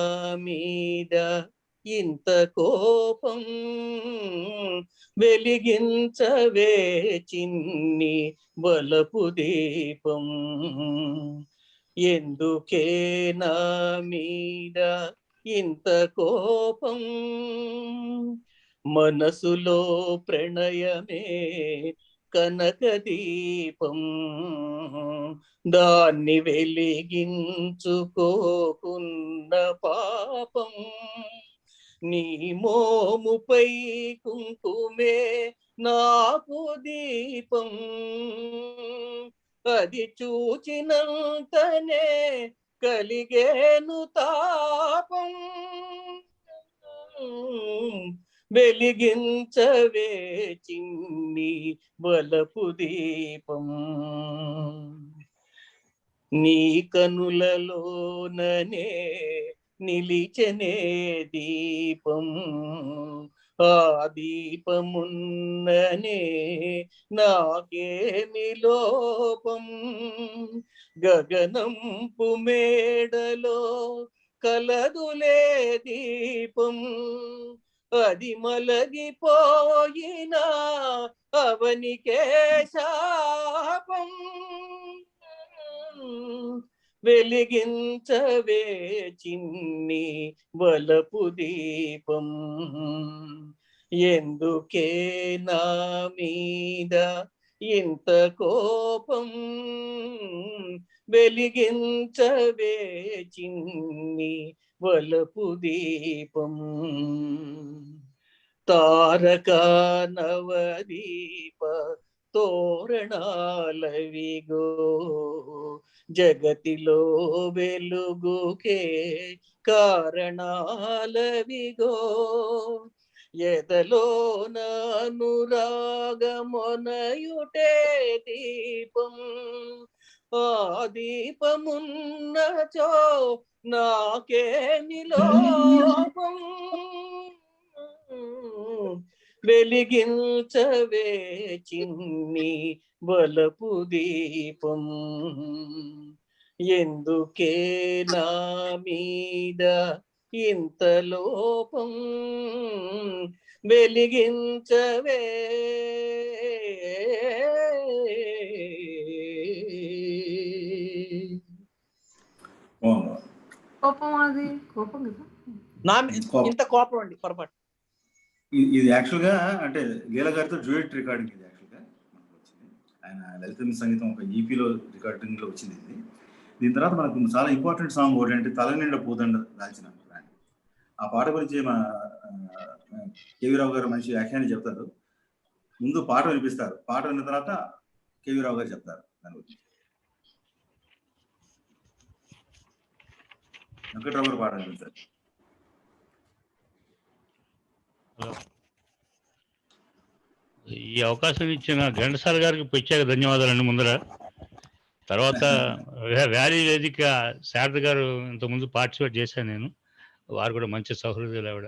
మీద ఇంత కోపం, వెలిగించవే చిన్ని వలపు దీపం, ఎందుకే నా మీద ఇంత కోపం, మనసులో ప్రణయమే కనక దీపం, దాన్ని వెలిగించుకోకున్న పాపం, నీ మోముపై కుంకుమే నాకు దీపం, అది చూచినంతనే కలిగేను తాపం, వెలిగించవే చిన్ని వలపు దీపం, నీ కనులలోననే నిలిచనే దీపం, ఆ దీపమున్ననే నాకేమి లోపం, గగనంపు మేడలో కలదులే దీపం, అది మలగిపోయినా అవనికే శాపం, వెలిగించవే చిన్ని వలపు దీపం, ఎందుకే నా మీద ఇంత కోపం, వెలిగించవే చిన్ని వలపు దీపం, తారక నవదీప తోరణాలవిగో, జగతిలో వెలుగుకే కారణాలవిగో, ఎదలో అనురాగమొనయుటే దీపం, ఆ దీపమున్నచో నాకేమి లోపం, వెలిగించవే చిన్ని వలపు దీపం, ఎందుకే నా మీద ఇంత లోపం, వెలిగించవే. కోపం, అది కోపం కదా, నా ఇంత కోపం అండి పొరపాటు. ఇది యాక్చువల్గా అంటే లీల గారితో డ్యూయట్ రికార్డింగ్. ఇది యాక్చువల్గా మనకు వచ్చింది, ఆయన లలిత సంగీతం ఒక ఈపీలో రికార్డింగ్లో వచ్చింది ఇది. దీని తర్వాత మనకు చాలా ఇంపార్టెంట్ సాంగ్ ఒకటి అంటే తలనిండా పూదండ దాల్చిన. ఆ పాట గురించి మా కేవీ రావు గారు మంచి వ్యాఖ్యానం చెప్తారు. ముందు పాట వినిపిస్తారు, పాట విన్న తర్వాత కేవీ రావు గారు చెప్తారు దాని గురించి. వెంకట్రావు గారు పాట వినిపిస్తారు. ఈ అవకాశం ఇచ్చిన ఘంటసాల గారికి ప్రత్యేక ధన్యవాదాలండి ముందర. తర్వాత వ్యాలీ వేదిక శారద గారు ఇంతకుముందు పార్టిసిపేట్ చేశాను నేను, వారు కూడా మంచి సౌహృదయులు ఆవిడ.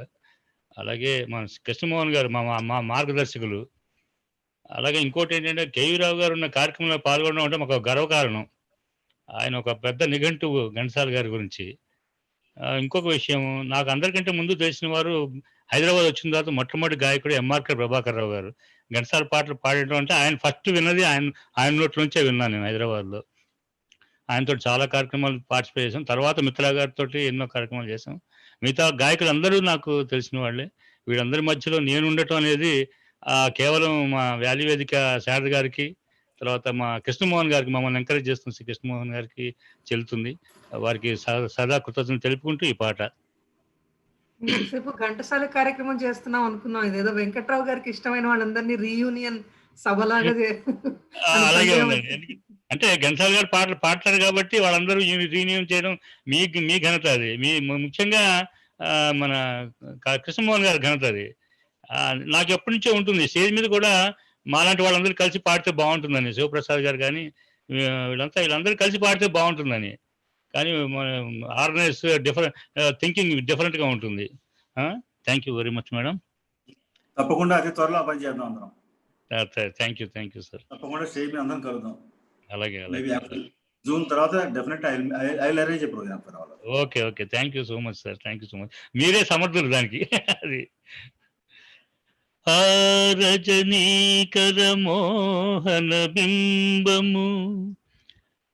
అలాగే మన కృష్ణమోహన్ గారు మా మార్గదర్శకులు. అలాగే ఇంకోటి ఏంటంటే కేవీ రావు గారు ఉన్న కార్యక్రమంలో పాల్గొనడం అంటే మాకు గర్వకారణం. ఆయన ఒక పెద్ద నిఘంటువు ఘంటసాల గారి గురించి. ఇంకొక విషయం, నాకు అందరికంటే ముందు తెలిసిన వారు హైదరాబాద్ వచ్చిన తర్వాత మొట్టమొదటి గాయకుడు ఎంఆర్కే ప్రభాకర్ రావు గారు. ఘంటసాల పాటలు పాడటం అంటే ఆయన ఫస్ట్ విన్నది ఆయన నోట్ల నుంచే విన్నాను నేను హైదరాబాద్లో. ఆయనతో చాలా కార్యక్రమాలు పార్టిసిపేట్ చేసాం. తర్వాత మిత్రా గారితో ఎన్నో కార్యక్రమాలు చేసాం. మిగతా గాయకులు అందరూ నాకు తెలిసిన వాళ్ళే. వీళ్ళందరి మధ్యలో నేను ఉండటం అనేది కేవలం మా వ్యాలీ వేదిక శారద గారికి, తర్వాత మా కృష్ణమోహన్ గారికి, మమ్మల్ని ఎంకరేజ్ చేస్తున్న శ్రీ కృష్ణమోహన్ గారికి చెల్లుతుంది. వారికి సదా కృతజ్ఞతలు తెలుపుకుంటూ ఈ పాట. ఇంతసేపు ఘంటసాల కార్యక్రమం చేస్తున్నాం అనుకున్నాం. ఇదేదో వెంకట్రావు గారికి ఇష్టమైన వాళ్ళందరినీ రీయూనియన్ సభలాగా అని అలాగే సందేహం ఉందండి. వచ్చింది. అంటే ఘంటసాల గారు పాటలు పాడతారు కాబట్టి వాళ్ళందరూ రీన్యూన్ చేయడం మీ మీ ఘనత అది. మీ ముఖ్యంగా మన కృష్ణమోహన్ గారి ఘనత అది. నాకు ఎప్పటి నుంచో ఉంటుంది. స్టేజ్ మీద కూడా మాలాంటి వాళ్ళందరూ కలిసి పాడితే బాగుంటుందని, శివప్రసాద్ గారు కానీ వీళ్ళందరూ కలిసి పాడితే బాగుంటుందని. కానీ ఆర్గనైజ్ థింకింగ్ డిఫరెంట్గా ఉంటుంది. Thank you very much madam. తప్పకుండా అతి త్వరలో పని చేద్దాం అందరం. Thank you sir. తప్పకుండా స్టేజ్ మీద అందరం కలుద్దాం. అలాగే జూన్ తర్వాత definite I will arrange a programme for all. Okay thank you so much sir. Thank you so much. మీరే సమర్థులు దానికి. అది రజనీకర మోహన బింబము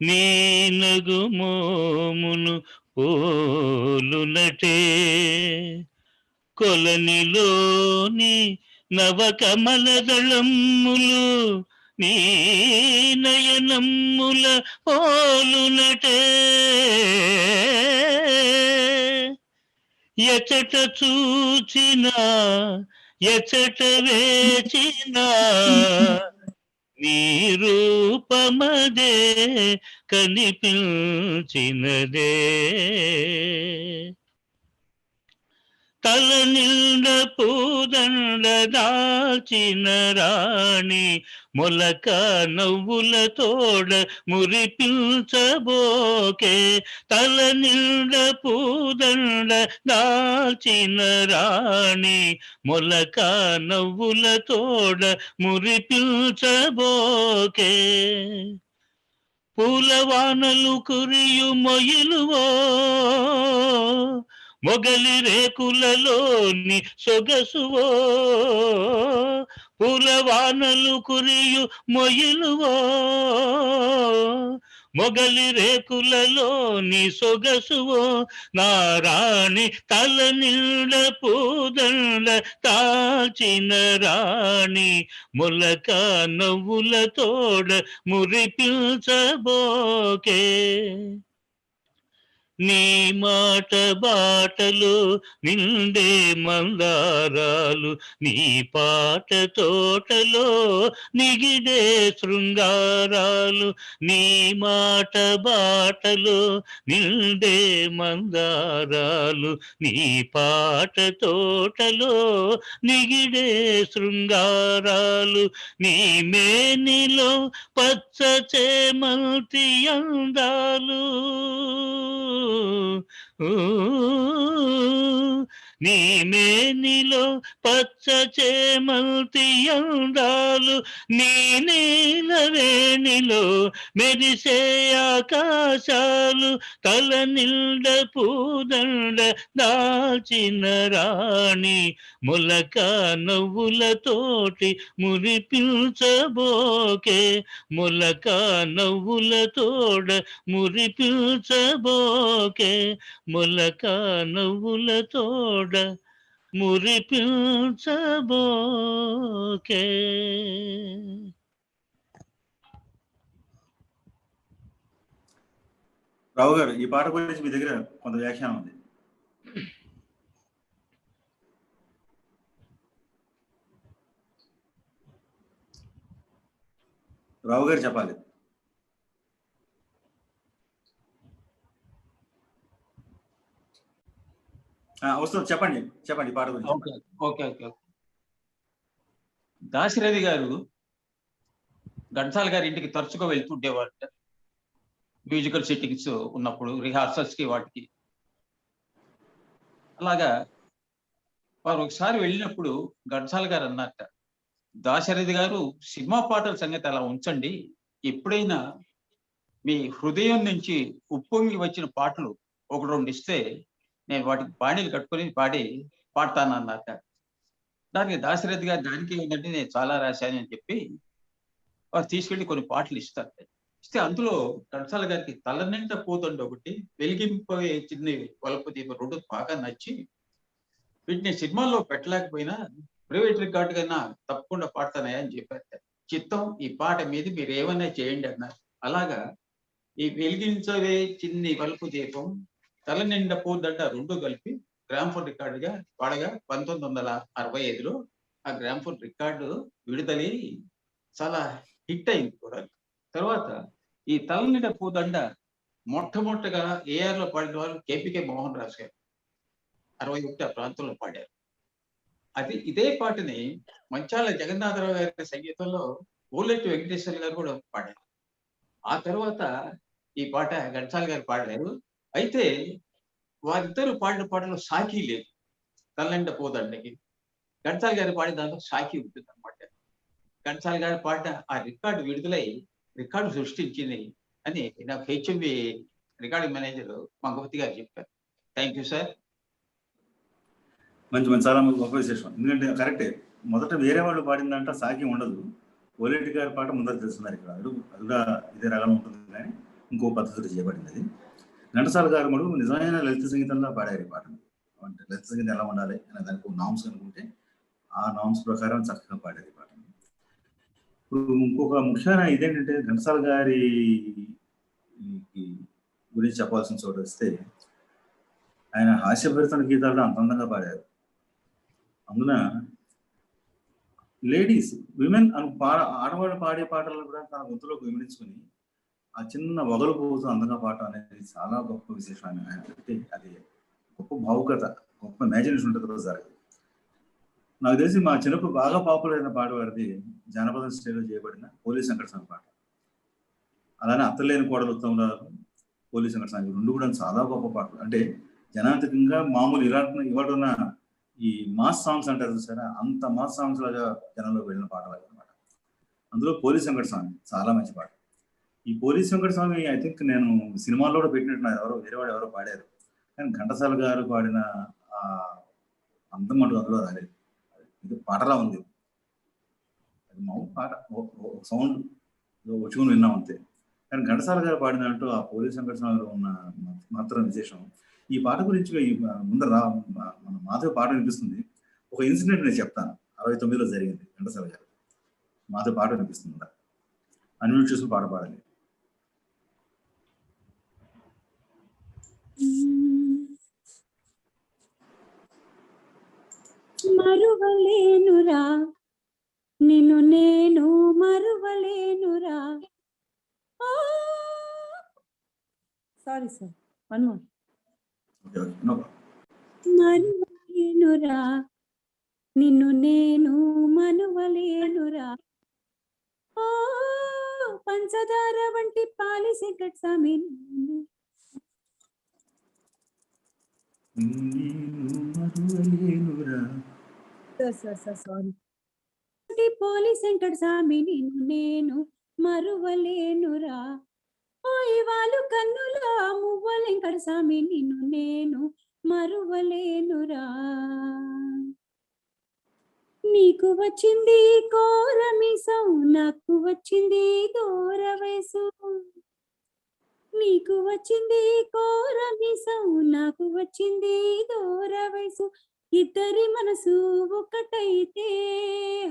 నేనగు మోమును పోలునటే కొలనిలోని నవకమల దళములు నీ నయనముల పోలునటే ఎచట చూచినా ఎచట వేచినా నీ రూపమదే కనిపించినదే తల నిండ పూదండ దాచిన రాణి మొలక నవ్వుల తోడ మురిపించబోకే తల నిండ పూదండ దాచిన రాణి మొలక నవ్వుల తోడ మురిపించబోకే పూలవానలు కురియు మొయిలువో మొగలి రేకులలోని సొగసువో పూలవానలు కురియు మొయిలువో మొగలి రేకులలోని సొగసువో నారాణి తల నిండ పూదండ తాచిన రాణి మొలక నవ్వుల తోడ మురిపించబోకే నీ మాట బాటలో నిండే మందారాలు నీ పాట తోటలో నిగిడే శృంగారాలు నీ మాట బాటలో నిండే మందారాలు నీ పాట తోటలో నిగిడే శృంగారాలు నీ మేనిలో పచ్చ చేమంతి అందాలు నీ మేనిలో పచ్చ చేమంతి అందాలు నీ నీలవేణిలో మెరిసే ఆకాశాలు తల నిండ పూదండ దాచిన రాణి మొలక నవ్వుల తోటి మురిపించబోకే మొలక నవ్వుల తోడ మురిపించబోకే మొలక నవ్వుల తోడ మురిపించబోకే. రావు గారు, ఈ పాట గురించి మీ దగ్గర కొంత వ్యాఖ్యానం ఉంది. రావు గారు చెప్పాలి. వస్తుంది, చెప్పండి పాట గురించి. ఓకే. దాశరథి గారు ఘంటసాల గారి ఇంటికి తరచుగా వెళ్తుండేవారట. మ్యూజికల్ సెట్టింగ్స్ ఉన్నప్పుడు రిహార్సల్స్ కి వాటికి. అలాగా వారు ఒకసారి వెళ్ళినప్పుడు ఘంటసాల గారు అన్నట్ట, దాశరథి గారు సినిమా పాటల సంగతి అలా ఉంచండి, ఎప్పుడైనా మీ హృదయం నుంచి ఉప్పొంగి వచ్చిన పాటలు ఒకటి రెండు ఇస్తే నేను వాటికి బాణీలు కట్టుకొని పాడతానన్నట్ట. దానికి దాశరథి గారు దానికి ఏంటంటే నేను చాలా రాశాను అని చెప్పి వారు తీసుకెళ్లి కొన్ని పాటలు ఇస్తారు. ఇస్తే అందులో ఘంటసాల గారికి తల నిండా పూదండ ఒకటి, వెలిగింపే చిన్న వలపు దీపం రెండు బాగా నచ్చి వీటిని సినిమాల్లో పెట్టలేకపోయినా ప్రైవేట్ రికార్డు కన్నా తప్పకుండా పాడతానయా అని చెప్పారు. చిత్తం ఈ పాట మీద మీరు ఏమన్నా చేయండి అన్నారు. అలాగా ఈ వెలిగించవే చిన్ని వలుపు దీపం తల నిండా పూదండ రెండు కలిపి గ్రామ్ఫోన్ రికార్డుగా వాడగా 1965లో ఆ గ్రామ్ఫోన్ రికార్డు విడుదలై చాలా హిట్ అయింది కూడా. తర్వాత ఈ తలనిండా పూదండ మొట్టమొదటిగా ఏఆర్లో పాడిన వాళ్ళు కేపీకే మోహన్ రాజు గారు 61 ఆ ప్రాంతంలో పాడారు. ఇదే పాటని మంచాల జగన్నాథరావు గారి సంగీతంలో ఓలెట్టి వెంకటేశ్వర గారు కూడా పాడారు. ఆ తర్వాత ఈ పాట ఘంటసాల గారు పాడారు. అయితే వారిద్దరు పాడిన పాటలో సాకి లేదు. తలనిండా పూదండకి ఘంటసాల గారు పాడిన దాంట్లో సాకి ఉంటుంది అనమాట. ఘంటసాల గారు పాడిన ఆ రికార్డు విడుదలై రికార్డు సృష్టించింది అని నాకు హెచ్ఎంబి రికార్డింగ్ మేనేజర్ మంగవతి గారు చెప్పారు. Thank you sir. మంచి చాలా గొప్ప విశేషం. ఎందుకంటే కరెక్టే, మొదట వేరే వాళ్ళు పాడిందంట సాకి ఉండదు. ఓలేటి గారి పాట ముందర తెలుస్తున్నారు ఇక్కడ. అది కూడా ఇదే రకం ఉంటుంది కానీ ఇంకో పద్ధతిలో చేయబడింది. అది ఘంటసాల గారు కూడా నిజమైన లలిత సంగీతంలో పాడారు ఈ పాటను. అంటే లలిత సంగీతం ఎలా ఉండాలి అనే దానికి నామ్స్ అనుకుంటే ఆ నామ్స్ ప్రకారం చక్కగా పాడారు ఈ పాటను. ఇప్పుడు ఇంకొక ముఖ్యమైన ఇదేంటంటే ఘంటసాల గారి గురించి చెప్పాల్సిన చోటు వస్తే, ఆయన హాస్యభరిత గీతాలను అంత అందంగా పాడారు. అందున లేడీస్ విమెన్ ఆడవాళ్ళు పాడే పాటలను కూడా తన గొంతులోకి విమరించుకుని ఆ చిన్న వగలు పోతూ అందంగా పాడటం అనేది చాలా గొప్ప విశేషం. ఆయన అంటే అది గొప్ప భావుకత, గొప్ప ఇమాజినేషన్ ఉంటుంది సార్. నాకు తెలిసి మా చిన్నప్పుడు బాగా పాపులర్ అయిన పాట వారిది జానపద స్టైల్లో చేయబడిన పోలీస్ వెంకట స్వామి పాట. అలానే అత్తలేని కోడలు ఉత్తమరాలు, పోలీస్ వెంకట స్వామి రెండు కూడా చాలా గొప్ప పాటలు. అంటే జనాంతకంగా మామూలు ఇవాళ ఉన్న ఈ మాస్ సాంగ్స్ అంటారు చూసారా, అంత మాస్ సాంగ్స్ లాగా జనంలోకి వెళ్ళిన పాట అనమాట. అందులో పోలీస్ వెంకట స్వామి చాలా మంచి పాట. ఈ police Venkata Swamy I think నేను సినిమాల్లో కూడా పెట్టినట్టున్నారు, వేరేవాడు ఎవరో పాడారు. కానీ ఘంటసాల గారు పాడిన ఆ అందం అంటూ అందులో రాలేదు. ఇది పాటలా ఉంది. అది మామూలు పాట, సౌండ్ వచ్చుకుని విన్నాం అంతే. కానీ ఘంటసాల గారు పాడినట్టు ఆ పోలీస్ వెంకట స్వామిలో ఉన్న మాత్రం విశేషం. ఈ పాట గురించి ముందర మన మాధవ్ పాట వినిపిస్తుంది. ఒక ఇన్సిడెంట్ నేను చెప్తాను. 69లో జరిగింది. ఘంటసాల గారు మాధవ్ పాట వినిపిస్తుంది. అన్మ్యూట్ చేసుకుని పాట పాడాలి. మరువలేనురా నిన్ను నేను మరువలేనురా. Sorry sir, one more. మరువలేనురా నిన్ను నేను మరువలేనురా. ఓ పంచదార వంటి పాలి వెంకట స్వామి సారీ పోలీస్ వెంకట స్వామి నిన్ను నేను మరువలేనురా. ఓయ్ వాళ్ళు కన్నుల మువ్వల వెంకట స్వామి నిన్ను నేను మరువలేనురా. నీకు వచ్చింది కోరమిసం, నాకు వచ్చింది దూర వయసు. నీకు వచ్చింది కోరమిసం, నాకు వచ్చింది దూర వయసు. ఇద్దరి మనసు ఒక్కటైతే,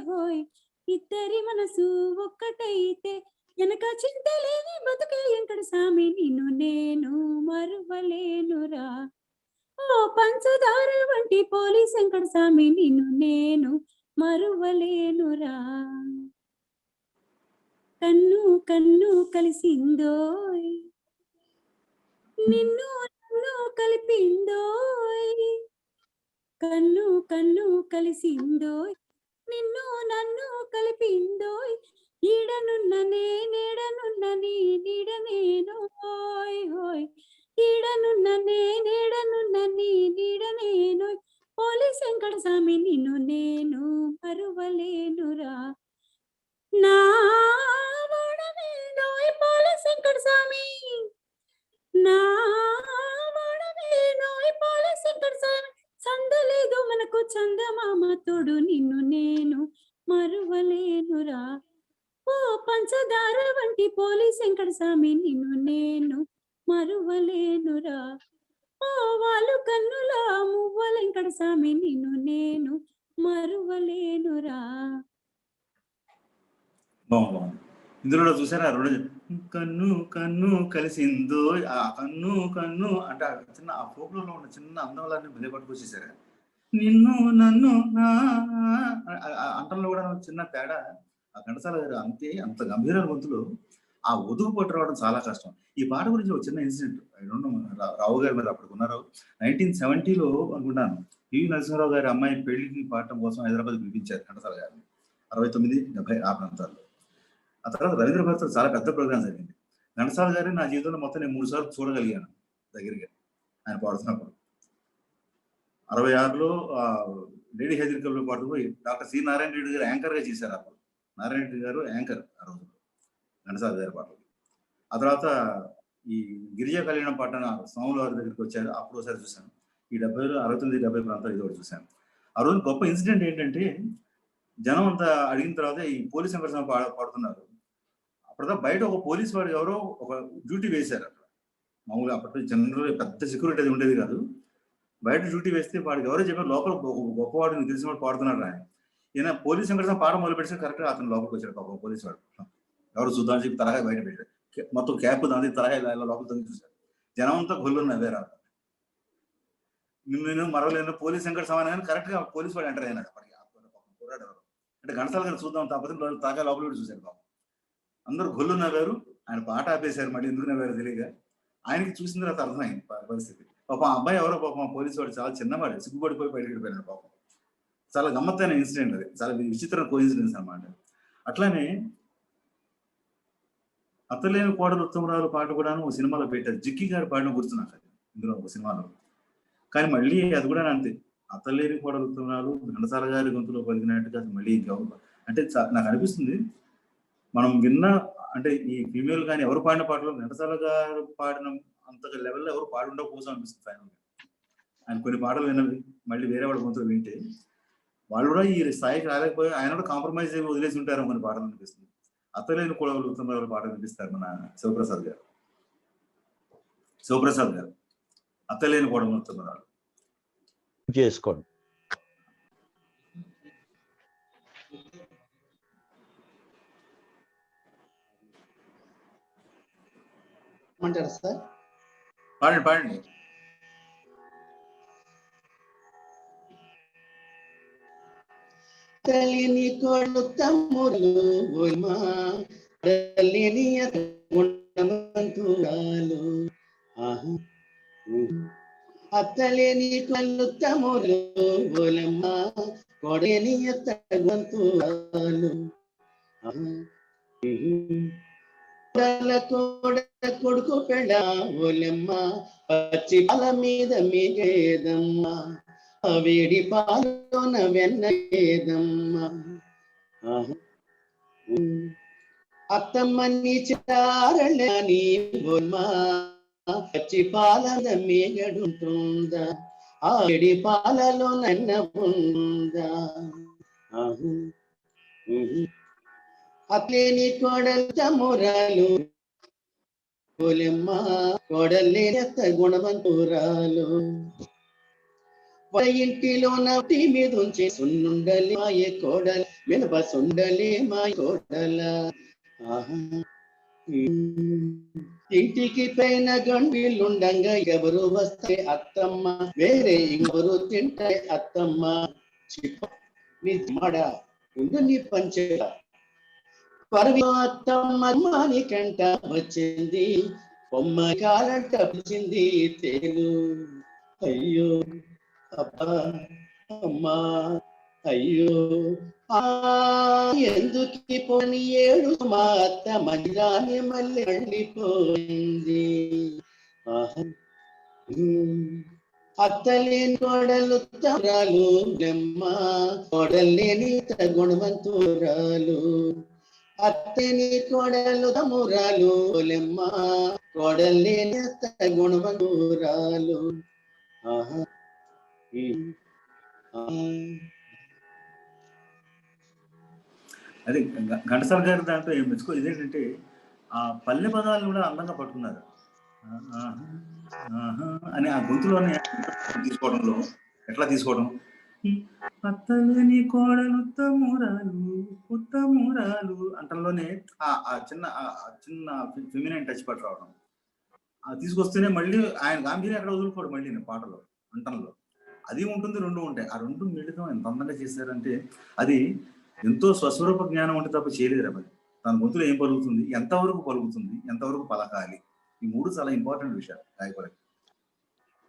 హోయ్ ఇద్దరి మనసు ఒక్కటైతే, వెనక చింతలేని బతుకే వెంకట స్వామి నిన్ను నేను మరువలేనురా. ఓ పంచదార వంటి పోలీస్ వెంకట స్వామి నిన్ను నేను మరువలేనురా. కన్ను కన్ను కలిసిందోయ్, నిన్ను నన్ను కలిపిందోయ్. కన్ను కన్ను కలిసిందోయ్, నిన్ను నన్ను కలిపిందోయ్. ఈడనున్న నేనేడనున్న నీ నీడ నేను, హోయ్ హోయ్ ఈడనున్న నేనేడనున్న నీ నీడ నేను. పోలీస్ వెంకట స్వామి నిన్ను నేను మరువలేనురా. నా వాడవేనోయ్ పోలీస్ వెంకట స్వామి, నా వాడవేనోయ్ పోలీస్ వెంకట స్వామి. సందలేదు మనకు చందమామ తోడు, నిన్ను నేను మరువలేనురా. ఓ పంచదార వంటి పోలీస్ వెంకట స్వామి నిన్ను నేను మరువలేనురా. ఓ వాళ్ళు కన్నుల మువ్వల వెంకట స్వామి నిన్ను నేను మరువలేనురా. బాగుంది. ఇందులో చూసారా కన్ను కన్ను కలిసిందో, ఆ కన్ను కన్ను అంటే ఆ చిన్న ఆ ఫోక్లో ఉన్న చిన్న అందంలాన్ని భలే పట్టుకొచ్చేసారు. నిన్ను నన్ను నా అంటంలో కూడా చిన్న తేడా. ఆ ఘంటసాల గారు అంతే అంత గంభీరమైన గొంతులో ఆ ఒదుగు పట్టు రావడం చాలా కష్టం. ఈ పాట గురించి ఒక చిన్న ఇన్సిడెంట్. ఐ డోంట్ నో రావు గారు మరి అప్పుడు ఉన్నారు. 1970లో అనుకుంటాను పివి నరసింహారావు గారి అమ్మాయి పెళ్లికి పాడటం కోసం హైదరాబాద్ పిలిపించారు ఘంటసాల గారిని. 69, 70 ఆ ప్రాంతాల్లో. ఆ తర్వాత రవీంద్ర భారతిలో చాలా పెద్ద ప్రోగ్రామ్ జరిగింది. ఘంటసాల గారిని నా జీవితంలో మొత్తం నేను 3 సార్లు చూడగలిగాను దగ్గరగా ఆయన పాడుతున్నప్పుడు. 66లో లేడీ హెజరికల్లో పాడుతూ డాక్టర్ సి నారాయణ రెడ్డి గారు యాంకర్గా చేశారు. అప్పుడు నారాయణ రెడ్డి గారు యాంకర్ ఆ రోజు ఘంటసాల గారి పాటలు. ఆ తర్వాత ఈ గిరిజా కళ్యాణం పాట స్వాముల వారి దగ్గరికి వచ్చారు. అప్పుడు ఒకసారి చూశాను. ఈ 70లో 69, 70 ప్రాంతాలు ఇది ఒకటి చూశాను. ఆ రోజు గొప్ప ఇన్సిడెంట్ ఏంటంటే జనం అంతా అడిగిన తర్వాత ఈ పోలీస్ సంఘటన పాడుతున్నారు. అప్పుడు బయట ఒక పోలీస్ వాడు ఎవరో ఒక డ్యూటీ వేశారు అక్కడ. మామూలుగా అప్పట్లో జనరల్ పెద్ద సెక్యూరిటీ అది ఉండేది కాదు. బయట డ్యూటీ వేస్తే వాడికి ఎవరో చెప్పారు లోపల గొప్పవాడు తెలిసిన వాడు పాడుతున్నాడు ఆయన. ఈయన పోలీస్ సంఘటన పాట మొదలు పెడితే కరెక్ట్గా అతను లోపలికి వచ్చాడు పాపం పోలీస్ వాడు. ఎవరు చూద్దాం చెప్పి తరగా బయట పెట్టాడు. మొత్తం క్యాప్ దాని తరగా ఇలా లోపల తొంగి చూశాడు. జనం అంతా గొల్లు నవ్వారు. నేను మరవలేను పోలీస్ సంఘటన సమానంగా కరెక్ట్గా పోలీస్ వాడు ఎంటర్ అయినాడు. అప్పటికి అంటే ఘంటసాల గారు చూద్దాం తప్పదు తరగా లోపల పెట్టి చూశాడు పాపం. అందరూ గొల్లు నవ్వారు. ఆయన పాట ఆపేశారు. మళ్ళీ ఎందుకు నవ్వారు తెలియక. ఆయనకి చూసిన తర్వాత అర్థమైంది పరిస్థితి. పాపం అబ్బాయి ఎవరో పాపం పోలీసు వాడు చాలా చిన్నవాడు సిగ్గుపడిపోయి బయటకు వెళ్ళిపోయాడు పాపం. చాలా గమ్మత్తైన ఇన్సిడెంట్ అది. చాలా విచిత్ర కోఇన్సిడెన్స్ అన్నమాట. అట్లానే అత్తలేని కోడలు ఉత్తమరాలు పాట కూడాను ఒక సినిమాలో పెట్టారు. జిక్కి గారు పాడిన గుర్తు నాకు అది ఇందులో ఒక సినిమాలో. కానీ మళ్ళీ అది కూడా అంతే. అత్తలేని కోడలు ఉత్తమరాలు ఘంటసాల గారి గొంతులో పలికినట్టుగా మళ్ళీ అంటే నాకు అనిపిస్తుంది మనం విన్న అంటే ఈ ఫీమేల్ కానీ ఎవరు పాడిన పాటలు ఘంటసాల గారు పాడిన అంత లెవెల్లో ఎవరు పాడుండవు కోసం అనిపిస్తుంది ఫైనల్ గా. ఆయన కొన్ని పాటలు విన్నవి మళ్ళీ వేరే వాళ్ళ గొంతులు వింటే వాళ్ళు కూడా ఈ స్థాయికి రాలేకపోయి ఆయన కూడా కాంప్రమైజ్ అయ్యి వదిలేసి ఉంటారు కొన్ని పాటలు అనిపిస్తుంది. అత్తలేని కోడలు ఉత్తమరాలు పాటలు వినిపిస్తారు మన శివప్రసాద్ గారు. అత్తలేని కోడలు ఉత్తమరాలు చేసుకోండి. అంటారు సార్ పాడండి. తల్లిని కొడు తమ్ముడు తల్లిని అత్తలేని కొడు తమ్ముడు ఓలమ్మ కొడని ఎత్తగంతురాలు కొడుకు పెళ్ళ ఓలమ్మ పచ్చి పాల మీద మిగేదమ్మ వేడి పాలన వెన్నయేదమ్మ అత్తమ్మని చారళని బొమ్మ పచ్చి పాలన మిగడుంటుందా ఆ వేడి పాలలో నన్న ఉందా అట్లేని కోడలు తమ్మురాలు ఓలమ్మ కోడలే గుణవంతురాలు ఇంటిలో నటి మీద ఉంచి సున్నుండలే మాయ కోడల మినప సుండలే మాయ కోడల ఇంటికి పైన గండిలుండంగా ఎవరు వస్తే అత్తమ్మ వేరే ఇంకెవరు తింటే అత్తమ్మ మడ ఉండు నీ పంచ పరవి అత్తమ్మ కంట వచ్చింది బొమ్మ కాలంట పిలిచింది తేలు అయ్యో అబ్బా అమ్మా అయ్యో ఎందుకు పోని ఏడు మా అత్త మందిరాన్ని మళ్ళీ వెళ్ళిపోయింది అత్తలేని కోడలు తరాలు బ్రహ్మ కోడలేని గుణవంతురాలు అత్తని కోడలు తమురాలు లెమ్మ కోడలేని గుణవంతురాలు అదే ఘంటసాల గారి దాంట్లో ఏం మెచ్చుకో ఇదేంటంటే ఆ పల్లె పదాలను కూడా అందంగా పట్టుకున్నారు అని ఆ గొంతులోనే తీసుకోవడంలో ఎట్లా తీసుకోవడం అత్తలేని కోడలు ఉత్తమురాలు అంటలోనే ఆ చిన్న ఫెమినైన్ టచ్ పట్టు రావడం తీసుకొస్తేనే మళ్ళీ ఆయన గాంభీర్యం ఎక్కడ వదులుకోడు మళ్ళీ పాటలో అంటంలో అది ఉంటుంది, రెండు ఉంటాయి. ఆ రెండు మిళితం ఎంత అందంగా చేశారంటే అది ఎంతో స్వస్వరూప జ్ఞానం ఉంటే తప్ప చేయలేరు. మరి తన గొంతులో ఏం పలుకుతుంది, ఎంతవరకు పలుకుతుంది, ఎంతవరకు పలకాలి, ఈ మూడు చాలా ఇంపార్టెంట్ విషయాలు. గాయకులకి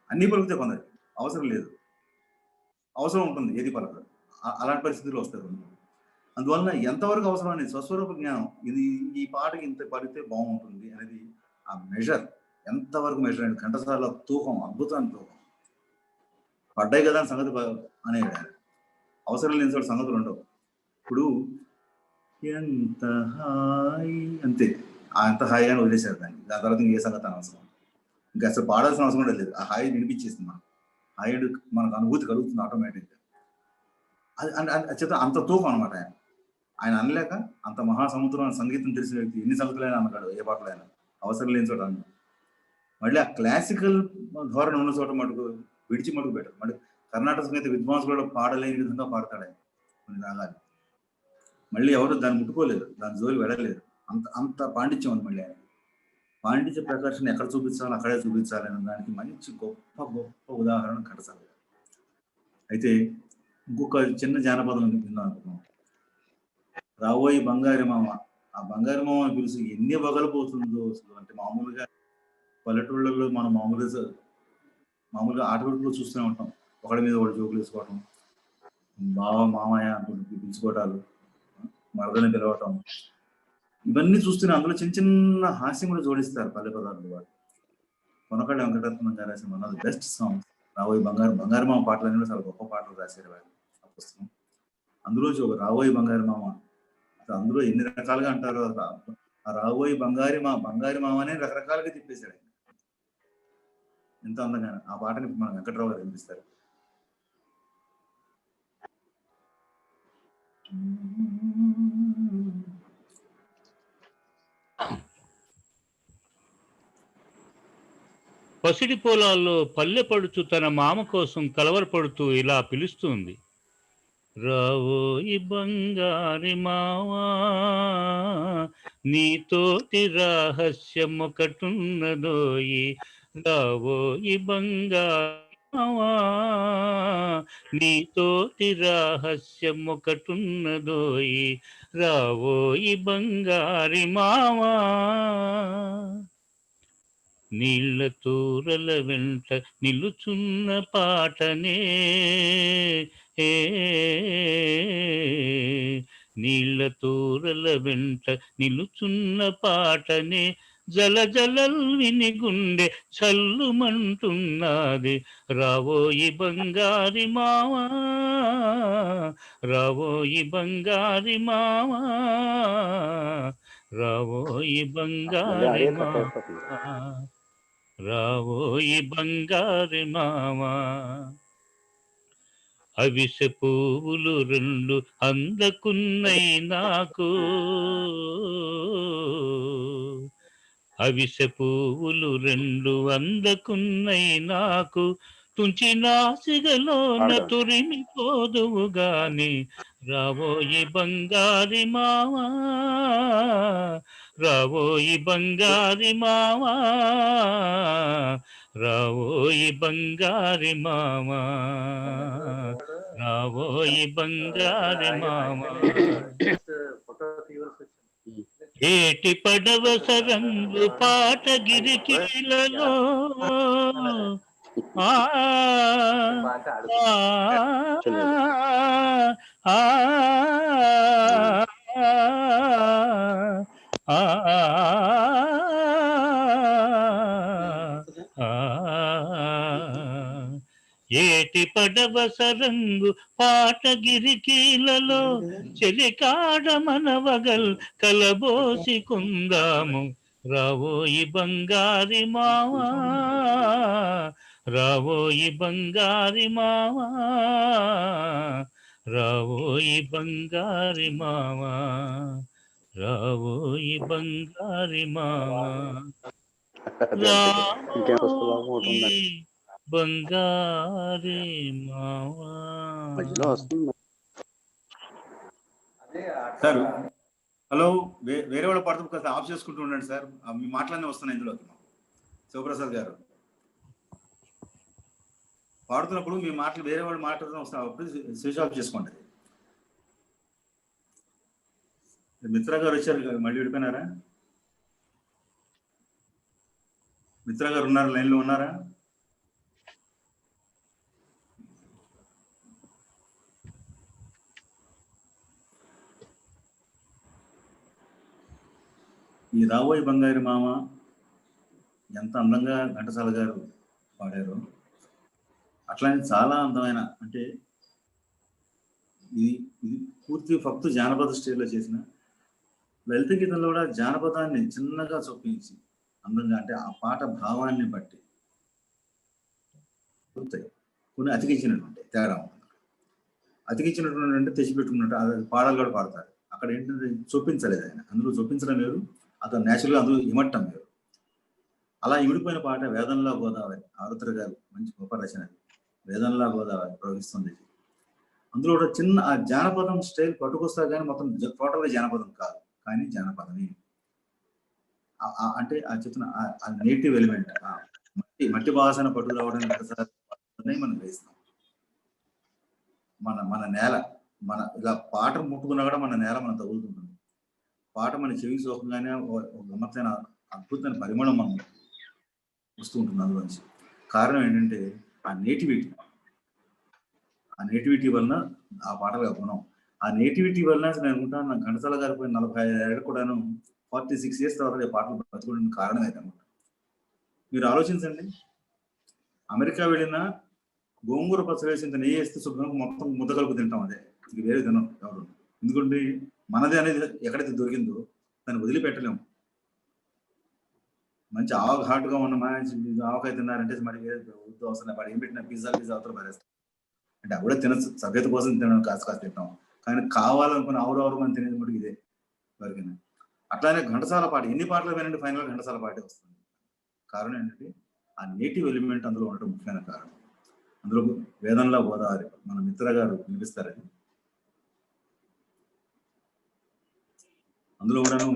అన్ని పలుకుతే కొందరికి అవసరం లేదు, అవసరం ఉంటుంది ఏది పలకదు, అలాంటి పరిస్థితులు వస్తారు. అందువలన ఎంతవరకు అవసరం అనేది స్వస్వరూప జ్ఞానం, ఇది ఈ పాటకి ఇంత పలికితే బాగుంటుంది అనేది ఆ మెజర్, ఎంతవరకు మెజర్ అనేది ఘంటసాల తూకం, అద్భుతాన్ని తూకం. పడ్డాయి కదా అని సంగతి అనేది అవసరం లేని చోట సంగతులు ఉండవు. ఇప్పుడు ఎంత హాయి అంతే, అంత హాయి అని వదిలేశారు దాన్ని. దాని తర్వాత ఇంకే సంగతి అనవసరం, ఇంకా అసలు పాడాల్సిన అవసరం కూడా లేదు. ఆ హాయి వినిపించేస్తుంది మనం, హాయి మనకు అనుభూతి కలుగుతుంది ఆటోమేటిక్గా. అది అంత తూకం అనమాట ఆయన. ఆయన అనలేక అంత మహాసముద్రం సంగీతం తెలిసిన వ్యక్తి ఎన్ని సంగతులైనా అన్నాడు, ఏ పాటలైనా అవసరం లేని చోట అన్నాడు. మళ్ళీ ఆ క్లాసికల్ ధోరణి ఉన్న చోట మటుకు విడిచి మటుకు పెట్టారు. మళ్ళీ కర్ణాటక సంగీత విద్వాంసులు కూడా పాడలేని విధంగా పాడతాడు ఆయన కొన్ని రాగాలు. మళ్ళీ ఎవరు దాన్ని ముట్టుకోలేదు, దాని జోలి వెళ్ళలేదు, అంత పాండిత్యం ఉంది. మళ్ళీ ఆయన పాండిత్య ప్రకర్షణ ఎక్కడ చూపించాలో అక్కడే చూపించాలి అనే దానికి మంచి గొప్ప గొప్ప ఉదాహరణ ఘంటసాల. అయితే ఇంకొక చిన్న జానపదం విందాం అనుకున్నాం. రాబోయి బంగారి మామ, ఆ బంగారి మామ పిలిచి ఎన్ని వగలపోతుందో అసలు. అంటే మామూలుగా పల్లెటూళ్ళలో మనం మామూలుగా ఆటవిడుపులో చూస్తూనే ఉంటాం, ఒకడి మీద ఒకటి జోకులు వేసుకోవటం, బావ మామయ్య అంటూ పిలుచుకోవటాలు, మరదని పిలవటం, ఇవన్నీ చూస్తూనే అందులో చిన్న చిన్న హాస్యం కూడా జోడిస్తారు పల్లె పదార్థాలు. వాడు కొనకళ్ళ వెంకటరత్నం గారు రాసిన one of the best songs రాబోయి బంగారు మామ పాటలన్నీ కూడా చాలా గొప్ప పాటలు రాశారు వాడు ఆ పుస్తకం. అందులో ఒక రాబోయి బంగారు మామ, అందులో ఎన్ని రకాలుగా అంటారు. ఆ రాబోయి బంగారి మామనే రకరకాలుగా తిప్పేశాడు. ఎంత అందంగా ఆ పాటని మన వెంకట్రావు గారు వినిపిస్తారు. పసిడి పొలాల్లో పల్లె పడుచు తన మామ కోసం కలవరపడుతూ ఇలా పిలుస్తుంది. రావోయి బంగారి మావా, నీతోటి రహస్యం ఒకటున్నదోయి, రావోయి బంగారి మావా, నీతోటి రహస్యం ఒకటున్నదోయి, రావోయి బంగారి మావా. నీళ్ళ తూరల వెంట నిలుచున్న పాటనే, నీళ్ళ తూరల వెంట నిలుచున్న పాటనే, జల జలల్ విని గుండె చల్లుమంటున్నది, రావోయి బంగారి మావా, రావోయి బంగారి మావా, రావోయి బంగారి మావా, రావోయి బంగారి మావా. అవిసె పువ్వులు రెండు అందకున్నై నాకు, అవిసె పువ్వులు రెండు అందకున్నై నాకు, తుంచి నాసిగలోన తురిమిపోదువు గాని, రావోయి బంగారి మావా, రావోయి బంగారి మావా, రావోయి బంగారి మావా, రావోయి బంగారి మావా. ఏటి పడవ సరంగు పాటగిరికీలలో, ఆ ఏటి పడవ సరంగు పాటగిరికీలలో, చెలికాడ మనవగల్ కలబోసి కుందాము, రావోయి బంగారి మావా, రావోయి బంగారి మావా, రావోయి బంగారి మావా, రావోయి బంగారి మావా, రావోయి బంగారి మావా. మధ్యలో వస్తుంది. సార్ హలో, వేరే వాళ్ళ పాడుతూ కాస్త ఆఫ్ చేసుకుంటూ ఉండండి సార్. మీ మాటలన్నీ వస్తున్నాయి ఇందులోకి. శివప్రసాద్ గారు పాడుతున్నప్పుడు మీ మాటలు వేరే వాళ్ళు మాట్లాడుతూ వస్తున్నప్పుడు స్విచ్ ఆఫ్ చేసుకోండి. మిత్రా గారు వచ్చారు, మళ్ళీ విడిపోయినారా? మిత్రా గారు ఉన్నారు, లైన్లో ఉన్నారా? ఈ రాబోయే బంగారు మామ ఎంత అందంగా ఘంటసాల గారు పాడారు. అట్లానే చాలా అందమైన, అంటే ఇది ఇది పూర్తి ఫక్తు జానపద స్టైల్లో చేసిన లలిత గీతంలో కూడా జానపదాన్ని చిన్నగా చొప్పించి అందంగా, అంటే ఆ పాట భావాన్ని బట్టి కొన్ని అతికించినటువంటి తేడా ఉంటుంది. అతికించినటువంటి అంటే తెచ్చిపెట్టుకున్నట్టు అది పాడాలు కూడా పాడతారు. అక్కడ ఏంటంటే చొప్పించలేదు ఆయన, అందులో చొప్పించడం వేరు, అతను నేచురల్గా అందులో ఇమట్టం వేరు. అలా ఇమిడిపోయిన పాట వేదంలా గోదావరి, ఆరుద్ర గారు మంచి గొప్ప రచన. వేదంలా గోదావరి ప్రవహిస్తుంది. అందులో కూడా చిన్న ఆ జానపదం స్టైల్ పట్టుకొస్తా కానీ మొత్తం టోటల్గా జానపదం కాదు, కానీ జానపదమే. అంటే ఆ చెప్తున్న ఆ నేటివ్ ఎలిమెంట్, మట్టి వాసన పట్టు రావడానికి మనం వేస్తాం. మన నేల, మన ఇలా పాట ముట్టుకున్నా కూడా మన నేల మనం తగులుతుంటుంది. పాట మన చెవి సోకంగానే గమ్మత్తైన అద్భుతమైన పరిమళం మనం వస్తూ ఉంటుంది అందులోంచి. కారణం ఏంటంటే ఆ నేటివిటీ వలన ఆ పాటల గుణం. ఆ నేటివిటీ వలన నేను అనుకుంటాను, నాకు ఘంటసాల గారు పోయిన 45 ఏళ్ళు కూడాను 46 years తర్వాత పాటలు బతుకోవడానికి కారణం అన్నమాట. మీరు ఆలోచించండి, అమెరికా వెళ్ళినా గోంగూర పచ్చడి వేసి నెయ్యి వేస్తే శుభ్రంగా మొత్తం ముద్ద కలుపు తింటాం. అదే ఇది వేరే తినం ఎవరు. ఎందుకంటే మనదే అనేది ఎక్కడైతే దొరికిందో దాన్ని వదిలిపెట్టలేము. మంచి ఘాటుగా ఉన్న మంచి ఆవకాయ తిన్నారంటే మరి వద్దు అవసరం వాడు ఏం పెట్టిన పిజ్జా అవతల పారేస్తాం. అంటే అవి కూడా తినచ్చు, సభ్యత కోసం తినడం కాస్త తింటాం. కానీ కావాలనుకుని ఆవురు మనం తినేది మటుకు ఇదే వరకైనా. అట్లానే ఘంటసాల పాట ఎన్ని పాటలు వినండి, ఫైనల్ ఘంటసాల పాటే వస్తుంది. కారణం ఏంటంటే ఆ నేటివ్ ఎలిమెంట్ అందులో ఉండటం ముఖ్యమైన కారణం. అందులో వేదంలా గోదావరి మన మిత్ర గారు వినిపిస్తారని, అందులో కూడాను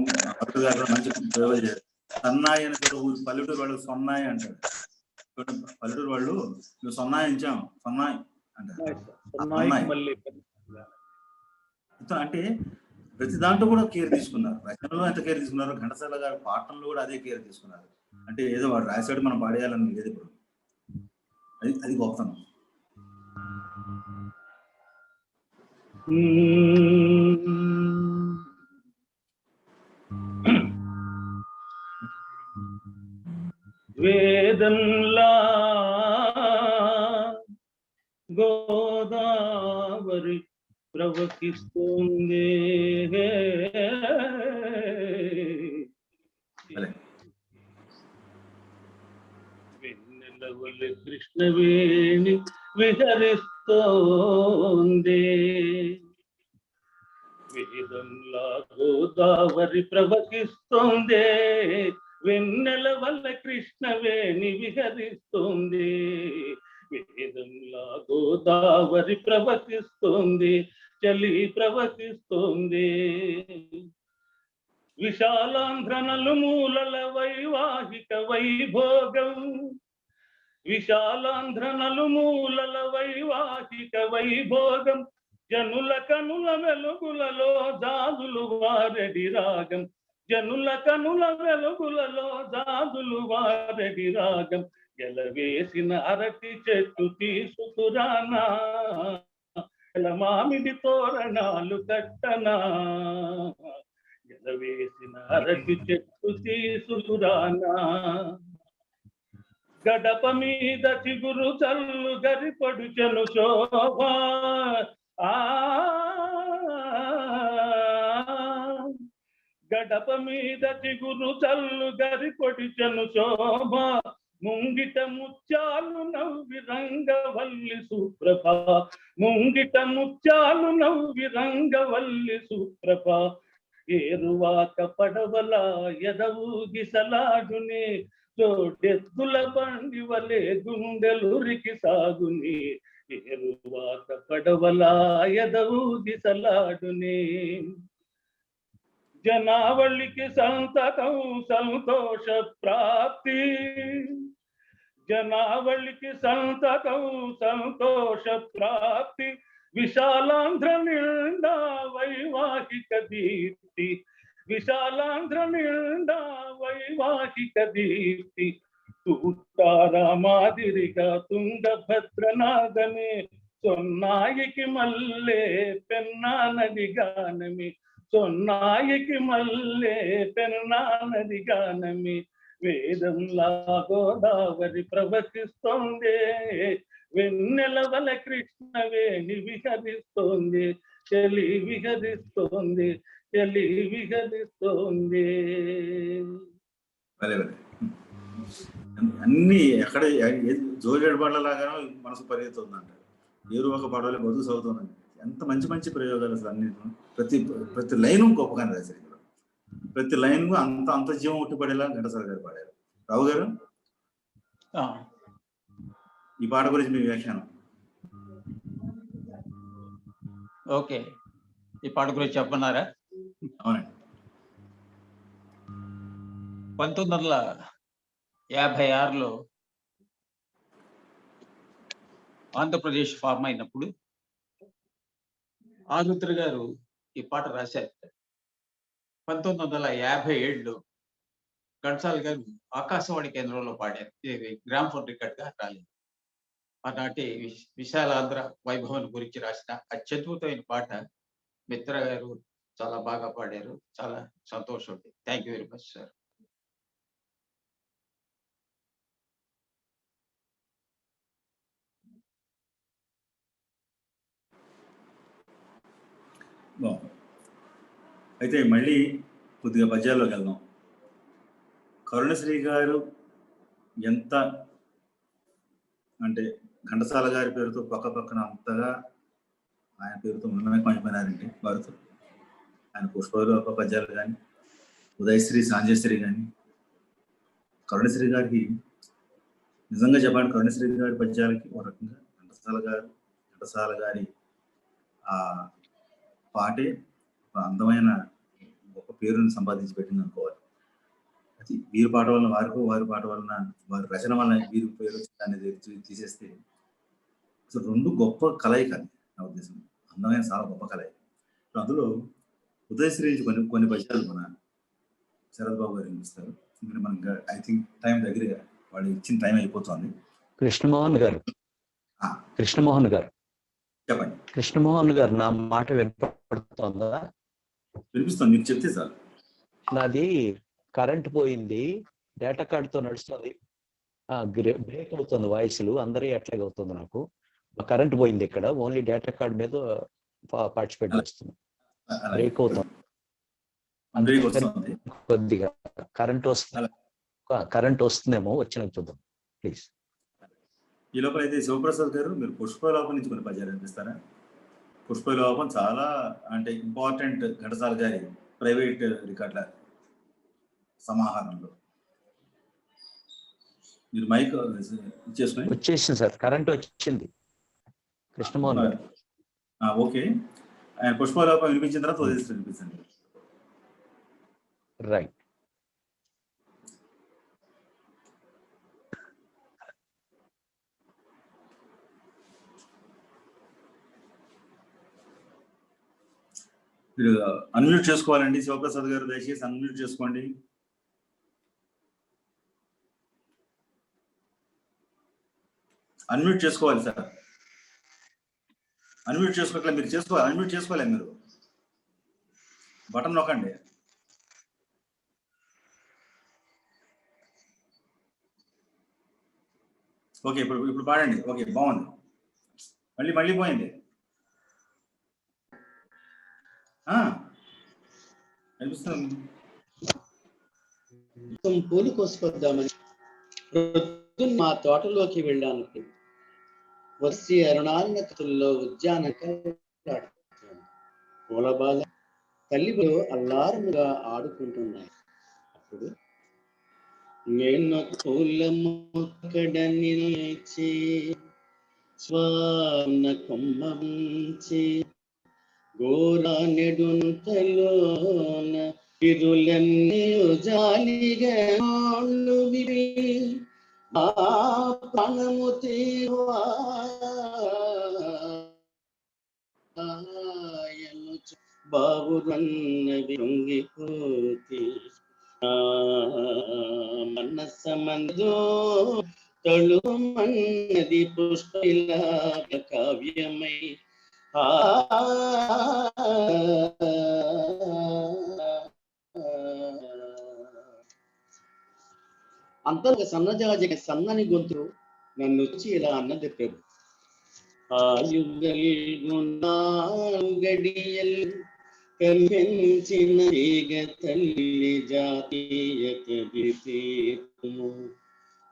మంచి ప్రయోగం చేశారు. సన్నాయి అని ఊరు పల్లెటూరు వాళ్ళు సొన్నాయి అంటారు. పల్లెటూరు వాళ్ళు మేము సొన్నాయి ఇచ్చాం, సొన్నాయి అంటారు. అంటే ప్రతి దాంట్లో కూడా కేర్ తీసుకున్నారు. రచనలో ఎంత కేర్ తీసుకున్నారు, ఘంటసాల గారు పాటల్లో కూడా అదే కేర్ తీసుకున్నారు. అంటే ఏదో వాడు రాశాడు మనం పాడేయాలని లేదు. ఇప్పుడు అది గొప్పతనం. వేదంలా గోదావరి ప్రవహిస్తుంది, వెన్నెలవలె కృష్ణవేణి విహరిస్తోంది. వేదంలా గోదావరి ప్రవహిస్తోంది, వెన్నెల వల్ల కృష్ణవేణి విహరిస్తోంది. వేదంలా గోదావరి ప్రవహిస్తోంది, చలి ప్రవహిస్తోంది. విశాలాంధ్ర నలుమూలల వైవాహిక వైభోగం, విశాలాంధ్ర నలుమూలల వైవాహిక వైభోగం. జనుల కనుల వెలుగులలో జాదులు వారెడి రాగం, జనుల కనుల వెలుగులలో జాదులు వారెడి రాగం. ఎలవేసిన అరటి చెట్టు తీసుకురానా, మామిడి తోరణాలు కట్టనా. ఎలవేసిన అరటి చెట్టు తీసుకురానా, గడప మీద చిగురు చల్లు గరిపడుచెను శోభ. గడప మీద చిగురు చల్లు గరిపడుచెను శోభ. ముంగిట ముత్యాలు నవ్వి రంగవల్లి సుప్రభ, ముంగిట ముత్యాలు నవ్వి రంగవల్లి సుప్రభ. ఏరువాక పడవల ఎదవూగి సలాడుని, తోడెత్తుల బండి వలె గుండెలురికి సాగుని. ఏరువాత పడవల ఎదవు దిశలాడునే జనావళికి సంతకం సంతోష ప్రాప్తి జనావళికి సంతకం సంతోష ప్రాప్తి విశాలాంధ్ర నిండా వైవాహిక దీప్తి విశాలాంధ్ర నిండా వైవాహిక దీప్తి తూటారా మాదిరిగా తుంగభద్ర నాదమే సొన్నాయికి మల్లే పెన్నా నది గానమే సొన్నాయికి మల్లే పెన్నా నది గానమే వేదంలా గోదావరి ప్రవహిస్తోంది వెన్నెలవల కృష్ణవేణి విహరిస్తోంది చలి విహరిస్తోంది చలి విహరిస్తోంది. అన్ని ఎక్కడ జోగేడు పాటలాగానో మనసు పరిగెత్తుంది అంటారు. ఏరు ఒక పాటలే బతుకు చదువుతుందండి. ఎంత మంచి మంచి ప్రయోగాలు అసలు అన్ని. ప్రతి లైను గొప్పగానే రాశారు. ఇక్కడ ప్రతి లైన్ అంత జీవం ఉట్టిపడేలా ఘంటసాల గారు పాడారు. రావు గారు, ఈ పాట గురించి మీ వ్యాఖ్యానం. ఓకే, ఈ పాట గురించి చెప్పన్నారా? అవునండి. 1956లో ఆంధ్రప్రదేశ్ ఫార్మ్ అయినప్పుడు ఆరుద్ర గారు ఈ పాట రాశారు. 1957లో ఘంటసాల గారు ఆకాశవాణి కేంద్రంలో పాడారు. ఇది గ్రామ్ఫోన్ రికార్డ్ గా రాలేదు. ఆనాటి విశాలాంధ్ర వైభవం గురించి రాసిన అత్యద్భుతమైన పాట మిత్ర గారు చాలా బాగా పాడారు. చాలా సంతోషం. Thank you very much sir. అయితే మళ్ళీ కొద్దిగా పద్యాల్లోకి వెళ్దాం. కరుణశ్రీ గారు ఎంత అంటే ఘంటసాల గారి పేరుతో పక్కన అంతగా ఆయన పేరుతో మమేకమైపోయినారండి వారితో. ఆయన పుష్పలోక పద్యాలు కానీ, ఉదయశ్రీ సాంజశ్రీ కానీ, కరుణశ్రీ గారికి నిజంగా చెప్పండి, కరుణశ్రీ గారి పద్యాలకి ఒక రకంగా ఘంటసాల గారి ఆ పాటే అందమైన గొప్ప పేరుని సంపాదించి పెట్టింది అనుకోవాలి. అది వీరి పాట వలన వారి పాట వలన వారి రచన వలన వీరి పేరు అనేది తీసేస్తే అసలు రెండు గొప్ప కలయిక అది నా ఉద్దేశం. అందమైన చాలా గొప్ప కలయిక. అందులో ఉదయశ్రీ కొన్ని పద్యాలు మన శరత్ బాబు గారు వినిపిస్తారు. మనకి ఐ థింక్ టైం దగ్గరగా వాళ్ళు ఇచ్చిన టైం అయిపోతుంది. కృష్ణమోహన్ గారు చెప్పండి. కృష్ణమోహన్ గారు, నా మాట వినపడుతుందా? వినిపిస్తుంది, మీకు చెప్తే సార్. నాది కరెంట్ పోయింది, డేటా కార్డుతో నడుస్తుంది, బ్రేక్ అవుతుంది వాయిస్లు, అందరూ ఎట్లాగే అవుతుంది. నాకు కరెంట్ పోయింది, ఇక్కడ ఓన్లీ డేటా కార్డ్ మీద పార్టిసిపేట్ చేస్తున్నాను. బ్రేక్ అవుతుంది కొద్దిగా. కరెంట్ వస్తుందేమో, వచ్చినాక చూద్దాం ప్లీజ్. ఈ లోపల అయితే శివప్రసాద్ గారు, మీరు పుష్పలోపం నుంచి కొన్ని పద్యాలు వినిపిస్తారా? పుష్పలోపం చాలా అంటే ఇంపార్టెంట్ ఘంటసాల గారి ప్రైవేట్ రికార్డుల సమాహారంలో. మీరు మైక్ ఇచ్చేసుకుని. వచ్చేసింది సార్, కరెంట్ వచ్చింది. కృష్ణమోహన్ గారు ఓకే. ఆయన పుష్పలోపం వినిపించిన తర్వాత ఉదయశ్రీ వినిపించండి. రైట్. మీరు అన్మ్యూట్ చేసుకోవాలండి. శివప్రసాద్ గారు దయచేసి అన్మ్యూట్ చేసుకోండి. అన్మ్యూట్ చేసుకోవాలి సార్. అన్మ్యూట్ చేసుకోవట్లే, మీరు చేసుకోవాలి. అన్మ్యూట్ చేసుకోవాలి, మీరు బటన్ నొక్కండి. ఓకే, ఇప్పుడు పాడండి. ఓకే, బాగుంది. మళ్ళీ పోయింది. పూలు కోసుకొద్దామని మా తోటలోకి వెళ్ళాను. వచ్చి అరుణాన్యతుల్లో ఉద్యానక పూలబాల తల్లిలో అల్లారముగా ఆడుకుంటున్నాయి. అప్పుడు నేను పూల మొక్కడని లేచి స్వాన కొమ్మంచి గోరా నెడుంతలోన ఇరులన్నీ జాలిగా విరి ఆ ప్రాణము బాబురన్నవి పొంగిపోతి మనసమందో తొలు మన్నది పుష్పలా కావ్యమై అంతగా సన్నజాజి సన్నని గొంతు నన్ను వచ్చి ఇలా అన్నది ప్రభు గడియల్ కల్పించిన తల్లి జాతీయత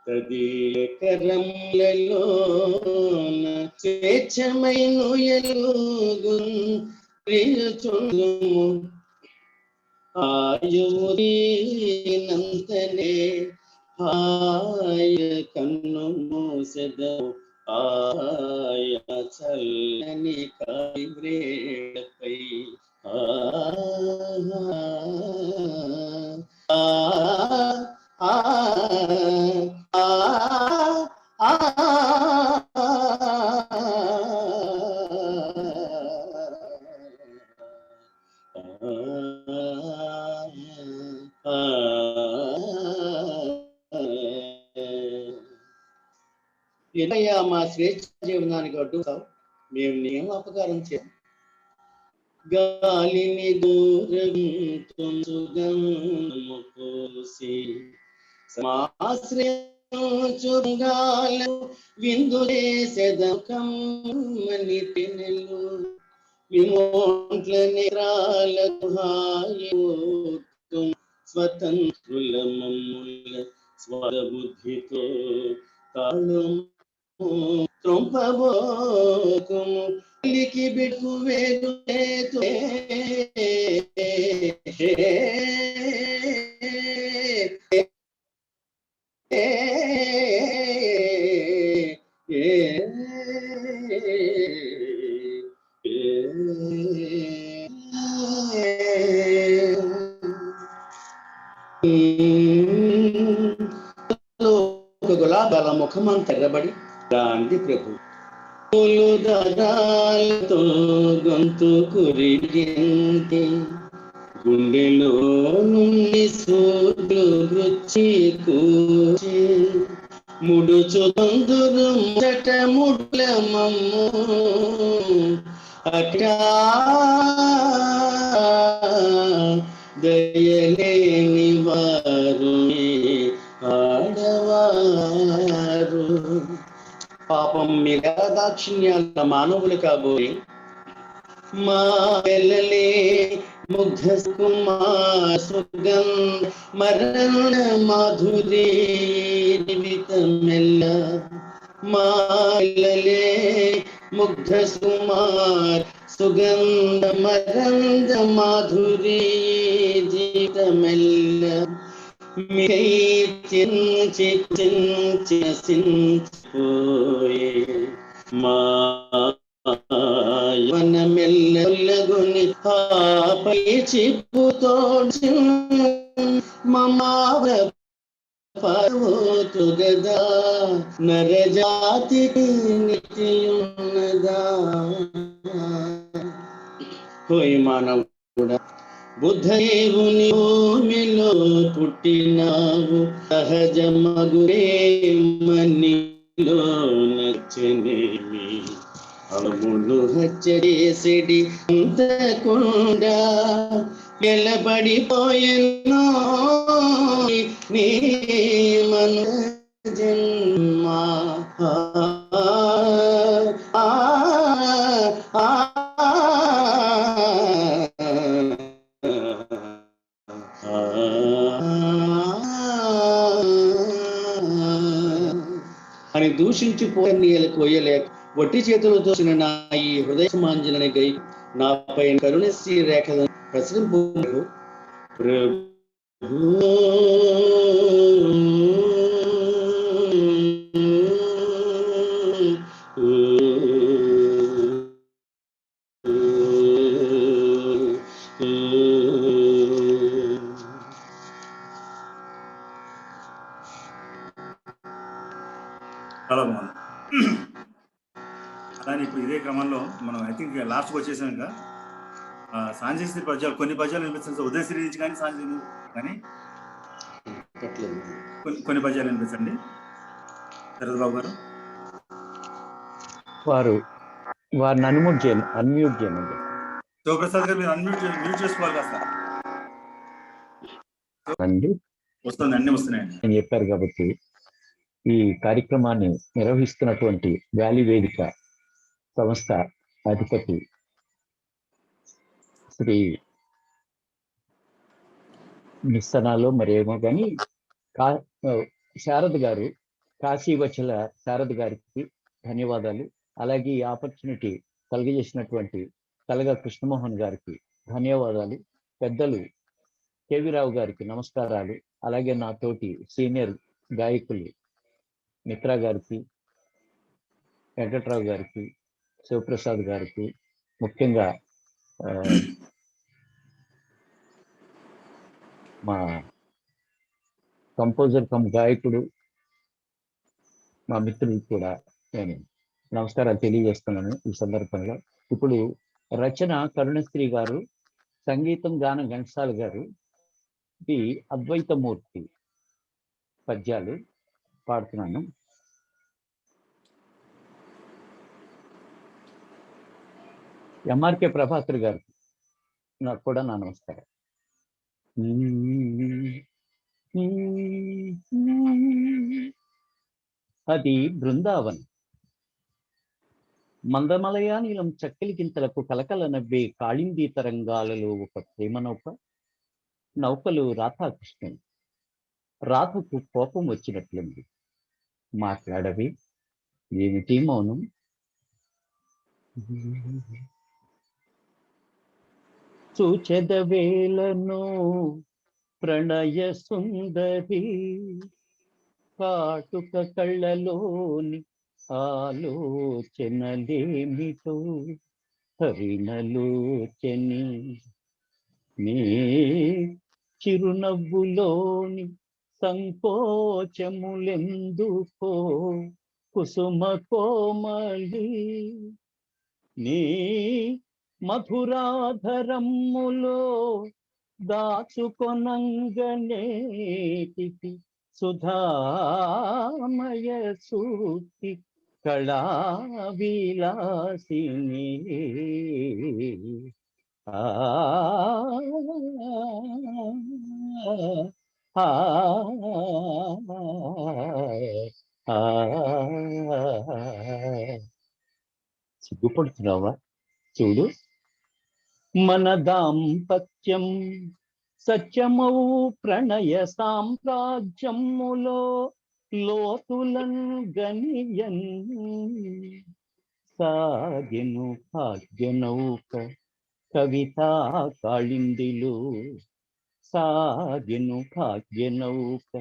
తదీకరములలోన స్వేచ్ఛమైన ఆయునంతనే ఆయ కన్ను మోసెదవు ఆయ చల్లని కావ్రేపై మా స్వేచ్ఛ జీవనానికి అడ్డు మేము ఏం అపకారం చేయం గాలిని దూరం పోసి సమాశ్రయించుగాల విందు చేసెదకమ్మని తినెలు విమోట్ల నేరాలకు హాయి స్వతంత్రుల మమ్ముల స్వబుద్ధితో తాళు త్రొంపబోకుము లికి బిడ్కు వేగు గులాబాల ముఖమం తెరబడి రాంది ప్రభు దారాలతో గొంతు కురిగింది గుండెలో నుండి సూర్యులు రుచి కూచి ముడుచుందురు చట ముడ్ల మమ్ము అటా దయలేని వారు ఆడవారు పాపం మీద దాక్షిణ్యాల మానవులు కాబోయి మా పిల్లలే ముగ్ధ కుమార్ సుగంధ మరణ మాధురి జీవితమెల్ల మా పిల్లలే ముగ్ధ కుమార్ సుగంధ మరంద మాధురి జీవితమెల్ల చించి చించి సించిపోయే మా వనమెల్లగుని పాపై చిప్పుతో మమావ పర్వతుగదా నరజాతికి నిత్యున్నదా హోయ్ మానవుడా బుద్ధదేవుని భూమిలో పుట్టినావు సహజ మగురేమనిలో నచ్చనేమి అములు హచ్చడేసిడి అంతకుండా వెలబడిపోయెన్నో నీ మన జన్మ అని దూషించిపోయే కోయలేక వట్టి చేతులు తోసిన నా ఈ హృదయ సమాంజలని గై నాపై కరుణశ్రీ రేఖ ప్రసరింపు ప్రభు చాలా బాగుంది. అలానే ఇప్పుడు ఇదే క్రమంలో మనం ఐ థింక్ లాస్ట్కి వచ్చేసాం. ఇంకా సాంజశ్రీ పద్యాలు, కొన్ని పద్యాలు వినిపిస్తుంది. ఉదయశ్రీ నుంచి కానీ సాంజశ్రీ కానీ కొన్ని పద్యాలు వినిపించండి శరత్ బాబు గారు. వారిని అన్మ్యూట్ చేయమండి. శివప్రసాద్ గారు మీరు మ్యూట్ చేసుకోవాలి కాస్త. అండి వస్తుంది, అన్ని వస్తున్నాయండి. నేను చెప్పారు కాబట్టి ఈ కార్యక్రమాన్ని నిర్వహిస్తున్నటువంటి వ్యాలీ వేదిక సంస్థ అధిపతి శ్రీ నిస్తనాలో మరేమో కానీ శారద గారు, కాశీవచల శారద గారికి ధన్యవాదాలు. అలాగే ఈ ఆపర్చునిటీ కలిగజేసినటువంటి కలగా కృష్ణమోహన్ గారికి ధన్యవాదాలు. పెద్దలు కేవీ రావు గారికి నమస్కారాలు. అలాగే నాతోటి సీనియర్ గాయకులు మిత్రా గారికి, వెంకట్రావు గారికి, శివప్రసాద్ గారికి, ముఖ్యంగా మా కంపోజర్ కమ్ గాయకుడు మా మిత్రుడు కూడా నేను నమస్కారాలు తెలియజేస్తున్నాను ఈ సందర్భంగా. ఇప్పుడు రచన కరుణశ్రీ గారు, సంగీతం గానం ఘంటసాల గారు, ఇది అద్వైతమూర్తి పద్యాలు పాడుతున్నాను. ఎంఆర్కే ప్రభాకర్ గారు నాకు కూడా నా నమస్కారం. అది బృందావనం. మందమలయానీలం చక్కెలి గింతలకు కలకల నవ్వే కాళిందీ తరంగాలలో ఒక ప్రేమ నౌక. నౌకలు రాధాకృష్ణుడు. రాధకు కోపం వచ్చినట్లుంది. మాట్లాడవి, ఏమిటి మౌనం? చూచెదవేలను ప్రణయ సుందరి, కాటుక కళ్ళలోని ఆలోచనలేమిటో హరిణలోచని. నీ చిరునవ్వులోని సంకోచములెందుకో కుసుమ కోమలి. నీ మధురాధరమ్ములో దాచుకొనంగనేటికి సుధామయ సూక్తి కళా విలాసిని. సిగ్గుపడుతున్నావా? చూడు, మన దాంపత్యం సత్యమౌ ప్రణయ సామ్రాజ్యములో లోతులన్ గనియన్. సాగెను భాగ్యనౌక కవితా కాళిందిలో. సాగెను భాగ్యనౌక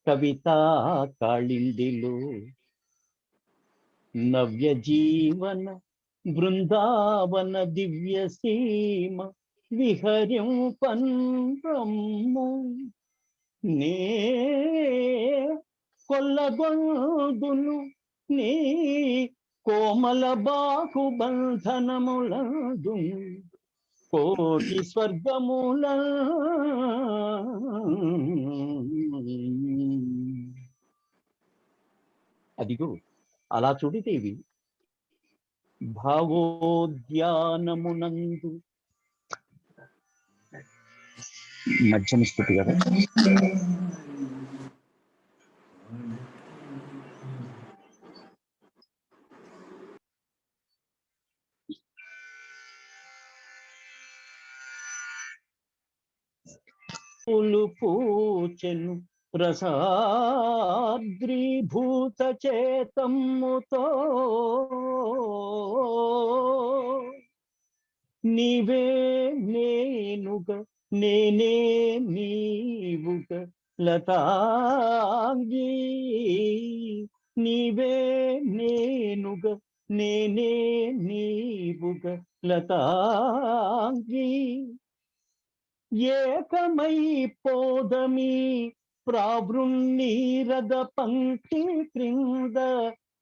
కవితా కాళిందిలో. నవ్య జీవన బృందావన దివ్య సీమ విహరింపన్రమ్ము. నే కొల్లగొందును నీ కోమల బాహుబంధనములందు. కోటి స్వర్గముల అదిగో అలా చూడితేవి భావోద్యానమునందు. మధ్యమ స్థితి కదా. పూచెను ప్రసాద్రీభూత చేతమ్ముతో. నీవే నేనుగా నేనే నీవుగా లతాంగి. నీవే నేనుగా నేనే నీవుగా లతాంగి. ఏకమై పోదమి ప్రావృన్నీరద పంక్తి క్రింద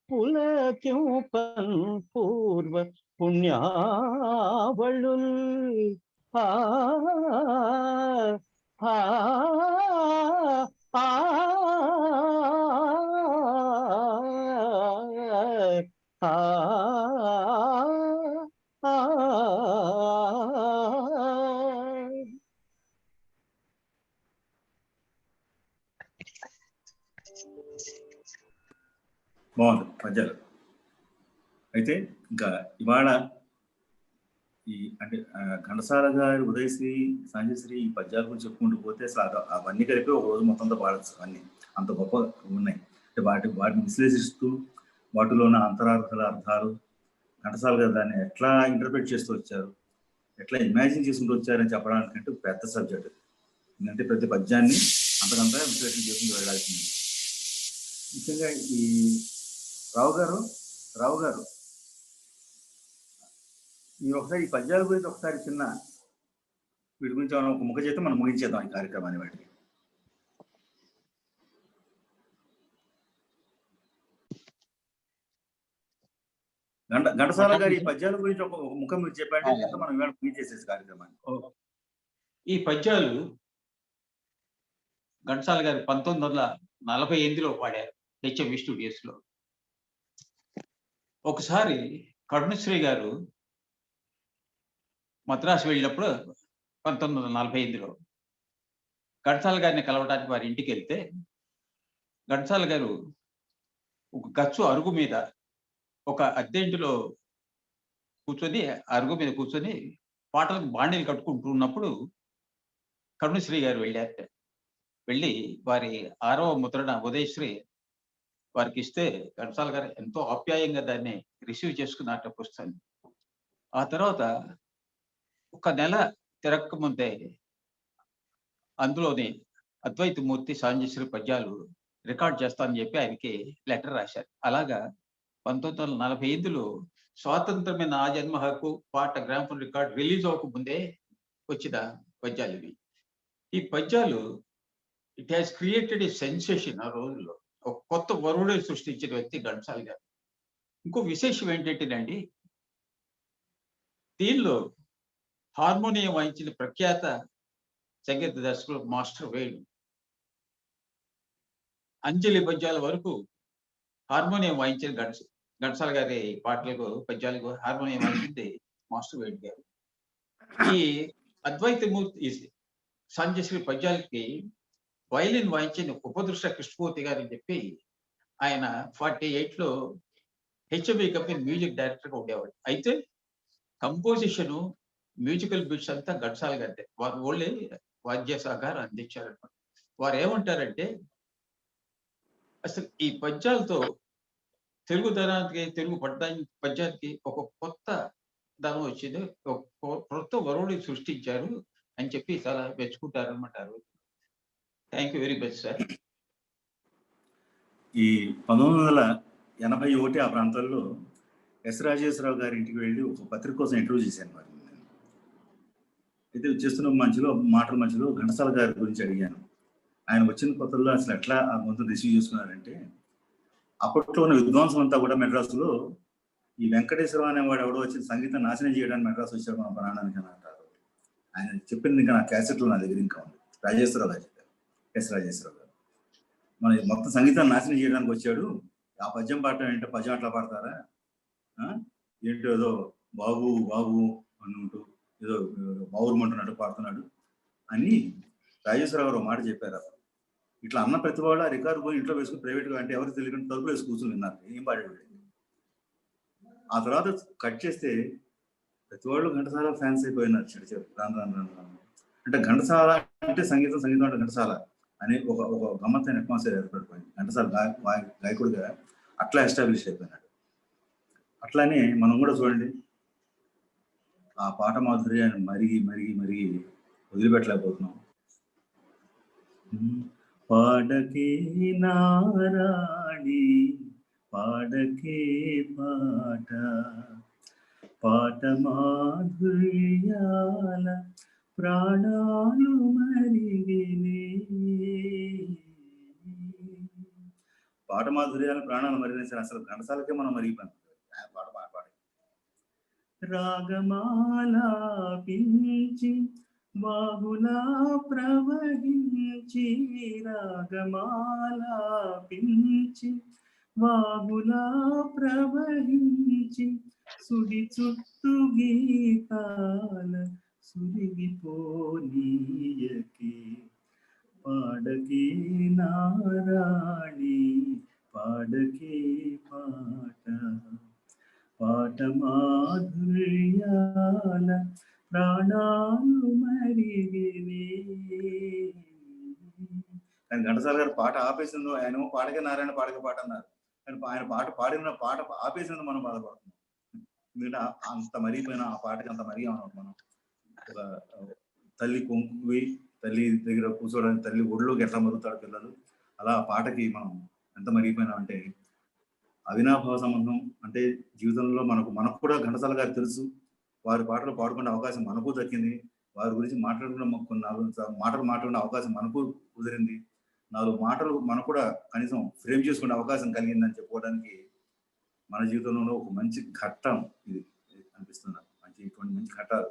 పులకింపన్ పూర్వ పుణ్యావళుల్ ఆ ఆ ఆ బాగుంది పద్యాలు. అయితే ఇంకా ఇవాళ ఈ అంటే ఘంటసాల గారి ఉదయశ్రీ, సంజయశ్రీ ఈ పద్యాల గురించి చెప్పుకుంటూ పోతే అసలు అవన్నీ కలిపి ఒక రోజు మొత్తంతో పాడచ్చు. అన్ని అంత గొప్ప ఉన్నాయి. అంటే వాటిని విశ్లేషిస్తూ వాటిలో ఉన్న అంతరార్థాల అర్థాలు ఘంటసాల గారు దాన్ని ఎట్లా ఇంటర్ప్రిట్ చేస్తూ వచ్చారు, ఎట్లా ఇమాజిన్ చేసుకుంటూ వచ్చారని చెప్పడానికంటే పెద్ద సబ్జెక్ట్. ఎందుకంటే ప్రతి పద్యాన్ని అంతకంతా విశ్లేషణ చేసుకుంటూ వెళ్ళాల్సింది. ముఖ్యంగా ఈ రావు గారు మీరు ఒకసారి ఈ పద్యాల గురించి ఒకసారి చిన్న వీటి గురించి ఒక ముఖ చేస్తే మనం ముగించేద్దాం ఈ కార్యక్రమాన్ని. వాటికి ఘంటసాల గారి ఈ పద్యాల గురించి ఒక ముఖం మీరు చెప్పండి, మనం ఇవాళ ముగించేసేసి కార్యక్రమాన్ని. ఈ పద్యాలు ఘంటసాల గారు 1948లో పాడారు హెచ్ఎంవి స్టూడియోస్ లో. ఒకసారి కరుణశ్రీ గారు మద్రాసు వెళ్ళినప్పుడు 1948లో ఘంటసాల గారిని కలవడానికి వారి ఇంటికి వెళ్తే ఘంటసాల గారు ఒక గచ్చు అరుగు మీద ఒక అద్దెంటిలో కూర్చొని అరుగు మీద కూర్చొని పాటలకు బాండీలు కట్టుకుంటున్నప్పుడు కరుణశ్రీ గారు వెళ్ళి వారి 6వ ముద్రణ ఉదయశ్రీ వారికి ఇస్తే ఘంటసాల గారు ఎంతో ఆప్యాయంగా దాన్ని రిసీవ్ చేసుకున్నట్టు పుస్తకం. ఆ తర్వాత ఒక నెల తిరగకముందే అందులోని అద్వైతమూర్తి, సంజయశ్రీ పద్యాలు రికార్డ్ చేస్తానని చెప్పి ఆయనకి లెటర్ రాశారు. అలాగా 1945లో స్వాతంత్రమైన ఆ జన్మ హక్కు పాట గ్రామఫోన్ రికార్డ్ రిలీజ్ అవ్వకముందే వచ్చిన పద్యాలు ఇవి. ఈ పద్యాలు it has created a sensation. ఆ రోజుల్లో ఒక కొత్త వరుడే సృష్టించిన వ్యక్తి ఘంటసాల గారు. ఇంకో విశేషం ఏంటంటేనండి, దీనిలో హార్మోనియం వాయించిన ప్రఖ్యాత సంగీత దర్శకుడు మాస్టర్ వేణు, అంజలి పద్యాల వరకు హార్మోనియం వాయించిన ఘంటసాల గారి పాటలకు పద్యాలకు హార్మోనియం వాయించింది మాస్టర్ వేణు గారు. ఈ అద్వైతమూర్తి సంజయశ్రీ పద్యాలకి వైలిన్ వాయించిన ఉపదృష్ట కృష్ణమూర్తి గారు అని చెప్పి ఆయన 48లో హెచ్ఎంవి కంపెనీ మ్యూజిక్ డైరెక్టర్గా ఉండేవాడు. అయితే కంపోజిషన్, మ్యూజికల్ బిట్స్ అంతా ఘంటసాల గారి వారు ఓళ్ళే వాద్య సహకారం అందించారనమాట. వారు ఏమంటారంటే అసలు ఈ పద్యాలతో తెలుగు ధనానికి, తెలుగు పద్యానికి ఒక కొత్త ధనం వచ్చింది, ఒక కొత్త వరువుని సృష్టించారు అని చెప్పి చాలా మెచ్చుకుంటారు అనమాట. Thank you very much sir. ఈ 1981 ఆ ప్రాంతాల్లో ఎస్ రాజేశ్వరరావు గారి ఇంటికి వెళ్ళి ఒక పత్రిక కోసం ఇంటర్వ్యూ చేశాను. మరి అయితే చేస్తున్న మాటల మధ్యలో ఘంటసాల గారి గురించి అడిగాను. ఆయన వచ్చిన కొత్తల్లో అసలు ఎట్లా ఆ గొంతు రిసీవ్ చేసుకున్నారంటే, అప్పట్లో ఉన్న విద్వాంసం అంతా కూడా మెడ్రాసులో ఈ వెంకటేశ్వరరావు అనేవాడు ఎవడో వచ్చి సంగీతం నాశనం చేయడానికి మెడ్రాస్ వచ్చాడు మన ప్రాణానికి అని అంటారు. ఆయన చెప్పింది ఇంకా నా క్యాసెట్లో నా దగ్గర ఇంకా ఉంది. రాజేశ్వరరావు గారు చెప్పారు, ఎస్ రాజేశ్వరరావు గారు. మన మొత్తం సంగీతాన్ని నాశనం చేయడానికి వచ్చాడు, ఆ పద్యం పాడటం ఏంటో, పద్యం అట్లా పాడతారా ఏంటో, ఏదో బాబు బాబు అనుకుంటూ ఏదో బావురుమంటున్నట్టు పాడుతున్నాడు అని రాజేశ్వరరావు గారు మాట చెప్పారు. ఇట్లా అన్న ప్రతి వాళ్ళు ఆ రికార్డు పోయి ఇంట్లో వేసుకుని ప్రైవేట్గా అంటే ఎవరికి తెలియకుండా తలుపులు వేసి కూర్చుని విన్నారు ఏం పాడాడు. ఆ తర్వాత కట్ చేస్తే ప్రతి వాళ్ళు ఘంటసాల ఫ్యాన్స్ అయిపోయినారు. రాను రాను రాను రాను అంటే ఘంటసాల అంటే సంగీతం అంటే ఘంటసాల అనే ఒక గమ్మత్తైన అట్మాస్ఫియర్ ఏర్పడిపోయింది. ఘంటసాల గాయకుడిగా అట్లా ఎస్టాబ్లిష్ అయిపోయినాడు. అట్లానే మనం కూడా చూడండి, ఆ పాట మాధుర్యాన్ని మరిగి మరిగి మరిగి వదిలిపెట్టలేకపోతున్నాం. పాడకే నారాణి పాడకే పాట, పాట మాధుర్యాల ప్రాణాలు మరిగినే, పాట మాధుర్యాలు ప్రాణాలు మరిగిన అసలు ఘంటసాలకే మనం మరిగిపోయాం. పాట రాగమాలాపించి బాహులా ప్రవహించి, రాగమాలాపించి బాహులా ప్రవహించి, సుడి చుట్టూ గీతాల సురిగిపోనీయకి, పాడకే నారాణి పాడకే పాట, పాట మాధుర్యాల ప్రాణాలు మరిగినే. కానీ ఘంటసాల గారు పాట ఆపేసిందో, ఆయనేమో పాడకే నారాయణ పాడకే పాట అన్నారు, కానీ ఆయన పాట పాడిన పాట ఆపేసిందో మనం బాధపడుతున్నాం. ఎందుకంటే అంత మరిగిపోయినా ఆ పాటకి అంత మరిగా ఉన్నాం మనం. ఒక తల్లి కొంకువి తల్లి దగ్గర కూర్చోడానికి తల్లి ఒడిలోకి ఎట్లా మరుగుతాడు పిల్లలు, అలా ఆ పాటకి మనం ఎంత మరిగిపోయినా అంటే అవినాభావ సంబంధం. అంటే జీవితంలో మనకు కూడా ఘంటసాల గారు తెలుసు, వారి పాటలు పాడుకునే అవకాశం మనకు దక్కింది, వారి గురించి మాట్లాడుకున్న కొన్ని 4 మాటలు మాట్లాడుకునే అవకాశం మనకు కుదిరింది, 4 మాటలు మనకు కూడా కనీసం ఫ్రేమ్ చేసుకునే అవకాశం కలిగిందని చెప్పుకోవడానికి మన జీవితంలో ఒక మంచి ఘట్టం ఇది అనిపిస్తున్నారు. ఇటువంటి మంచి ఘట్టాలు,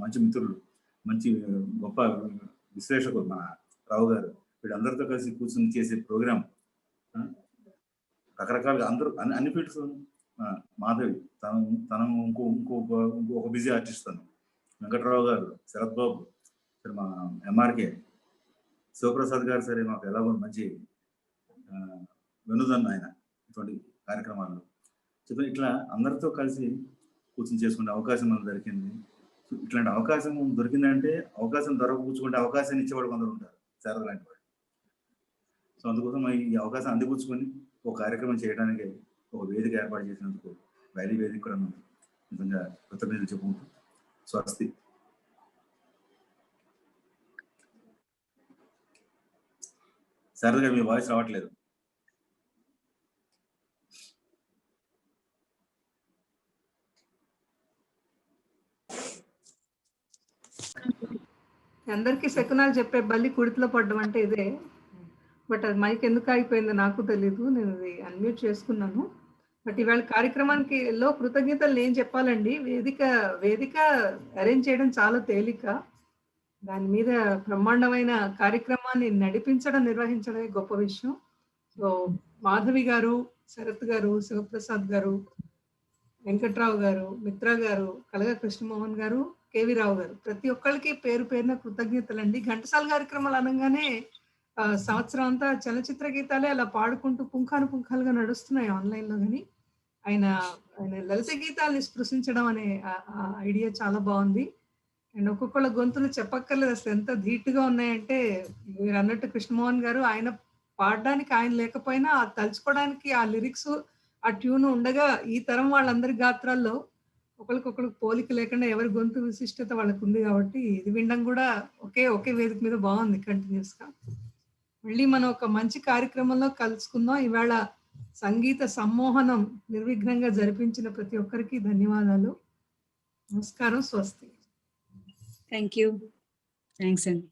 మంచి మిత్రులు, మంచి గొప్ప విశ్లేషకులు మన రావు గారు, వీళ్ళందరితో కలిసి కూర్చొని చేసే ప్రోగ్రాం రకరకాలుగా అందరూ అన్ని ఫీల్డ్స్. మాధవి తను ఇంకొక బిజీ ఆర్టిస్ట్, తను వెంకట్రావు గారు, శరత్ బాబు, సరే మా ఎంఆర్కే శివప్రసాద్ గారు, సరే మాకు ఎలాగో మంచి వెనుదన్న ఆయన ఇటువంటి కార్యక్రమాల్లో చెప్పి ఇట్లా అందరితో కలిసి కూర్చొని చేసుకునే అవకాశం మనకు దొరికింది. ఇట్లాంటి అవకాశం దొరికిందంటే అవకాశం దొరకపుచ్చుకుంటే అవకాశాన్ని ఇచ్చేవాడు కొందరు ఉంటారు, శారద లాంటి వాడు. సో అందుకోసం ఈ అవకాశం అందిపుచ్చుకొని ఒక కార్యక్రమం చేయడానికి ఒక వేదిక ఏర్పాటు చేసినందుకు వ్యాలీ వేదిక కూడా నిజంగా కృతజ్ఞతలు చెప్పుకుంటూ స్వస్తి. శారదగా మీ వాయిస్ రావట్లేదు. అందరికీ శకునాలు చెప్పే బల్లి కుడితిలో పడ్డం అంటే ఇదే. బట్ అది మైక్ ఎందుకు ఆగిపోయిందో నాకు తెలీదు, నేను అది అన్మ్యూట్ చేసుకున్నాను. బట్ ఇవాళ కార్యక్రమానికి కృతజ్ఞతలు ఏం చెప్పాలండి. వేదిక అరేంజ్ చేయడం చాలా తేలిక, దాని మీద బ్రహ్మాండమైన కార్యక్రమాన్ని నడిపించడం, నిర్వహించడమే గొప్ప విషయం. సో మాధవి గారు, శరత్ గారు, శివప్రసాద్ గారు, వెంకట్రావు గారు, మిత్ర గారు, కలగ కృష్ణమోహన్ గారు, కేవి రావు గారు, ప్రతి ఒక్కరికి పేరు పేరున కృతజ్ఞతలండి. ఘంటసాల కార్యక్రమాలు అనగానే సంవత్సరం అంతా చలనచిత్ర గీతాలే అలా పాడుకుంటూ పుంఖాలుగా నడుస్తున్నాయి ఆన్లైన్లో. కానీ ఆయన లలిత గీతాలని స్పృశించడం అనే ఐడియా చాలా బాగుంది. అండ్ ఒక్కొక్కళ్ళ గొంతులు చెప్పక్కర్లేదు, అసలు ఎంత ధీటుగా ఉన్నాయంటే. మీరు అన్నట్టు కృష్ణమోహన్ గారు, ఆయన పాడడానికి ఆయన లేకపోయినా తలుచుకోవడానికి ఆ లిరిక్స్, ఆ ట్యూన్ ఉండగా ఈ తరం వాళ్ళందరి గాత్రాల్లో ఒకరికొకరికి పోలిక లేకుండా ఎవరి గొంతు విశిష్టత వాళ్ళకు ఉంది. కాబట్టి ఇది వినడం కూడా ఒకే వేదిక మీద బాగుంది కంటిన్యూస్ గా. మళ్ళీ మనం ఒక మంచి కార్యక్రమంలో కలుసుకుందాం. ఇవాళ సంగీత సమ్మోహనం నిర్విఘ్నంగా జరిపించిన ప్రతి ఒక్కరికి ధన్యవాదాలు. నమస్కారం, స్వస్తి. Thank you. థ్యాంక్స్ అండి.